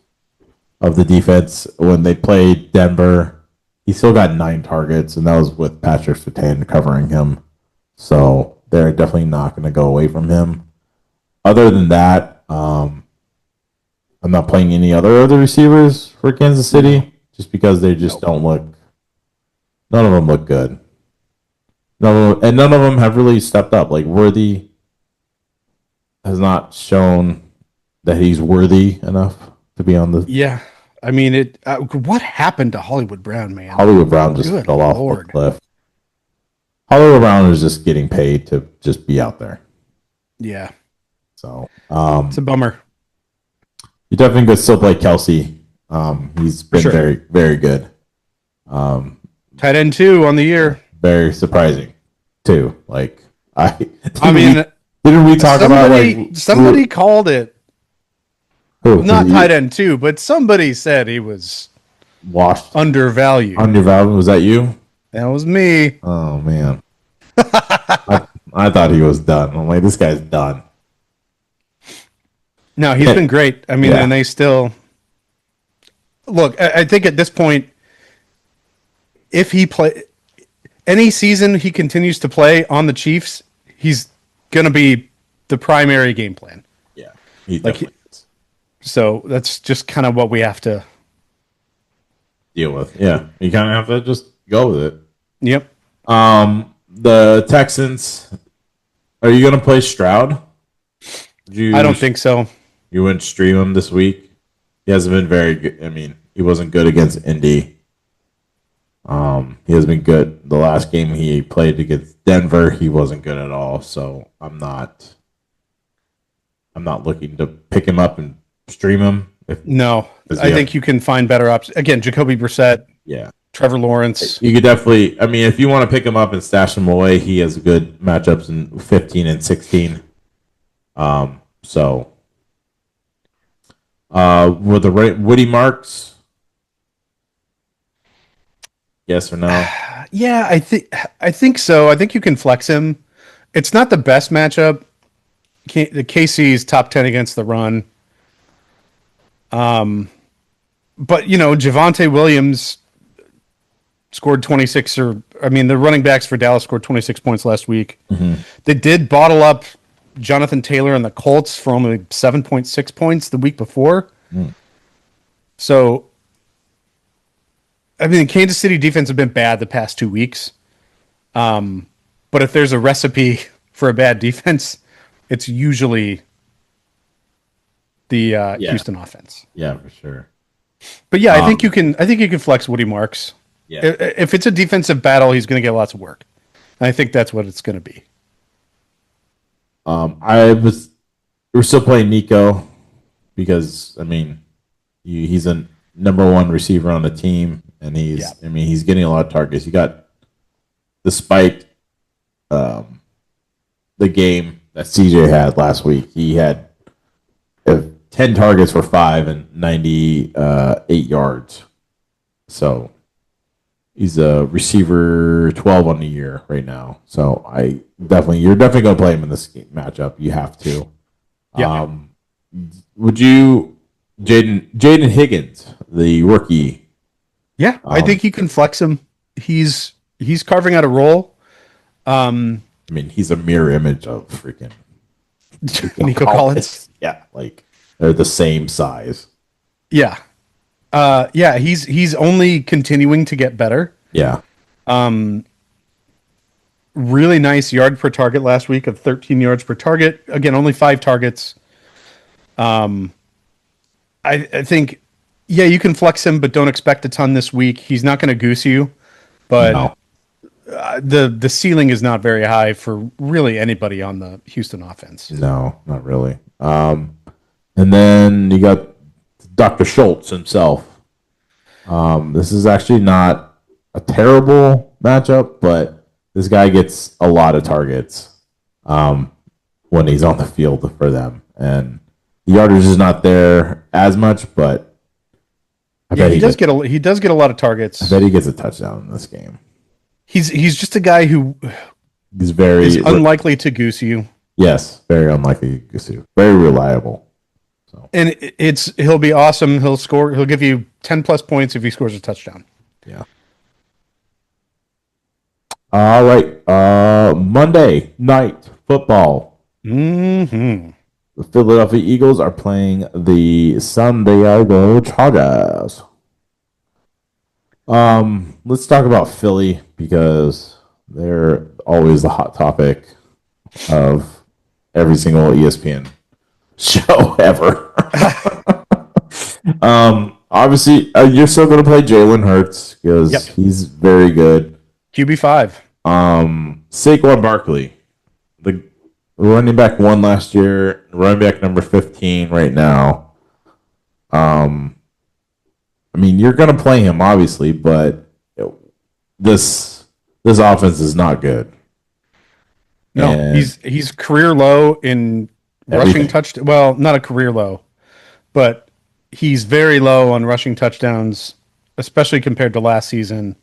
Speaker 4: of the defense. When they played Denver, he still got 9 targets, and that was with Patrick Surtain covering him. So they're definitely not going to go away from him. Other than that, I'm not playing any other receivers for Kansas City just because they just don't look. None of them look good. None of them have really stepped up. Like Worthy has not shown that he's worthy enough to be on the.
Speaker 3: Yeah, I mean what happened to Hollywood Brown, man?
Speaker 4: Hollywood Brown just fell off the cliff. Hollywood Brown is just getting paid to just be out there.
Speaker 3: Yeah.
Speaker 4: So
Speaker 3: it's a bummer.
Speaker 4: You definitely could still play Kelsey. He's been very, very good.
Speaker 3: Tight end 2 on the year.
Speaker 4: Very surprising, too.
Speaker 3: Didn't
Speaker 4: we talk about
Speaker 3: somebody called it?
Speaker 4: Who?
Speaker 3: Not tight end 2, but somebody said he was
Speaker 4: washed,
Speaker 3: undervalued.
Speaker 4: Undervalued? Was that you?
Speaker 3: That was me.
Speaker 4: Oh man, I thought he was done. I'm like, this guy's done.
Speaker 3: No, he's been great. I mean, and they still look. I think at this point, if he play any season he continues to play on the Chiefs, he's gonna be the primary game plan.
Speaker 4: Yeah, he definitely is.
Speaker 3: So that's just kind of what we have to
Speaker 4: deal with. Yeah, you kind of have to just go with it.
Speaker 3: Yep.
Speaker 4: The Texans. Are you gonna play Stroud?
Speaker 3: I don't think so.
Speaker 4: You wouldn't stream him this week. He hasn't been very good. I mean, he wasn't good against Indy. He has been good. The last game he played against Denver, he wasn't good at all. So I'm not looking to pick him up and stream him.
Speaker 3: I think you can find better options. Again, Jacoby Brissett.
Speaker 2: Yeah.
Speaker 3: Trevor Lawrence.
Speaker 2: You could definitely, I mean, if you want to pick him up and stash him away, he has good matchups in 15 and 16. So, with the Woody Marks, yes or no?
Speaker 3: Yeah, I think so. I think you can flex him. It's not the best matchup. The KC's top 10 against the run. But you know, Javonte Williams scored 26 the running backs for Dallas scored 26 points last week.
Speaker 2: Mm-hmm.
Speaker 3: They did bottle up Jonathan Taylor and the Colts for only 7.6 points the week before. So, I mean, the Kansas City defense has been bad the past 2 weeks. But if there's a recipe for a bad defense, it's usually the Houston offense.
Speaker 2: Yeah, for sure.
Speaker 3: But yeah, I think you can flex Woody Marks.
Speaker 2: Yeah.
Speaker 3: If it's a defensive battle, he's going to get lots of work. And I think that's what it's going to be.
Speaker 2: We're still playing Nico because, I mean, he's a number one receiver on the team, and he's getting a lot of targets. Despite the game that CJ had last week, he had 10 targets for 5 and 98 yards. So he's a receiver 12 on the year right now. So you're definitely going to play him in this matchup. You have to.
Speaker 3: Yeah.
Speaker 2: Would you, Jaden Higgins, the rookie?
Speaker 3: Yeah, I think you can flex him. He's carving out a role.
Speaker 2: I mean, he's a mirror image of freaking
Speaker 3: Nico Collins.
Speaker 2: Yeah, like they're the same size.
Speaker 3: Yeah. He's only continuing to get better.
Speaker 2: Yeah.
Speaker 3: Really nice yard per target last week of 13 yards per target. Again, only 5 targets. I think, yeah, you can flex him, but don't expect a ton this week. He's not going to goose you, but
Speaker 2: No.
Speaker 3: The ceiling is not very high for really anybody on the Houston offense.
Speaker 2: No, not really. And then you got Dr. Schultz himself. This is actually not a terrible matchup, but this guy gets a lot of targets when he's on the field for them. And the yardage is not there as much, but I bet he does get
Speaker 3: a lot of targets.
Speaker 2: I bet he gets a touchdown in this game.
Speaker 3: He's just a guy who
Speaker 2: is
Speaker 3: unlikely to goose you.
Speaker 2: Yes, very unlikely to goose you. Very reliable. So.
Speaker 3: And he'll be awesome. He'll give you 10 plus points if he scores a touchdown.
Speaker 2: Yeah. All right. Monday night football.
Speaker 3: Mm-hmm.
Speaker 2: The Philadelphia Eagles are playing the San Diego Chargers. Let's talk about Philly because they're always the hot topic of every single ESPN show ever. Obviously, you're still going to play Jalen Hurts because he's very good.
Speaker 3: QB5.
Speaker 2: Saquon Barkley, the running back 1 last year, running back number 15 right now. I mean, you're going to play him, obviously, but this offense is not good.
Speaker 3: No, and he's career low in rushing touchdowns. Well, not a career low, but he's very low on rushing touchdowns, especially compared to last season.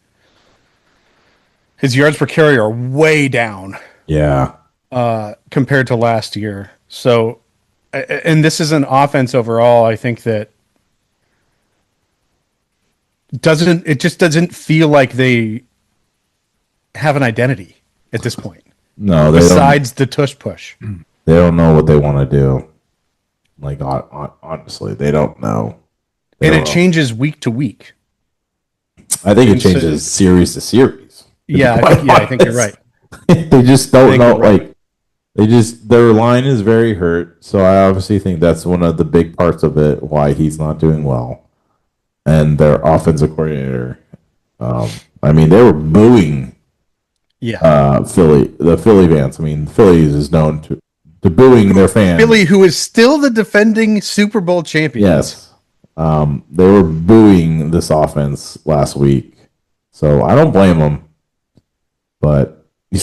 Speaker 3: His yards per carry are way down.
Speaker 2: Yeah.
Speaker 3: Compared to last year. So, and this is an offense overall, I think that it just doesn't feel like they have an identity at this point.
Speaker 2: No,
Speaker 3: besides the tush push.
Speaker 2: They don't know what they want to do. Like, honestly, they don't know.
Speaker 3: It changes week to week.
Speaker 2: I think it changes series to series.
Speaker 3: I think you're right.
Speaker 2: They just don't know. Like, their line is very hurt. So I obviously think that's one of the big parts of it, why he's not doing well. And their offensive coordinator, I mean, they were booing the Philly fans. I mean, Philly is known to booing their fans.
Speaker 3: Philly, who is still the defending Super Bowl champions.
Speaker 2: Yes. They were booing this offense last week. So I don't blame him. But you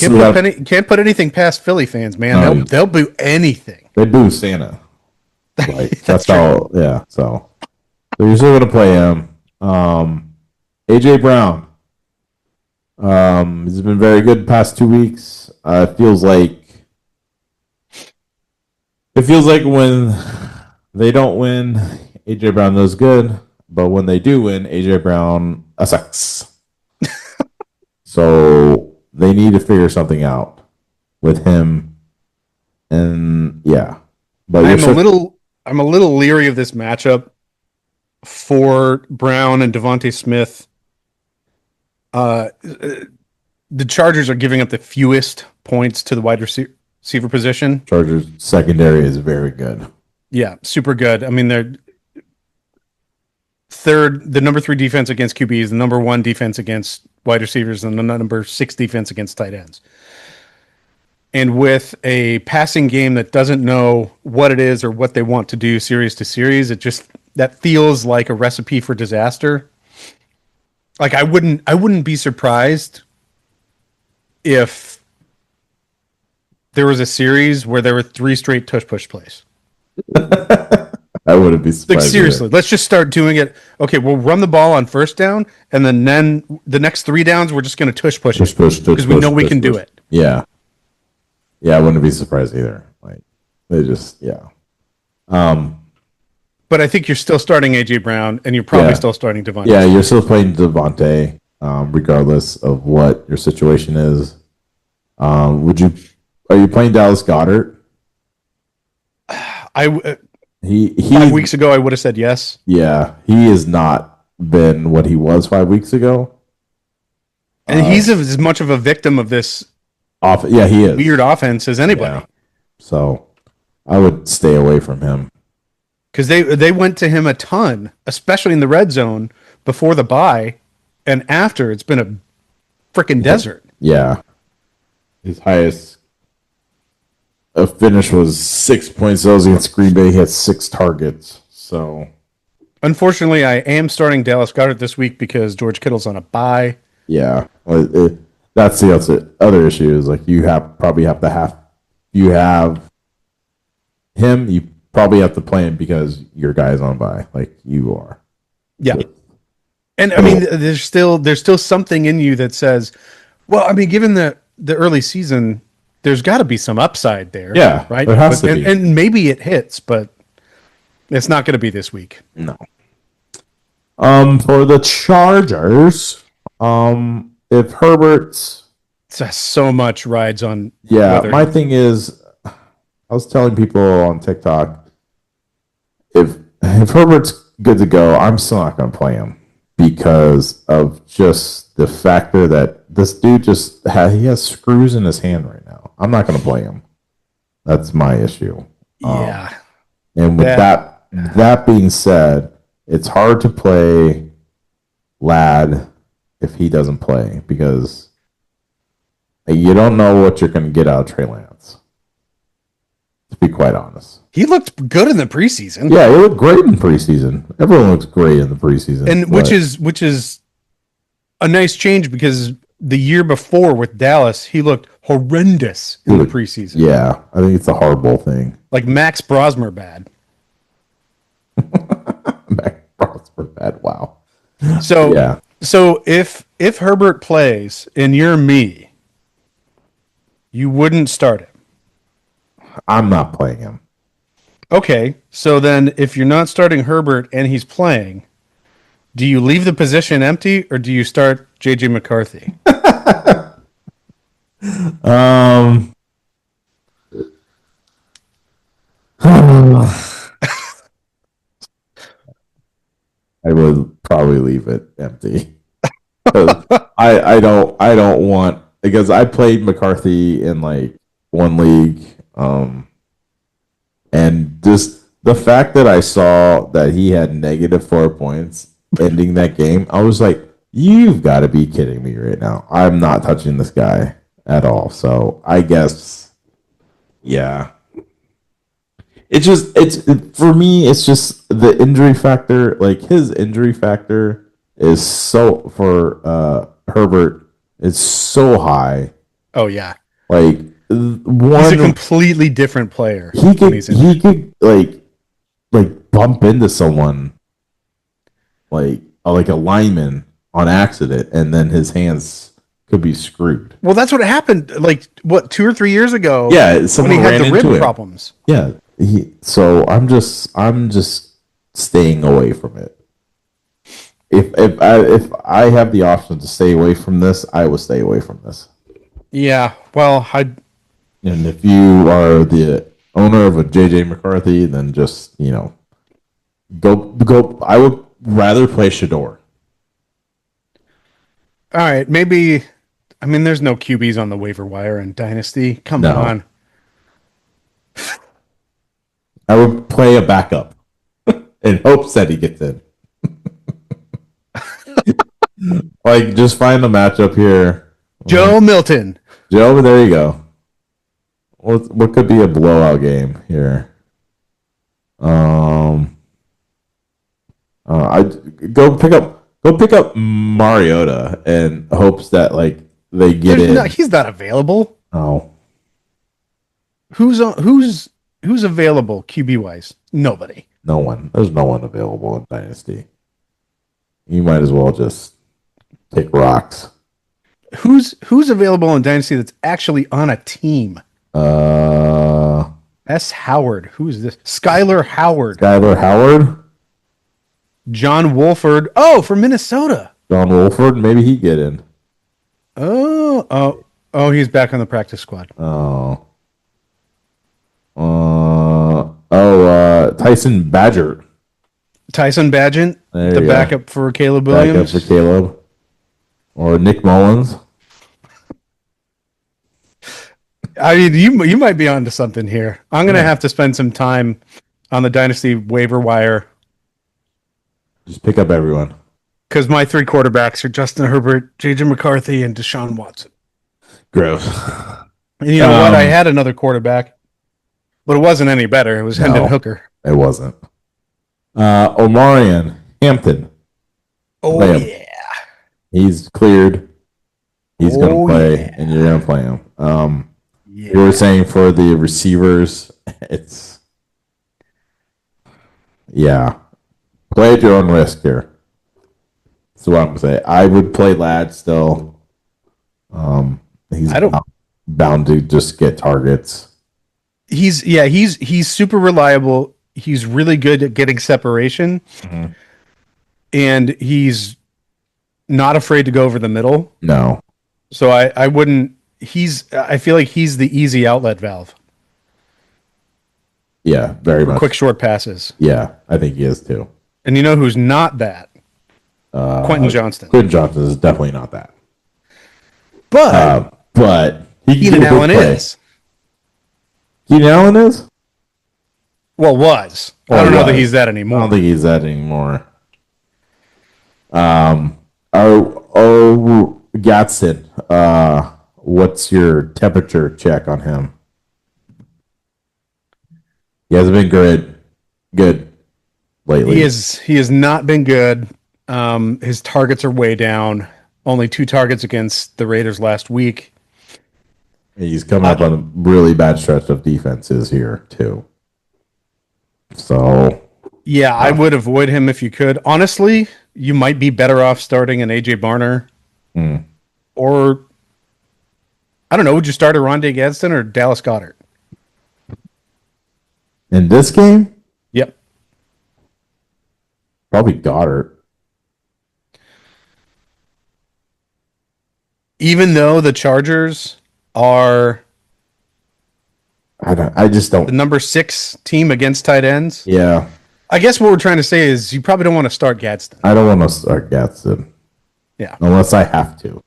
Speaker 3: Can't put anything past Philly fans, man.
Speaker 2: No.
Speaker 3: They'll boo anything.
Speaker 2: They boo Santa. Like that's
Speaker 3: true.
Speaker 2: all. Yeah. So you're still gonna play him. AJ Brown. He's been very good the past 2 weeks. It feels like when they don't win, AJ Brown does good, but when they do win, AJ Brown sucks. So they need to figure something out with him, and yeah. But
Speaker 3: I'm a little leery of this matchup for Brown and Devontae Smith. The Chargers are giving up the fewest points to the wide receiver position.
Speaker 2: Chargers secondary is very good.
Speaker 3: Yeah, super good. I mean, they're the number 3 defense against QBs, the number 1 defense against wide receivers, and the number 6 defense against tight ends. And with a passing game that doesn't know what it is or what they want to do series to series, that feels like a recipe for disaster. Like I wouldn't be surprised if there was a series where there were 3 straight tush push plays.
Speaker 2: I wouldn't be surprised.
Speaker 3: Like seriously, let's just start doing it. Okay, we'll run the ball on first down, and then the next 3 downs we're just going to tush push it because we know we can do it.
Speaker 2: Yeah, I wouldn't be surprised either. Like they just
Speaker 3: But I think you're still starting AJ Brown, and you're probably still starting Devontae.
Speaker 2: Yeah, you're still playing Devontae, regardless of what your situation is. Are you playing Dallas Goedert?
Speaker 3: 5
Speaker 2: He
Speaker 3: weeks ago I would have said yes.
Speaker 2: Yeah, he has not been what he was 5 weeks ago.
Speaker 3: And he's as much of a victim of this
Speaker 2: he is.
Speaker 3: weird offense as anybody.
Speaker 2: Yeah. So I would stay away from him.
Speaker 3: Because they went to him a ton, especially in the red zone before the bye, and after it's been a freaking desert.
Speaker 2: Yeah, his highest finish was 6 points. That was against Green Bay. He had 6 targets. So
Speaker 3: unfortunately, I am starting Dallas Goedert this week because George Kittle's on a bye.
Speaker 2: Yeah, that's the other issue. Is like you probably have to have him. You probably have to play him because your guy's on bye, like you are.
Speaker 3: Yeah. And I mean, there's still something in you that says, well, I mean, given the early season, there's got to be some upside there.
Speaker 2: Yeah,
Speaker 3: right.
Speaker 2: There has to be.
Speaker 3: And maybe it hits, but it's not going to be this week.
Speaker 2: No. For the Chargers, if Herbert's
Speaker 3: so much rides on.
Speaker 2: Yeah,
Speaker 3: weather.
Speaker 2: My thing is, I was telling people on TikTok, if Herbert's good to go, I'm still not going to play him because of just the factor that this dude he has screws in his hand right now. I'm not going to play him. That's my issue.
Speaker 3: Yeah.
Speaker 2: And with that being said, it's hard to play Ladd if he doesn't play because you don't know what you're going to get out of Trey Lance. To be quite honest.
Speaker 3: He looked good in the preseason.
Speaker 2: Yeah, he looked great in preseason. Everyone looks great in the preseason.
Speaker 3: And which is a nice change because the year before with Dallas, he looked horrendous in the preseason.
Speaker 2: Yeah, I think it's a horrible thing.
Speaker 3: Like Max Brosmer bad.
Speaker 2: Max Brosmer bad, wow.
Speaker 3: So if Herbert plays and you're me, you wouldn't start him.
Speaker 2: I'm not playing him.
Speaker 3: Okay, so then if you're not starting Herbert and he's playing, do you leave the position empty or do you start JJ McCarthy?
Speaker 2: I would probably leave it empty. I don't want because I played McCarthy in like one league. And just the fact that I saw that he had -4 points ending that game, I was like, you've got to be kidding me right now. I'm not touching this guy at all. So I guess, yeah. For me, it's just the injury factor. Like his injury factor is so for Herbert is so high.
Speaker 3: Oh yeah,
Speaker 2: Like
Speaker 3: he's a completely different player.
Speaker 2: he could like bump into someone like a lineman on accident, and then his hands could be screwed.
Speaker 3: Well, that's what happened. Like 2 or 3 years ago.
Speaker 2: Yeah,
Speaker 3: when
Speaker 2: someone
Speaker 3: he had
Speaker 2: ran
Speaker 3: the rib
Speaker 2: into him.
Speaker 3: problems.
Speaker 2: Yeah, so I'm just staying away from it. If I have the option to stay away from this, I will stay away from this.
Speaker 3: Yeah, well,
Speaker 2: And if you are the owner of a JJ McCarthy, then just go. I would rather play Shador.
Speaker 3: all right, maybe. I mean, there's no QBs on the waiver wire in Dynasty. Come
Speaker 2: No.
Speaker 3: on.
Speaker 2: I would play a backup in hopes that he gets in. Like, just find a matchup here.
Speaker 3: Joe Milton.
Speaker 2: Joe, there you go. What could be a blowout game here? I go pick up Mariota in hopes that like they get in.
Speaker 3: He's not available.
Speaker 2: Oh,
Speaker 3: Who's available QB wise? Nobody.
Speaker 2: no one. There's no one available in Dynasty. You might as well just take rocks.
Speaker 3: Who's available in Dynasty that's actually on a team? S. Howard. Who is this? Skylar Howard.
Speaker 2: Skylar Howard.
Speaker 3: John Wolford. Oh, from Minnesota.
Speaker 2: John Wolford. Maybe he get in.
Speaker 3: Oh, he's back on the practice squad.
Speaker 2: Tyson Badger.
Speaker 3: Tyson Badgett,
Speaker 2: There
Speaker 3: the
Speaker 2: you
Speaker 3: backup for Caleb
Speaker 2: Backup
Speaker 3: Williams.
Speaker 2: for Caleb. Or Nick Mullins.
Speaker 3: I mean, you might be onto something here. I'm going to have to spend some time on the Dynasty waiver wire
Speaker 2: Just pick up everyone.
Speaker 3: because my 3 quarterbacks are Justin Herbert, JJ McCarthy, and Deshaun Watson.
Speaker 2: Gross.
Speaker 3: And you know what? I had another quarterback, but it wasn't any better. It was Hendon Hooker.
Speaker 2: It wasn't. Omarion Hampton.
Speaker 3: Oh,
Speaker 2: Play him.
Speaker 3: yeah.
Speaker 2: He's cleared. He's going to play, and you're going to play him. You were saying for the receivers, it's... Yeah. Play at your own risk here. That's what I'm going to say. I would play Ladd still. He's bound to just get targets.
Speaker 3: He's super reliable. He's really good at getting separation, and he's not afraid to go over the middle.
Speaker 2: No.
Speaker 3: So I wouldn't. I feel like he's the easy outlet valve.
Speaker 2: Yeah, very much.
Speaker 3: Quick short passes.
Speaker 2: Yeah, I think he is too.
Speaker 3: And you know who's not that? Quentin Johnston.
Speaker 2: Quentin Johnston is definitely not that.
Speaker 3: But
Speaker 2: he
Speaker 3: Keenan Allen is.
Speaker 2: Keenan Allen is?
Speaker 3: Well, was. I don't know that he's that anymore.
Speaker 2: I don't think he's that anymore. Gatson, what's your temperature check on him? He hasn't been good lately.
Speaker 3: He has not been good. His targets are way down. Only 2 targets against the Raiders last week.
Speaker 2: He's coming up on a really bad stretch of defenses here too. So
Speaker 3: yeah, I would avoid him if you could. Honestly, you might be better off starting an AJ Barner, or I don't know. Would you start a Rondé Gadsden or Dallas Goedert
Speaker 2: in this game?
Speaker 3: Yep,
Speaker 2: probably Goddard.
Speaker 3: Even though the Chargers are,
Speaker 2: I just don't.
Speaker 3: the number 6 team against tight ends.
Speaker 2: Yeah.
Speaker 3: I guess what we're trying to say is you probably don't want to start Gadsden.
Speaker 2: I don't want to start Gadsden.
Speaker 3: Yeah.
Speaker 2: Unless I have to.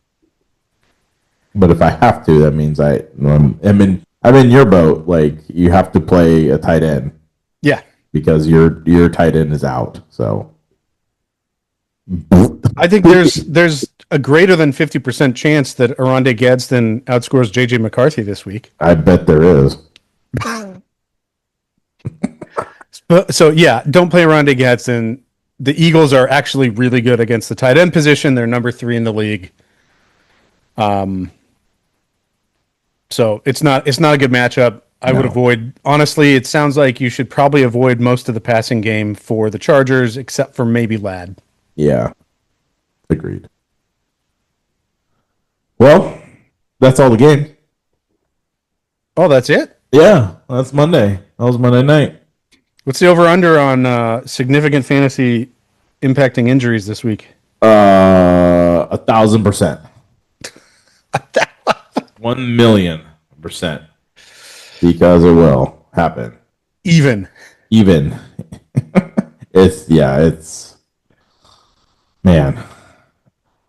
Speaker 2: But if I have to, that means I'm in your boat. Like, you have to play a tight end.
Speaker 3: Yeah.
Speaker 2: Because your tight end is out. So
Speaker 3: I think there's a greater than 50% chance that Rondé Gadsden outscores JJ McCarthy this week.
Speaker 2: I bet there is.
Speaker 3: So yeah, don't play Rondé Gadsden. The Eagles are actually really good against the tight end position. They're number 3 in the league. So it's not a good matchup. I would
Speaker 2: No.
Speaker 3: avoid. Honestly, it sounds like you should probably avoid most of the passing game for the Chargers, except for maybe Ladd.
Speaker 2: Yeah. Agreed. Well, that's all the game.
Speaker 3: Oh, that's it.
Speaker 2: Yeah, that's Monday. That was Monday night.
Speaker 3: What's the over under on significant fantasy impacting injuries this week?
Speaker 2: 1,000%. 1,000,000%. Because it will happen.
Speaker 3: Even.
Speaker 2: It's man.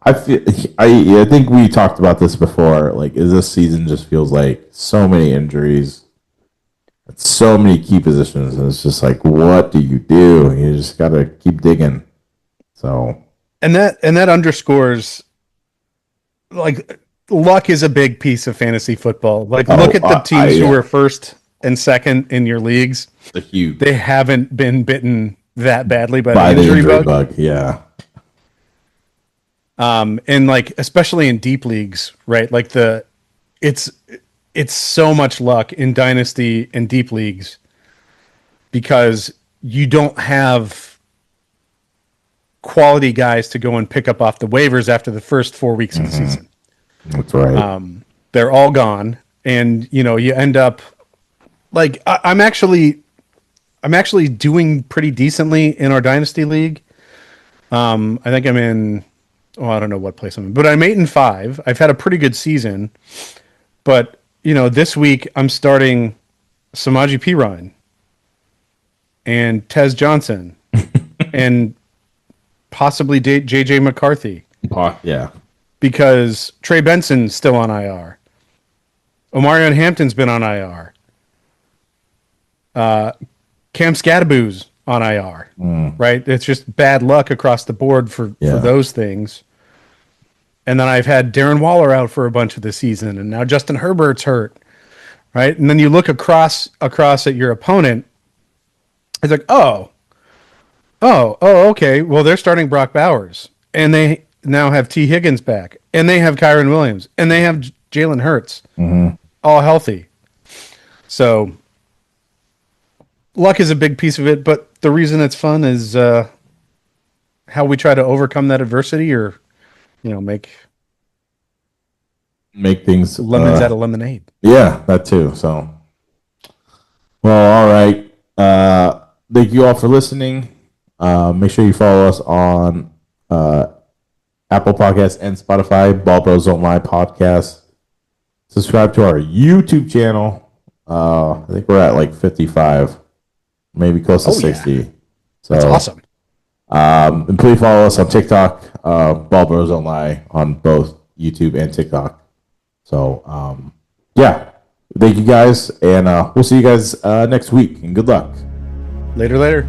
Speaker 2: I think we talked about this before. Like, this season just feels like so many injuries, so many key positions, and it's just like, what do? You just gotta keep digging. So,
Speaker 3: And that underscores, like, luck is a big piece of fantasy football. Like, look at the teams who are first and second in your leagues. They haven't been bitten that badly by the injury bug.
Speaker 2: Yeah.
Speaker 3: And like, especially in deep leagues, right? Like it's so much luck in dynasty and deep leagues because you don't have quality guys to go and pick up off the waivers after the first 4 weeks of the season.
Speaker 2: That's right.
Speaker 3: They're all gone, and you end up like I'm actually doing pretty decently in our dynasty league. I think I'm in. Well, I don't know what place I'm in, but I'm 8-5. I've had a pretty good season, but this week I'm starting Samaje Perine and Tez Johnson and possibly JJ McCarthy.
Speaker 2: Yeah.
Speaker 3: Because Trey Benson's still on IR. Omarion Hampton's been on IR. Cam Scadaboo's on IR. Right? It's just bad luck across the board for those things. And then I've had Darren Waller out for a bunch of the season, and now Justin Herbert's hurt. Right? And then you look across at your opponent. It's like, okay. Well, they're starting Brock Bowers, and they now have T. Higgins back, and they have Kyron Williams, and they have Jalen Hurts, all healthy. So luck is a big piece of it, but the reason it's fun is how we try to overcome that adversity, or make
Speaker 2: things
Speaker 3: lemons out of lemonade.
Speaker 2: Yeah, that too. So, well, all right. Thank you all for listening. Make sure you follow us on Apple Podcasts and Spotify, Ball Bros Online Podcast. Subscribe to our YouTube channel. I think we're at like 55, maybe close to 60.
Speaker 3: Yeah.
Speaker 2: So
Speaker 3: that's awesome.
Speaker 2: And please follow us on TikTok, Ball Bros Online on both YouTube and TikTok. So, yeah, thank you guys, and we'll see you guys next week, and good luck.
Speaker 3: Later.